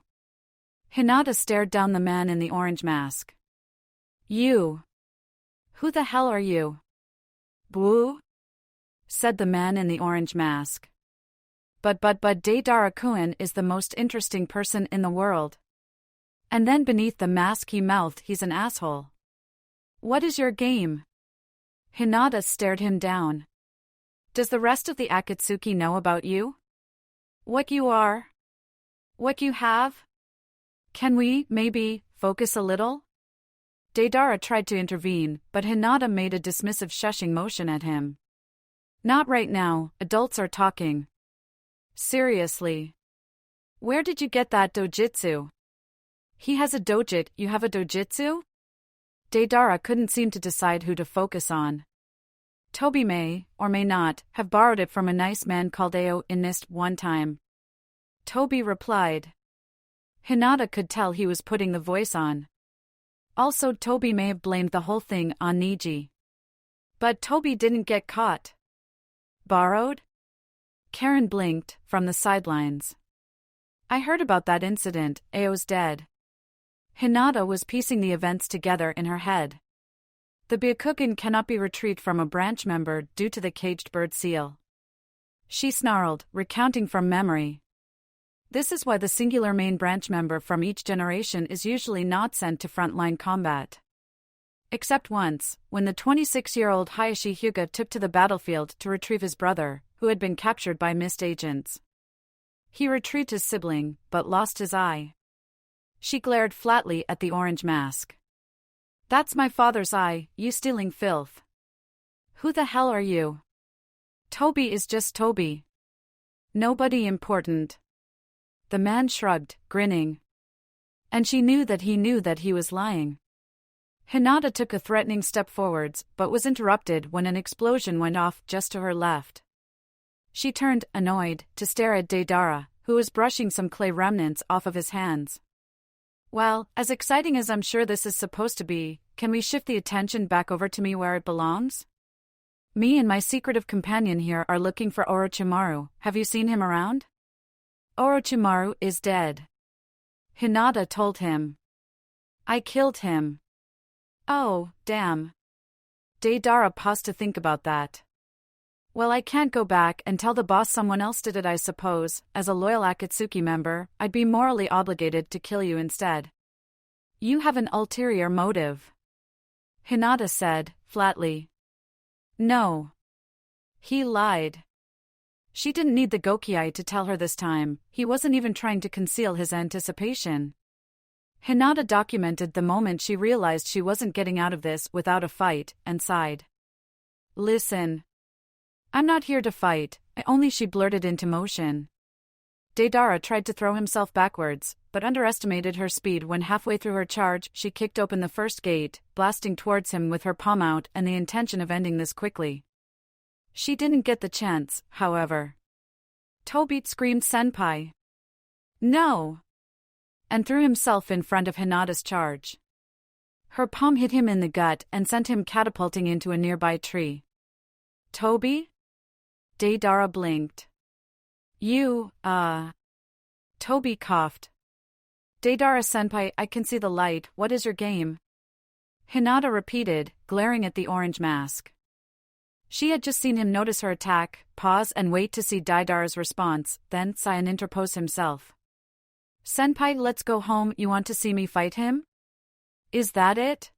Hinata stared down the man in the orange mask. You. Who the hell are you? Boo? Said the man in the orange mask. But Deidara-kun is the most interesting person in the world. And then beneath the mask he mouthed, he's an asshole. What is your game? Hinata stared him down. Does the rest of the Akatsuki know about you? What you are? What you have? Can we, maybe, focus a little? Deidara tried to intervene, but Hinata made a dismissive shushing motion at him. Not right now, adults are talking. Seriously. Where did you get that dojutsu? He has a dojit, you have a dojutsu? Deidara couldn't seem to decide who to focus on. Toby may, or may not, have borrowed it from a nice man called Ao in Mist one time. Toby replied. Hinata could tell he was putting the voice on. Also, Toby may have blamed the whole thing on Neji. But Toby didn't get caught. Borrowed? Karen blinked, from the sidelines. I heard about that incident, Ao's dead. Hinata was piecing the events together in her head. The Byakugan cannot be retrieved from a branch member due to the caged bird seal. She snarled, recounting from memory. This is why the singular main branch member from each generation is usually not sent to frontline combat. Except once, when the 26-year-old Neji Hyuuga took to the battlefield to retrieve his brother, who had been captured by mist agents. He retrieved his sibling, but lost his eye. She glared flatly at the orange mask. That's my father's eye, you stealing filth. Who the hell are you? Toby is just Toby. Nobody important. The man shrugged, grinning. And she knew that he was lying. Hinata took a threatening step forwards, but was interrupted when an explosion went off just to her left. She turned, annoyed, to stare at Deidara, who was brushing some clay remnants off of his hands. Well, as exciting as I'm sure this is supposed to be, can we shift the attention back over to me where it belongs? Me and my secretive companion here are looking for Orochimaru. Have you seen him around? Orochimaru is dead. Hinata told him. I killed him. Oh, damn. Deidara paused to think about that. Well, I can't go back and tell the boss someone else did it, I suppose. As a loyal Akatsuki member, I'd be morally obligated to kill you instead. You have an ulterior motive. Hinata said, flatly. No. He lied. She didn't need the Gokiai to tell her this time. He wasn't even trying to conceal his anticipation. Hinata documented the moment she realized she wasn't getting out of this without a fight, and sighed. Listen. I'm not here to fight, she blurted into motion. Deidara tried to throw himself backwards, but underestimated her speed when halfway through her charge she kicked open the first gate, blasting towards him with her palm out and the intention of ending this quickly. She didn't get the chance, however. Tobit screamed senpai. No! And threw himself in front of Hinata's charge. Her palm hit him in the gut and sent him catapulting into a nearby tree. Toby? Deidara blinked. You, Toby coughed. Deidara-senpai, I can see the light, what is your game? Hinata repeated, glaring at the orange mask. She had just seen him notice her attack, pause and wait to see Deidara's response, then sigh and interpose himself. Senpai, let's go home, you want to see me fight him? Is that it?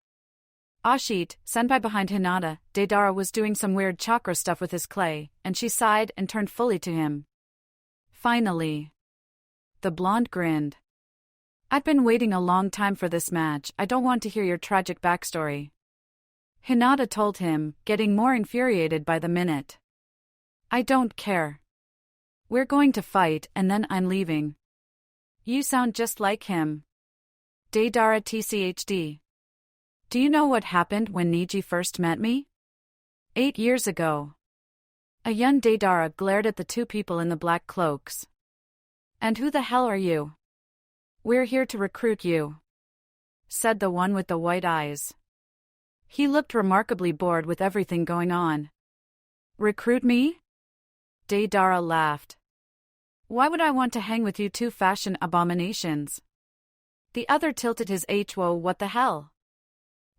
Ashit, senpai behind Hinata, Deidara was doing some weird chakra stuff with his clay, and she sighed and turned fully to him. Finally. The blonde grinned. I've been waiting a long time for this match, I don't want to hear your tragic backstory. Hinata told him, getting more infuriated by the minute. I don't care. We're going to fight and then I'm leaving. You sound just like him. Deidara TCHD. Do you know what happened when Neji first met me? 8 years ago. A young Deidara glared at the two people in the black cloaks. And who the hell are you? We're here to recruit you, said the one with the white eyes. He looked remarkably bored with everything going on. Recruit me? Deidara laughed. Why would I want to hang with you two fashion abominations? The other tilted his H-Whoa, what the hell?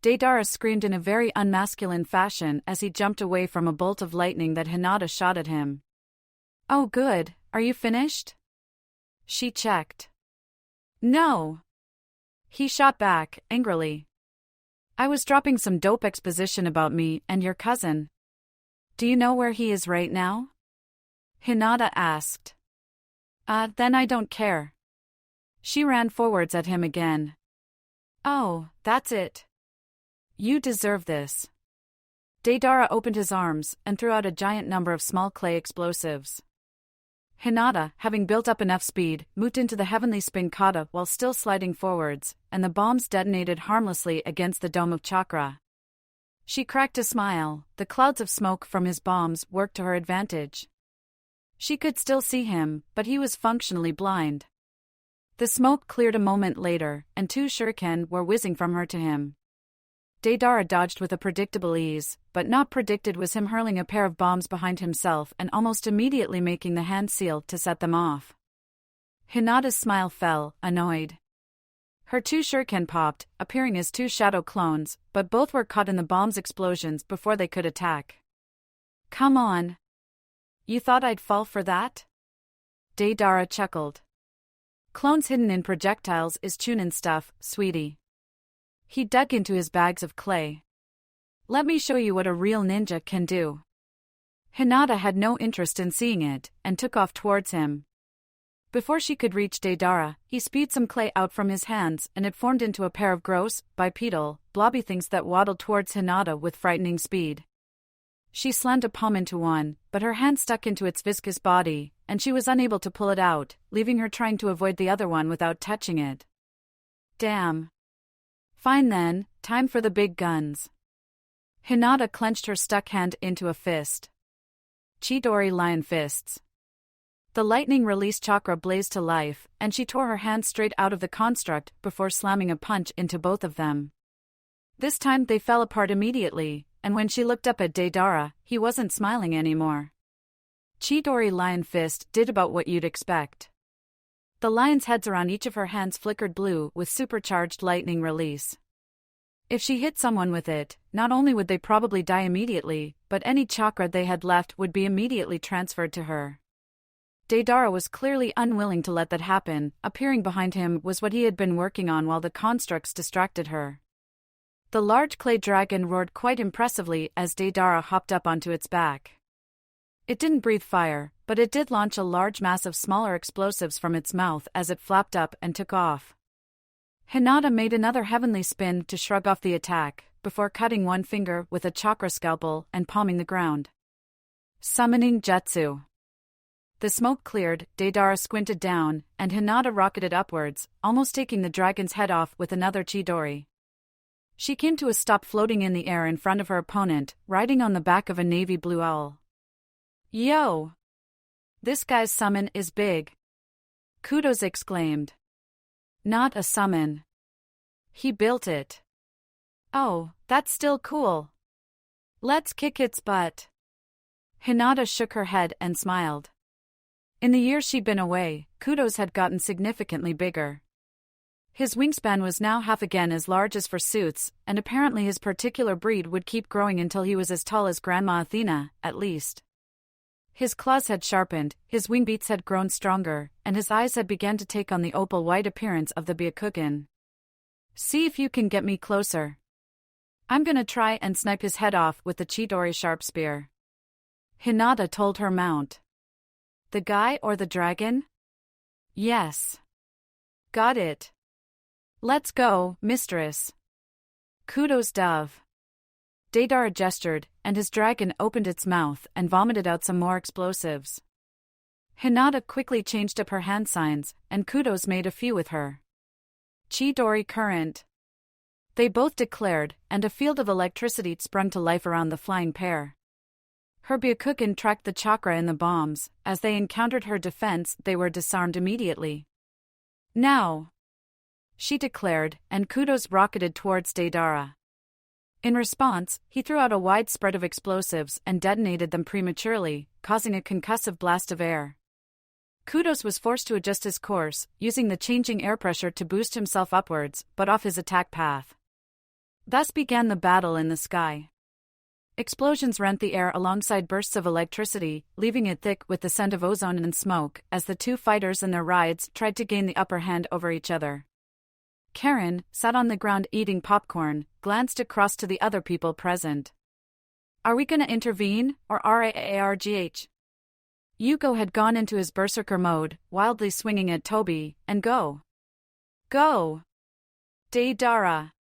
Deidara screamed in a very unmasculine fashion as he jumped away from a bolt of lightning that Hinata shot at him. Oh good, are you finished? She checked. No. He shot back, angrily. I was dropping some dope exposition about me and your cousin. Do you know where he is right now? Hinata asked. Then I don't care. She ran forwards at him again. Oh, that's it. You deserve this. Deidara opened his arms and threw out a giant number of small clay explosives. Hinata, having built up enough speed, moved into the heavenly spin kata while still sliding forwards, and the bombs detonated harmlessly against the dome of chakra. She cracked a smile, the clouds of smoke from his bombs worked to her advantage. She could still see him, but he was functionally blind. The smoke cleared a moment later, and 2 shuriken were whizzing from her to him. Deidara dodged with a predictable ease, but not predicted was him hurling a pair of bombs behind himself and almost immediately making the hand seal to set them off. Hinata's smile fell, annoyed. Her 2 shuriken popped, appearing as 2 shadow clones, but both were caught in the bomb's explosions before they could attack. Come on. You thought I'd fall for that? Deidara chuckled. Clones hidden in projectiles is Chunin stuff, sweetie. He dug into his bags of clay. Let me show you what a real ninja can do. Hinata had no interest in seeing it, and took off towards him. Before she could reach Deidara, he spewed some clay out from his hands and it formed into a pair of gross, bipedal, blobby things that waddled towards Hinata with frightening speed. She slammed a palm into one, but her hand stuck into its viscous body, and she was unable to pull it out, leaving her trying to avoid the other one without touching it. Damn. Fine then, time for the big guns. Hinata clenched her stuck hand into a fist. Chidori lion fists. The lightning release chakra blazed to life, and she tore her hand straight out of the construct before slamming a punch into both of them. This time they fell apart immediately, and when she looked up at Deidara, he wasn't smiling anymore. Chidori lion fist did about what you'd expect. The lion's heads around each of her hands flickered blue with supercharged lightning release. If she hit someone with it, not only would they probably die immediately, but any chakra they had left would be immediately transferred to her. Deidara was clearly unwilling to let that happen. Appearing behind him was what he had been working on while the constructs distracted her. The large clay dragon roared quite impressively as Deidara hopped up onto its back. It didn't breathe fire, but it did launch a large mass of smaller explosives from its mouth as it flapped up and took off. Hinata made another heavenly spin to shrug off the attack, before cutting one finger with a chakra scalpel and palming the ground. Summoning Jutsu. The smoke cleared, Deidara squinted down, and Hinata rocketed upwards, almost taking the dragon's head off with another Chidori. She came to a stop floating in the air in front of her opponent, riding on the back of a navy blue owl. Yo! This guy's summon is big. Kudos exclaimed. Not a summon. He built it. Oh, that's still cool. Let's kick its butt. Hinata shook her head and smiled. In the years she'd been away, Kudos had gotten significantly bigger. His wingspan was now half again as large as Forsooth's, and apparently his particular breed would keep growing until he was as tall as Grandma Athena, at least. His claws had sharpened, his wing beats had grown stronger, and his eyes had begun to take on the opal-white appearance of the Byakugan. See if you can get me closer. I'm gonna try and snipe his head off with the Chidori sharp spear. Hinata told her mount. The guy or the dragon? Yes. Got it. Let's go, mistress. Kudos dove. Deidara gestured, and his dragon opened its mouth and vomited out some more explosives. Hinata quickly changed up her hand signs, and Kudos made a few with her. Chidori current. They both declared, and a field of electricity sprung to life around the flying pair. Her Byakugan tracked the chakra in the bombs. As they encountered her defense, they were disarmed immediately. Now! She declared, and Kudos rocketed towards Deidara. In response, he threw out a wide spread of explosives and detonated them prematurely, causing a concussive blast of air. Kudos was forced to adjust his course, using the changing air pressure to boost himself upwards, but off his attack path. Thus began the battle in the sky. Explosions rent the air alongside bursts of electricity, leaving it thick with the scent of ozone and smoke, as the two fighters and their rides tried to gain the upper hand over each other. Karen, sat on the ground eating popcorn, glanced across to the other people present. Are we gonna intervene, or RAARGH? Yugo had gone into his berserker mode, wildly swinging at Toby, and go. Go! Deidara.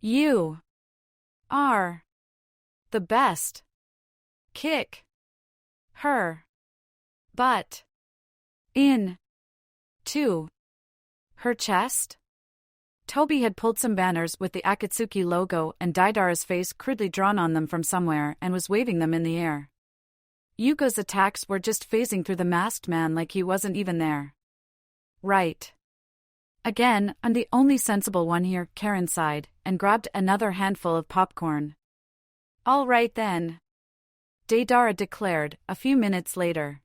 You are the best. Kick her butt in to her chest. Toby had pulled some banners with the Akatsuki logo and Deidara's face crudely drawn on them from somewhere and was waving them in the air. Yugo's attacks were just phasing through the masked man like he wasn't even there. Right. Again, I'm the only sensible one here, Karen sighed, and grabbed another handful of popcorn. All right then. Deidara declared, a few minutes later.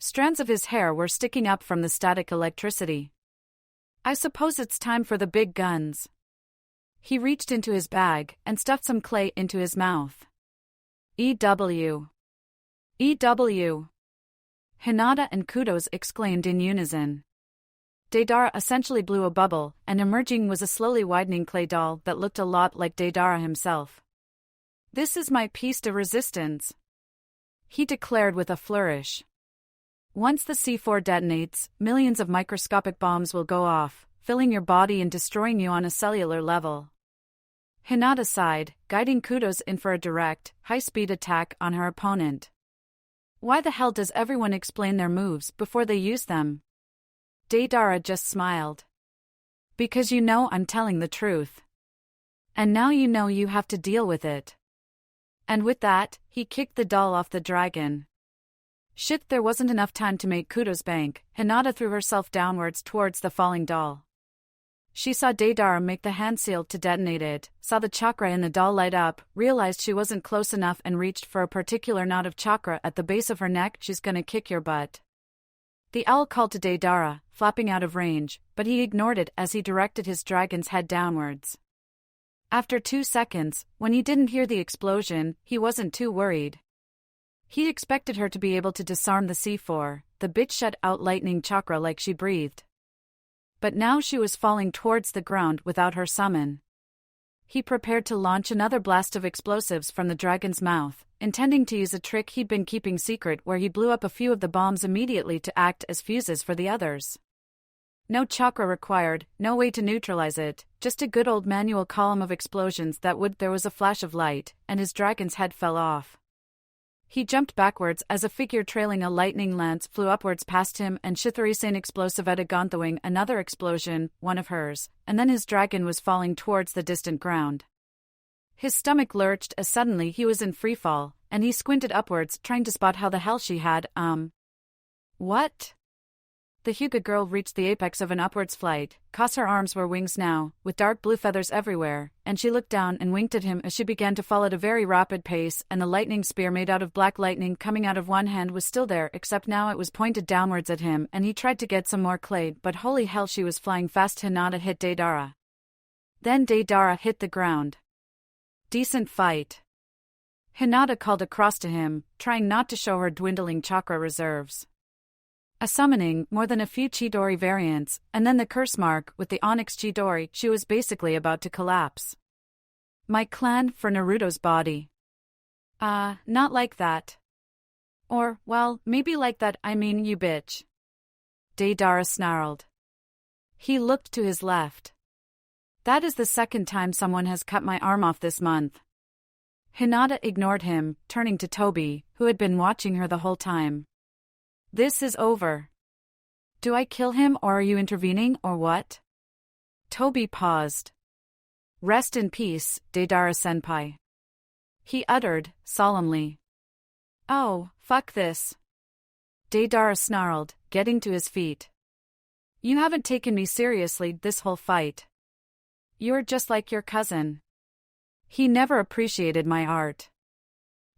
Strands of his hair were sticking up from the static electricity. I suppose it's time for the big guns. He reached into his bag and stuffed some clay into his mouth. EW. EW. Hinata and Kudos exclaimed in unison. Deidara essentially blew a bubble, and emerging was a slowly widening clay doll that looked a lot like Deidara himself. This is my piece de resistance, he declared with a flourish. Once the C4 detonates, millions of microscopic bombs will go off, filling your body and destroying you on a cellular level. Hinata sighed, guiding Kudos in for a direct, high-speed attack on her opponent. Why the hell does everyone explain their moves before they use them? Deidara just smiled. Because you know I'm telling the truth. And now you know you have to deal with it. And with that, he kicked the doll off the dragon. Shit, there wasn't enough time to make kudos bank. Hinata threw herself downwards towards the falling doll. She saw Deidara make the hand seal to detonate it, saw the chakra in the doll light up, realized she wasn't close enough and reached for a particular knot of chakra at the base of her neck. She's gonna kick your butt. The owl called to Deidara, flapping out of range, but he ignored it as he directed his dragon's head downwards. After 2 seconds, when he didn't hear the explosion, he wasn't too worried. He expected her to be able to disarm the C4, the bitch shut out lightning chakra like she breathed. But now she was falling towards the ground without her summon. He prepared to launch another blast of explosives from the dragon's mouth, intending to use a trick he'd been keeping secret where he blew up a few of the bombs immediately to act as fuses for the others. No chakra required, no way to neutralize it, just a good old manual column of explosions that would. There was a flash of light, and his dragon's head fell off. He jumped backwards as a figure trailing a lightning lance flew upwards past him and Shithori-san explosive at a Gonthoing another explosion, one of hers, and then his dragon was falling towards the distant ground. His stomach lurched as suddenly he was in freefall, and he squinted upwards trying to spot how the hell she had, What? The Hyuuga girl reached the apex of an upwards flight, cause her arms were wings now, with dark blue feathers everywhere, and she looked down and winked at him as she began to fall at a very rapid pace, and the lightning spear made out of black lightning coming out of one hand was still there, except now it was pointed downwards at him, and he tried to get some more clay, but holy hell, she was flying fast. Hinata hit Deidara. Then Deidara hit the ground. Decent fight. Hinata called across to him, trying not to show her dwindling chakra reserves. A summoning, more than a few Chidori variants, and then the curse mark with the onyx Chidori. She was basically about to collapse. My clan for Naruto's body. Not like that. Or, well, maybe like that, I mean you bitch. Deidara snarled. He looked to his left. That is the second time someone has cut my arm off this month. Hinata ignored him, turning to Tobi, who had been watching her the whole time. This is over. Do I kill him or are you intervening or what? Tobi paused. Rest in peace, Deidara-senpai. He uttered, solemnly. Oh, fuck this. Deidara snarled, getting to his feet. You haven't taken me seriously this whole fight. You're just like your cousin. He never appreciated my art.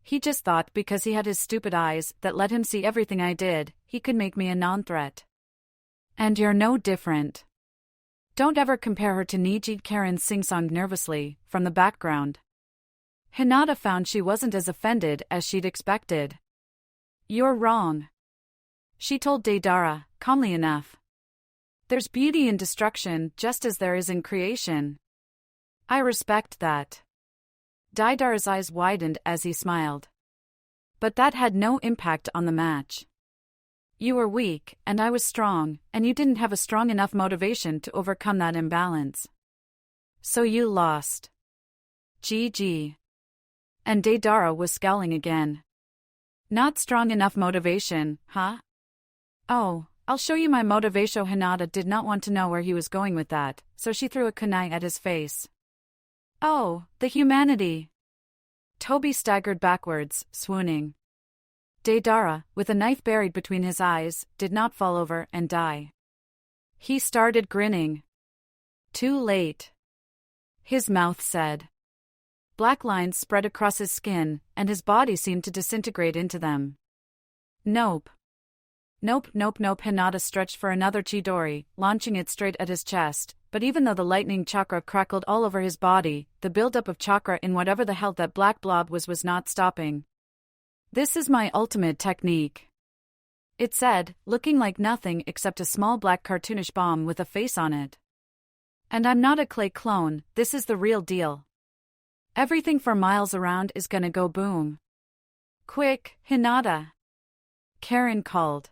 He just thought because he had his stupid eyes that let him see everything I did, he could make me a non-threat. And you're no different. Don't ever compare her to Neji. Karen sing-songed nervously, from the background. Hinata found she wasn't as offended as she'd expected. You're wrong. She told Deidara, calmly enough. There's beauty in destruction just as there is in creation. I respect that. Deidara's eyes widened as he smiled. But that had no impact on the match. You were weak, and I was strong, and you didn't have a strong enough motivation to overcome that imbalance. So you lost. GG. And Deidara was scowling again. Not strong enough motivation, huh? Oh, I'll show you my motivation. Hinata did not want to know where he was going with that, so she threw a kunai at his face. Oh, the humanity. Tobi staggered backwards, swooning. Deidara, with a knife buried between his eyes, did not fall over and die. He started grinning. Too late. His mouth said. Black lines spread across his skin, and his body seemed to disintegrate into them. Nope. Nope. Hinata stretched for another Chidori, launching it straight at his chest, but even though the lightning chakra crackled all over his body, the buildup of chakra in whatever the hell that black blob was not stopping. This is my ultimate technique. It said, looking like nothing except a small black cartoonish bomb with a face on it. And I'm not a clay clone, this is the real deal. Everything for miles around is gonna go boom. Quick, Hinata. Karen called.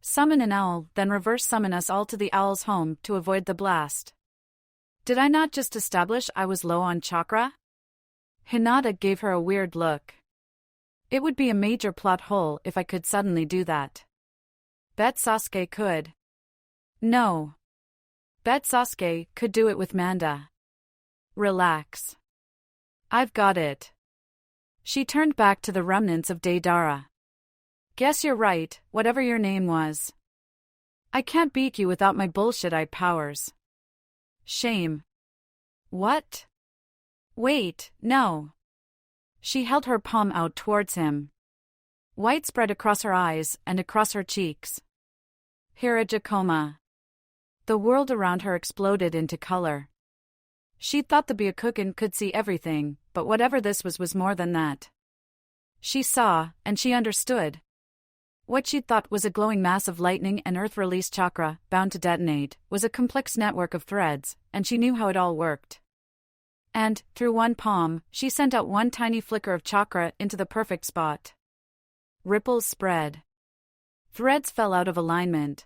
Summon an owl, then reverse summon us all to the owl's home to avoid the blast. Did I not just establish I was low on chakra? Hinata gave her a weird look. It would be a major plot hole if I could suddenly do that. Bet Sasuke could. No. Bet Sasuke could do it with Manda. Relax. I've got it. She turned back to the remnants of Deidara. Guess you're right, whatever your name was. I can't beat you without my bullshit-eyed powers. Shame. What? Wait, no. She held her palm out towards him. White spread across her eyes and across her cheeks. Hirajakoma. The world around her exploded into color. She thought the Byakugan could see everything, but whatever this was more than that. She saw, and she understood. What she'd thought was a glowing mass of lightning and earth-release chakra, bound to detonate, was a complex network of threads, and she knew how it all worked. And, through one palm, she sent out one tiny flicker of chakra into the perfect spot. Ripples spread. Threads fell out of alignment.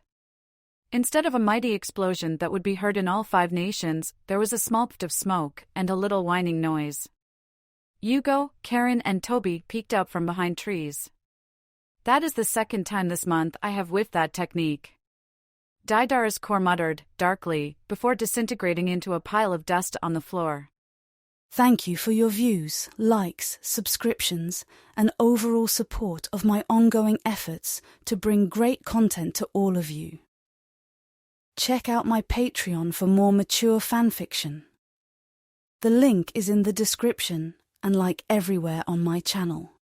Instead of a mighty explosion that would be heard in all 5 nations, there was a small puff of smoke and a little whining noise. Yugo, Karen and Toby peeked out from behind trees. That is the second time this month I have whiffed that technique. Deidara's core muttered, darkly, before disintegrating into a pile of dust on the floor. Thank you for your views, likes, subscriptions, and overall support of my ongoing efforts to bring great content to all of you. Check out my Patreon for more mature fanfiction. The link is in the description and everywhere on my channel.